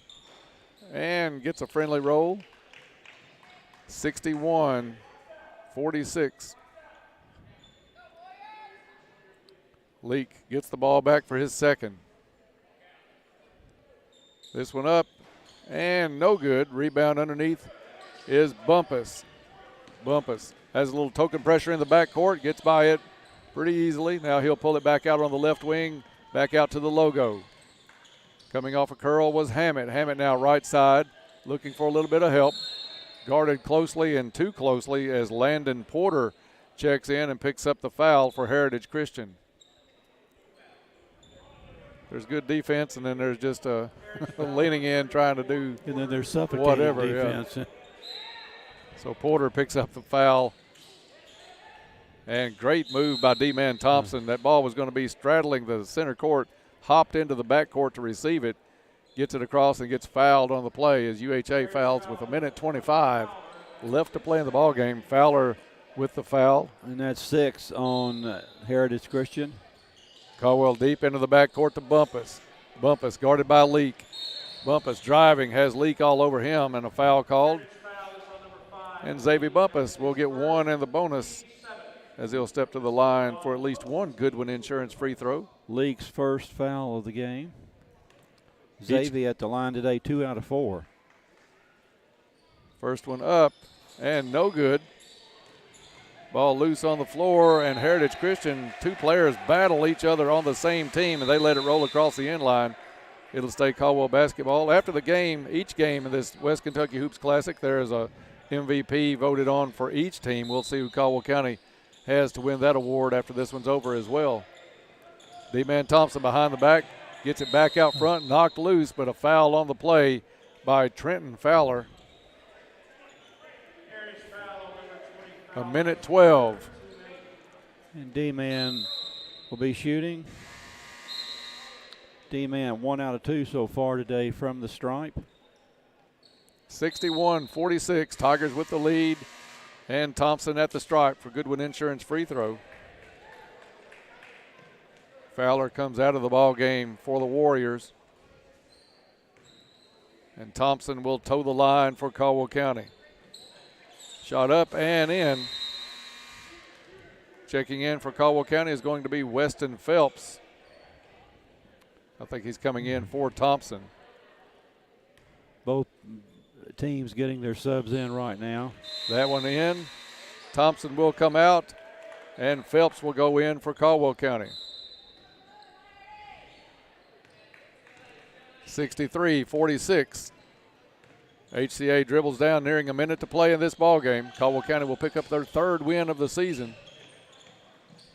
and gets a friendly roll. 61-46. Leak gets the ball back for his second. This one up and no good. Rebound underneath is Bumpus. Bumpus has a little token pressure in the backcourt, gets by it pretty easily. Now he'll pull it back out on the left wing, back out to the logo. Coming off a curl was Hammett. Hammett now right side, looking for a little bit of help. Guarded closely and too closely as Landon Porter checks in and picks up the foul for Heritage Christian. There's good defense, and then there's just a leaning in trying to do and then there's suffocating whatever defense. Yeah. So Porter picks up the foul. And great move by D-Man Thompson. That ball was going to be straddling the center court, hopped into the backcourt to receive it, gets it across and gets fouled on the play as UHA fouls with 1:25 left to play in the ball game. Fowler with the foul. And that's 6 on Heritage Christian. Caldwell deep into the backcourt to Bumpus. Bumpus guarded by Leak. Bumpus driving, has Leak all over him, and a foul called. And Xavier Bumpus will get one in the bonus as he'll step to the line for at least one Goodwin Insurance free throw. Leak's first foul of the game. Xavier at the line today, 2 out of 4. First one up and no good. Ball loose on the floor, and Heritage Christian, two players battle each other on the same team, and they let it roll across the end line. It'll stay Caldwell basketball. After the game, each game in this West Kentucky Hoops Classic, there is a MVP voted on for each team. We'll see who Caldwell County has to win that award after this one's over as well. D-Man Thompson behind the back, gets it back out front, knocked loose, but a foul on the play by Trenton Fowler. 1:12. And D-Man will be shooting. D-Man 1 out of 2 so far today from the stripe. 61-46, Tigers with the lead, and Thompson at the stripe for Goodwin Insurance free throw. Fowler comes out of the ball game for the Warriors. And Thompson will toe the line for Caldwell County. Shot up and in. Checking in for Caldwell County is going to be Weston Phelps. I think he's coming in for Thompson. Both teams getting their subs in right now. That one in. Thompson will come out, and Phelps will go in for Caldwell County. 63-46. HCA dribbles down, nearing a minute to play in this ball game. Caldwell County will pick up their third win of the season.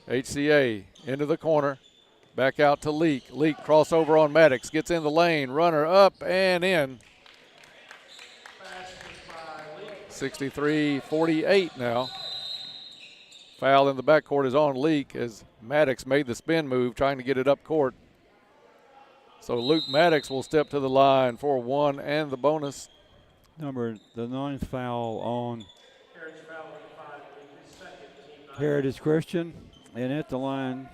HCA into the corner. Back out to Leak. Leak crossover on Maddox. Gets in the lane. Runner up and in. 63-48 now. Foul in the backcourt is on Leak as Maddox made the spin move trying to get it up court. So Luke Maddox will step to the line for one and the bonus. The ninth foul on Heritage Christian. And at the line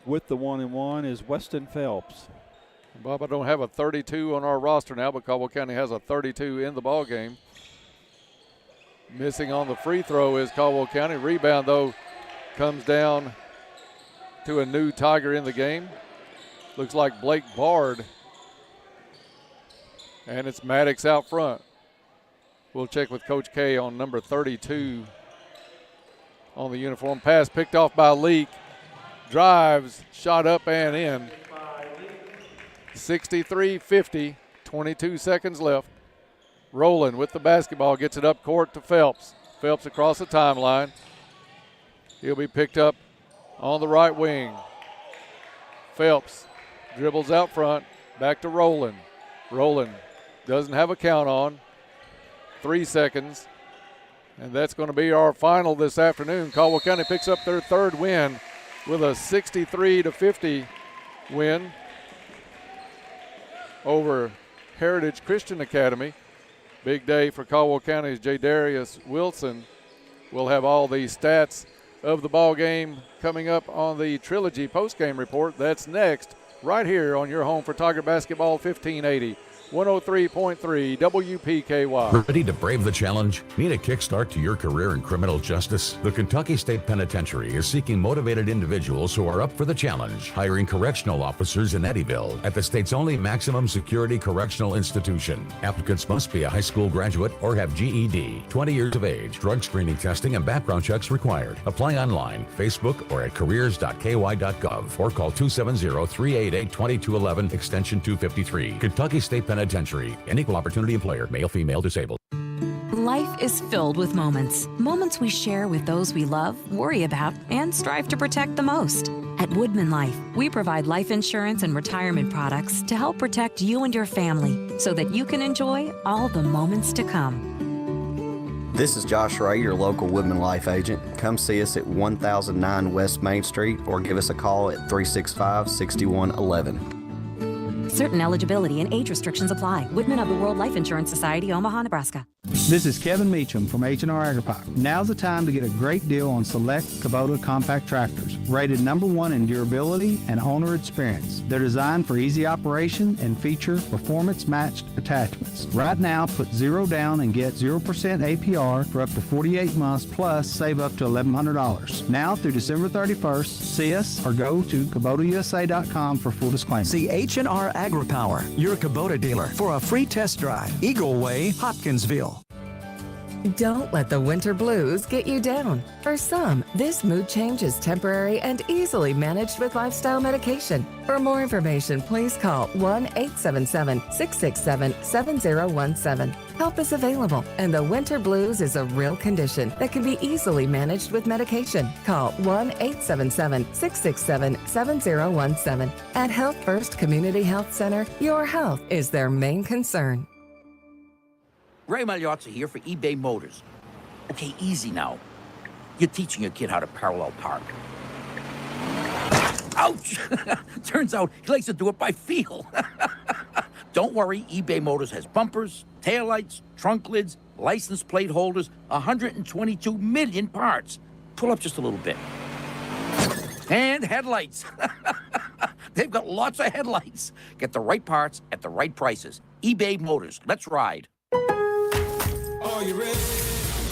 with the 1-and-1 is Weston Phelps. Bob, I don't have a 32 on our roster now, but Caldwell County has a 32 in the ball game. Missing on the free throw is Caldwell County. Rebound, though, comes down to a new Tiger in the game. Looks like Blake Bard. And it's Maddox out front. We'll check with Coach K on number 32 on the uniform. Pass picked off by Leak. Drives, shot up and in. 63-50, 22 seconds left. Rowland with the basketball, gets it up court to Phelps. Phelps across the timeline. He'll be picked up on the right wing. Phelps dribbles out front, back to Rowland. Rowland doesn't have a count on. 3 seconds. And that's going to be our final this afternoon. Caldwell County picks up their third win with a 63-50 win over Heritage Christian Academy. Big day for Caldwell County's Jadarius Wilson. We'll have all the stats of the ball game coming up on the Trilogy postgame report. That's next, right here on your home for Tiger Basketball 1580. 103.3 WPKY. Ready to brave the challenge? Need a kickstart to your career in criminal justice? The Kentucky State Penitentiary is seeking motivated individuals who are up for the challenge, hiring correctional officers in Eddyville at the state's only maximum security correctional institution. Applicants must be a high school graduate or have GED, 20 years of age. Drug screening testing and background checks required. Apply online, Facebook, or at careers.ky.gov or call 270-388-2211 extension 253. Kentucky State Penitentiary, an equal opportunity employer, male, female, disabled. Life is filled with moments. Moments we share with those we love, worry about, and strive to protect the most. At Woodman Life, we provide life insurance and retirement products to help protect you and your family so that you can enjoy all the moments to come. This is Josh Ray, your local Woodman Life agent. Come see us at 1009 West Main Street or give us a call at 365-6111. Certain eligibility and age restrictions apply. Woodman of the World Life Insurance Society, Omaha, Nebraska. This is Kevin Meacham from H&R AgriPower. Now's the time to get a great deal on select Kubota compact tractors, rated #1 in durability and owner experience. They're designed for easy operation and feature performance-matched attachments. Right now, put 0 down and get 0% APR for up to 48 months, plus save up to $1,100. Now through December 31st, see us or go to KubotaUSA.com for full disclaimer. See H&R AgriPower, your Kubota dealer, for a free test drive. Eagle Way, Hopkinsville. Don't let the winter blues get you down. For some, this mood change is temporary and easily managed with lifestyle medication. For more information, please call 1-877-667-7017. Help is available, and the winter blues is a real condition that can be easily managed with medication. Call 1-877-667-7017. At Health First Community Health Center, your health is their main concern. Ray Magliozzi here for eBay Motors. Okay, easy now. You're teaching your kid how to parallel park. Ouch! Turns out he likes to do it by feel. Don't worry, eBay Motors has bumpers, taillights, trunk lids, license plate holders, 122 million parts. Pull up just a little bit. And headlights. They've got lots of headlights. Get the right parts at the right prices. eBay Motors. Let's ride. Are you ready?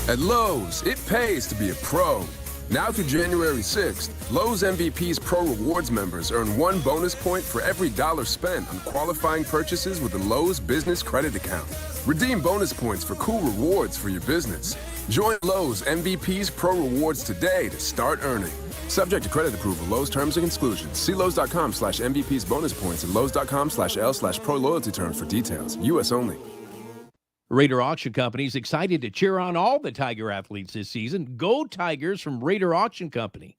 At Lowe's, it pays to be a pro. Now through January 6th, Lowe's MVP's Pro Rewards members earn 1 bonus point for every $1 spent on qualifying purchases with a Lowe's Business Credit Account. Redeem bonus points for cool rewards for your business. Join Lowe's MVP's Pro Rewards today to start earning. Subject to credit approval, Lowe's terms and exclusions. See Lowe's.com/MVP's bonus points and Lowe's.com/L/Pro loyalty terms for details. U.S. only. Raider Auction Company is excited to cheer on all the Tiger athletes this season. Go Tigers from Raider Auction Company.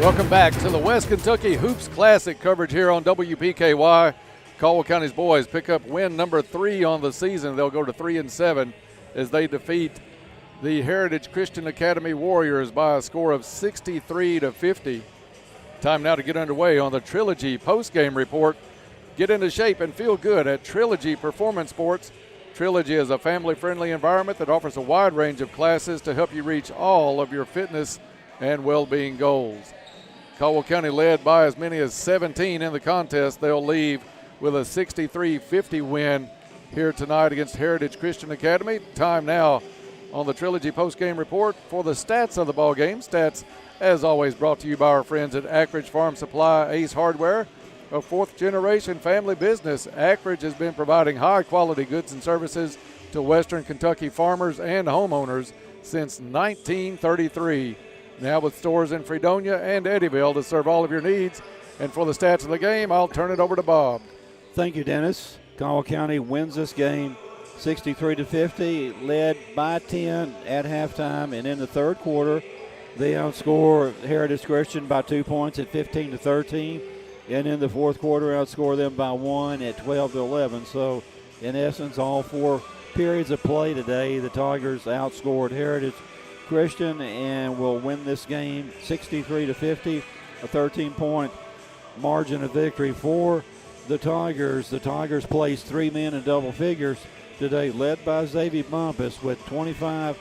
Welcome back to the West Kentucky Hoops Classic coverage here on WPKY. Caldwell County's boys pick up win number 3 on the season. They'll go to 3-7 as they defeat the Heritage Christian Academy Warriors by a score of 63-50. Time now to get underway on the Trilogy postgame report. Get into shape and feel good at Trilogy Performance Sports. Trilogy is a family-friendly environment that offers a wide range of classes to help you reach all of your fitness and well-being goals. Caldwell County led by as many as 17 in the contest. They'll leave with a 63-50 win here tonight against Heritage Christian Academy. Time now on the Trilogy postgame report for the stats of the ball game. Stats, as always, brought to you by our friends at Ackridge Farm Supply Ace Hardware, a fourth-generation family business. Ackridge has been providing high-quality goods and services to Western Kentucky farmers and homeowners since 1933. Now with stores in Fredonia and Eddyville to serve all of your needs. And for the stats of the game, I'll turn it over to Bob. Thank you, Dennis. Caldwell County wins this game 63-50, led by 10 at halftime. And in the third quarter, they outscore Heritage Christian by 2 points at 15-13. And in the fourth quarter, outscore them by 1 at 12-11. So, in essence, all 4 periods of play today, the Tigers outscored Heritage Christian and will win this game 63-50, a 13-point margin of victory for the Tigers. The Tigers placed 3 men in double figures today, led by Xavier Bumpus with 25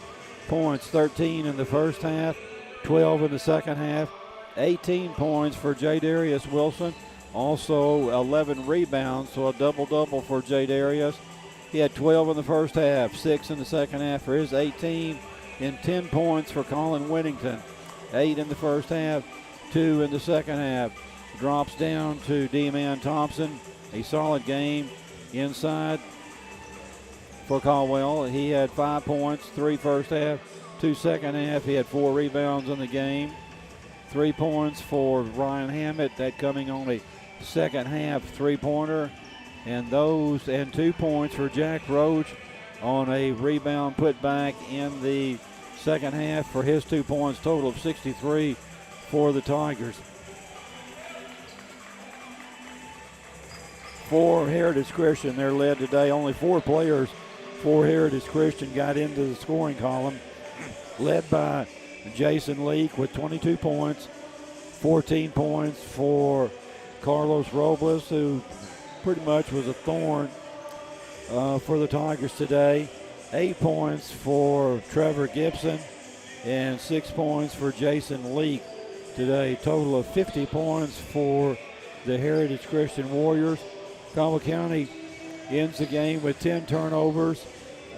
points, 13 in the first half, 12 in the second half, 18 points for J. Darius Wilson, also 11 rebounds, so a double-double for J. Darius. He had 12 in the first half, 6 in the second half for his 18, and 10 points for Colin Whittington, 8 in the first half, 2 in the second half. Drops down to D-Man Thompson, a solid game inside for Caldwell. He had 5 points, 3 first half, 2 second half. He had 4 rebounds in the game. 3 points for Ryan Hammett, that coming on a second half three-pointer. And 2 points for Jack Roach on a rebound put back in the second half for his 2 points, total of 63 for the Tigers. For Heritage Christian, they're led today. Only 4 players for Heritage Christian got into the scoring column, led by Jason Leake with 22 points, 14 points for Carlos Robles, who pretty much was a thorn for the Tigers today. 8 points for Trevor Gibson and 6 points for Jason Leake today. Total of 50 points for the Heritage Christian Warriors. Caldwell County ends the game with 10 turnovers.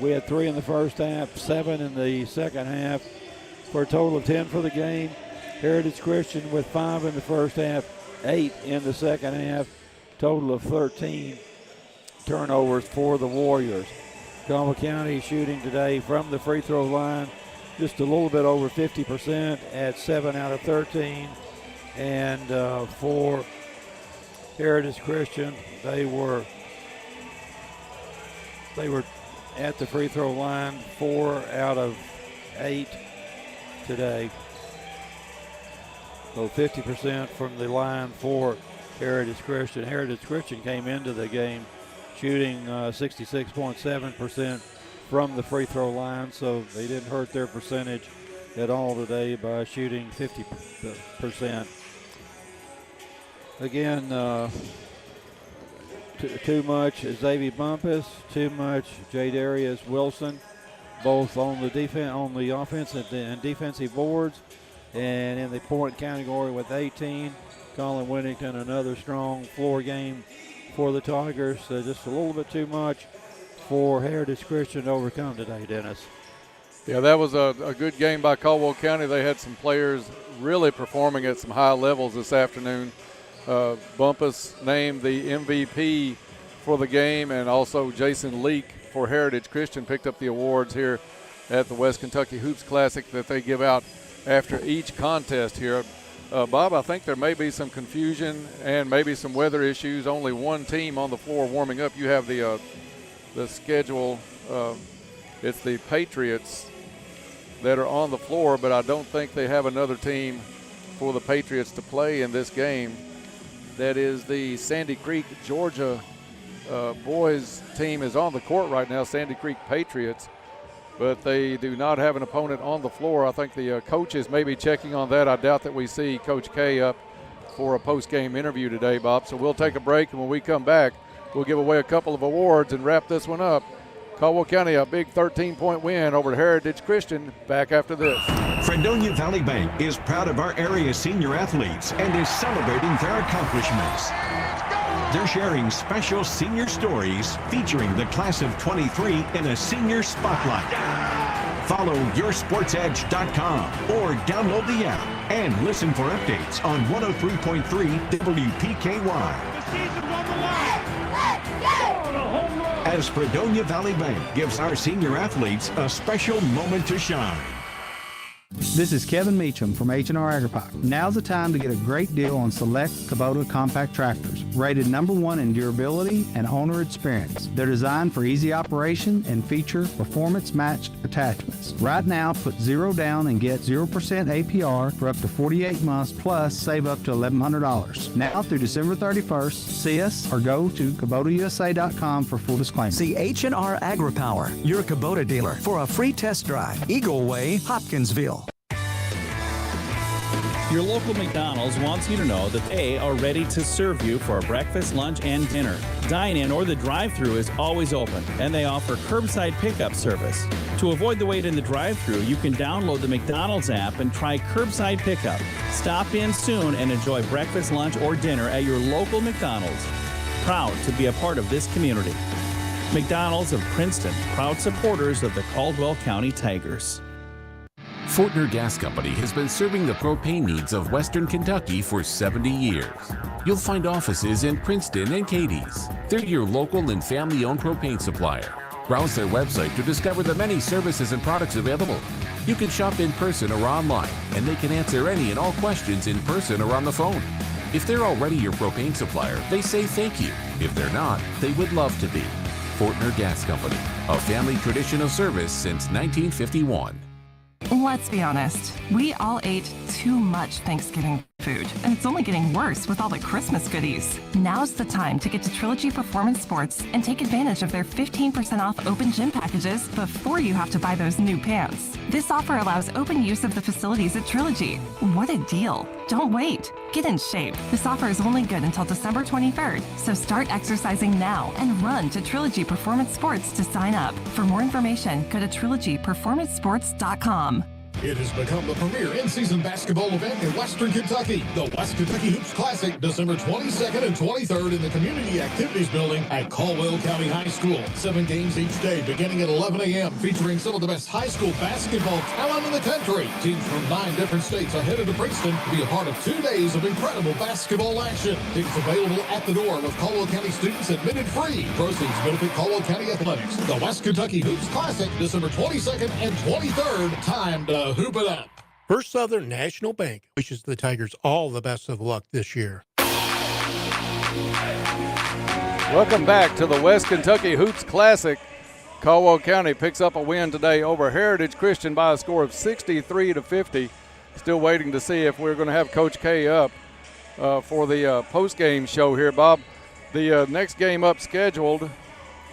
We had 3 in the first half, 7 in the second half, for a total of 10 for the game. Heritage Christian with 5 in the first half, 8 in the second half, total of 13 turnovers for the Warriors. Caldwell County shooting today from the free throw line just a little bit over 50% at 7 out of 13. And for Heritage Christian, they were at the free throw line 4 out of 8 today. So 50% from the line for Heritage Christian. Heritage Christian came into the game shooting 66.7% from the free throw line, so they didn't hurt their percentage at all today by shooting 50%. Again, too much Xavier Bumpus, too much J. Darius Wilson, both on the offensive and defensive boards, and in the point category with 18. Colin Whittington, another strong floor game for the Tigers. Just a little bit too much for Heritage Christian to overcome today, Dennis. Yeah, that was a good game by Caldwell County. They had some players really performing at some high levels this afternoon. Bumpus named the MVP for the game, and also Jason Leake for Heritage Christian picked up the awards here at the West Kentucky Hoops Classic that they give out after each contest here. Bob, I think there may be some confusion and maybe some weather issues. Only one team on the floor warming up. You have the schedule. It's the Patriots that are on the floor, but I don't think they have another team for the Patriots to play in this game. That is the Sandy Creek, Georgia boys team is on the court right now, Sandy Creek Patriots, but they do not have an opponent on the floor. I think the coaches may be checking on that. I doubt that we see Coach K up for a post-game interview today, Bob. So we'll take a break, and when we come back, we'll give away a couple of awards and wrap this one up. Caldwell County, a big 13-point win over Heritage Christian. Back after this. Fredonia Valley Bank is proud of our area senior athletes and is celebrating their accomplishments. They're sharing special senior stories featuring the class of 23 in a senior spotlight. Follow yoursportsedge.com or download the app and listen for updates on 103.3 WPKY. As Fredonia Valley Bank gives our senior athletes a special moment to shine. This is Kevin Meacham from H&R Agri-Pac. Now's the time to get a great deal on select Kubota compact tractors, rated #1 in durability and owner experience. They're designed for easy operation and feature performance-matched attachments. Right now, put 0 down and get 0% APR for up to 48 months, plus save up to $1,100. Now through December 31st, see us or go to KubotaUSA.com for full disclaimer. See H&R Agri-Power, your Kubota dealer, for a free test drive. Eagle Way, Hopkinsville. Your local McDonald's wants you to know that they are ready to serve you for breakfast, lunch, and dinner. Dine-in or the drive-thru is always open, and they offer curbside pickup service. To avoid the wait in the drive-thru, you can download the McDonald's app and try curbside pickup. Stop in soon and enjoy breakfast, lunch, or dinner at your local McDonald's. Proud to be a part of this community. McDonald's of Princeton, proud supporters of the Caldwell County Tigers. Fortner Gas Company has been serving the propane needs of Western Kentucky for 70 years. You'll find offices in Princeton and Cadiz. They're your local and family-owned propane supplier. Browse their website to discover the many services and products available. You can shop in person or online, and they can answer any and all questions in person or on the phone. If they're already your propane supplier, they say thank you. If they're not, they would love to be. Fortner Gas Company, a family tradition of service since 1951. Let's be honest, we all ate too much Thanksgiving food, and it's only getting worse with all the Christmas goodies. Now's the time to get to Trilogy Performance Sports and take advantage of their 15% off open gym packages before you have to buy those new pants. This offer allows open use of the facilities at Trilogy. What a deal. Don't wait. Get in shape. This offer is only good until December 23rd, so start exercising now and run to Trilogy Performance Sports to sign up. For more information, go to trilogyperformancesports.com. It has become the premier in-season basketball event in Western Kentucky. The West Kentucky Hoops Classic, December 22nd and 23rd in the Community Activities Building at Caldwell County High School. 7 games each day beginning at 11 a.m. featuring some of the best high school basketball talent in the country. Teams from 9 different states are headed to Princeton to be a part of 2 days of incredible basketball action. Tickets available at the door with Caldwell County students admitted free. Proceeds benefit Caldwell County Athletics. The West Kentucky Hoops Classic, December 22nd and 23rd. Time to hoop it up. First Southern National Bank wishes the Tigers all the best of luck this year. Welcome back to the West Kentucky Hoops Classic. Caldwell County picks up a win today over Heritage Christian by a score of 63-50. Still waiting to see if we're going to have Coach K up for the post-game show here, Bob. The next game up scheduled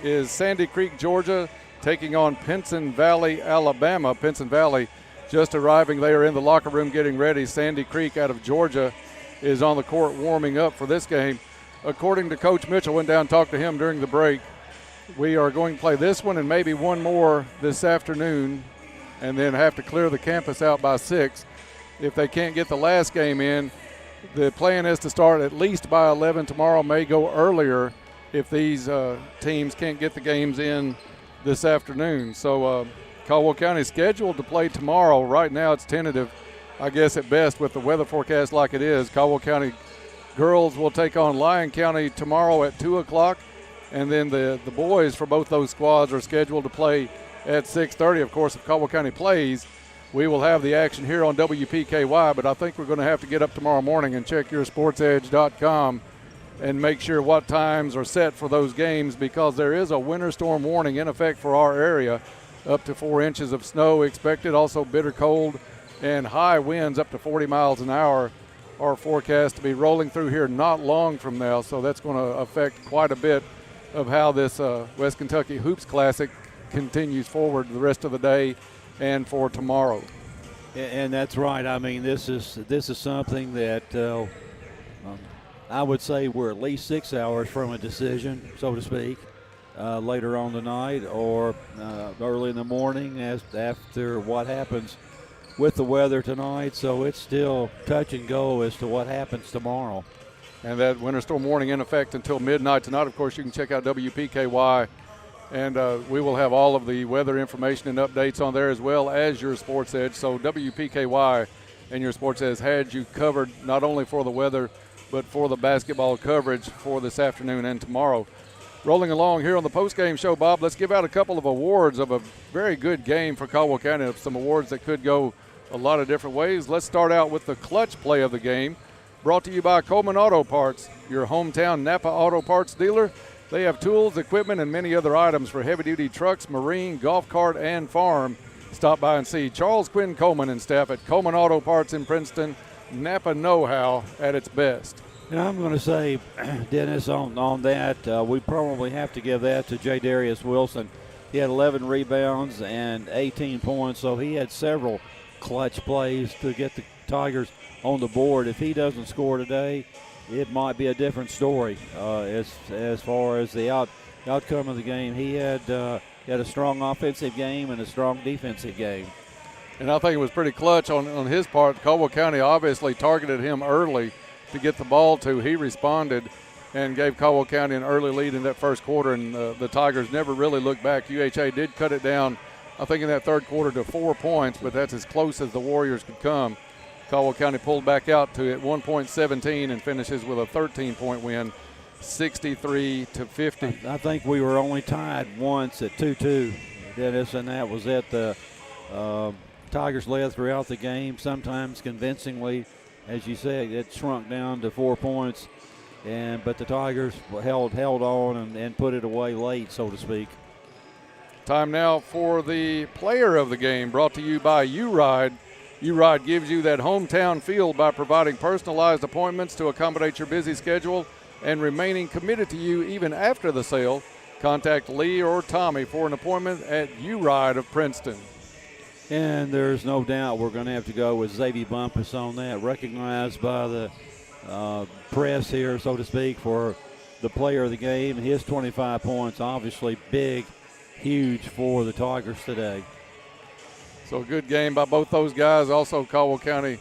is Sandy Creek, Georgia, taking on Pinson Valley, Alabama. Pinson Valley just arriving. They are in the locker room getting ready. Sandy Creek out of Georgia is on the court warming up for this game. According to Coach Mitchell, went down and talked to him during the break. We are going to play this one and maybe one more this afternoon and then have to clear the campus out by 6. If they can't get the last game in, the plan is to start at least by 11 tomorrow, may go earlier if these teams can't get the games in this afternoon. So Caldwell County is scheduled to play tomorrow. Right now it's tentative, I guess, at best with the weather forecast like it is. Caldwell County girls will take on Lyon County tomorrow at 2 o'clock, and then the boys for both those squads are scheduled to play at 6:30. Of course, if Caldwell County plays, we will have the action here on WPKY, but I think we're going to have to get up tomorrow morning and check yoursportsedge.com and make sure what times are set for those games, because there is a winter storm warning in effect for our area. up to 4 inches of snow expected. Also bitter cold and high winds up to 40 miles an hour are forecast to be rolling through here not long from now. So that's going to affect quite a bit of how this West Kentucky Hoops Classic continues forward the rest of the day and for tomorrow. And that's right. I mean, this is something that I would say we're at least 6 hours from a decision, so to speak, later on tonight or early in the morning after what happens with the weather tonight. So it's still touch and go as to what happens tomorrow. And that winter storm warning in effect until midnight tonight. Of course, you can check out WPKY, and we will have all of the weather information and updates on there as well as your Sports Edge. So WPKY and your Sports Edge had you covered not only for the weather but for the basketball coverage for this afternoon and tomorrow. Rolling along here on the postgame show, Bob, let's give out a couple of awards of a very good game for Caldwell County, some awards that could go a lot of different ways. Let's start out with the clutch play of the game, brought to you by Coleman Auto Parts, your hometown Napa Auto Parts dealer. They have tools, equipment, and many other items for heavy-duty trucks, marine, golf cart, and farm. Stop by and see Charles Quinn Coleman and staff at Coleman Auto Parts in Princeton. Napa know-how at its best. And I'm going to say, Dennis, on that, we probably have to give that to J. Darius Wilson. He had 11 rebounds and 18 points, so he had several clutch plays to get the Tigers on the board. If he doesn't score today, it might be a different story as far as the outcome of the game. He had a strong offensive game and a strong defensive game. And I think it was pretty clutch on his part. Caldwell County obviously targeted him early to get the ball to. He responded and gave Caldwell County an early lead in that first quarter, and the Tigers never really looked back. UHA did cut it down, I think, in that third quarter to 4 points, but that's as close as the Warriors could come. Caldwell County pulled back out to at 1 point 17 and finishes with a 13-point win, 63-50. I think we were only tied once at 2-2, Dennis, and that was at the Tigers led throughout the game, sometimes convincingly. As you said, it shrunk down to 4 points, but the Tigers held on and put it away late, so to speak. Time now for the player of the game, brought to you by U-Ride. U-Ride gives you that hometown feel by providing personalized appointments to accommodate your busy schedule and remaining committed to you even after the sale. Contact Lee or Tommy for an appointment at U-Ride of Princeton. And there's no doubt we're going to have to go with Xavier Bumpus on that, recognized by the press here, so to speak, for the player of the game. His 25 points, obviously big, huge for the Tigers today. So a good game by both those guys. Also, Caldwell County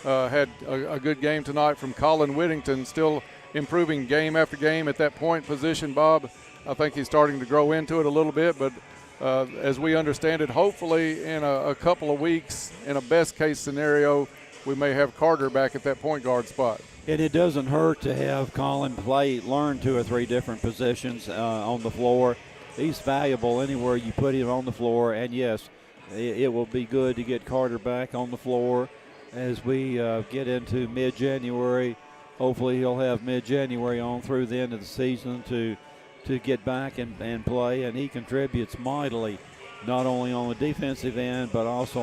had a good game tonight from Colin Whittington, still improving game after game at that point position, Bob. I think he's starting to grow into it a little bit, but as we understand it, hopefully in a couple of weeks, in a best-case scenario, we may have Carter back at that point guard spot. And it doesn't hurt to have Colin learn 2 or 3 different positions on the floor. He's valuable anywhere you put him on the floor, and yes, it will be good to get Carter back on the floor as we get into mid-January. Hopefully he'll have mid-January on through the end of the season to get back and play, and he contributes mightily, not only on the defensive end, but also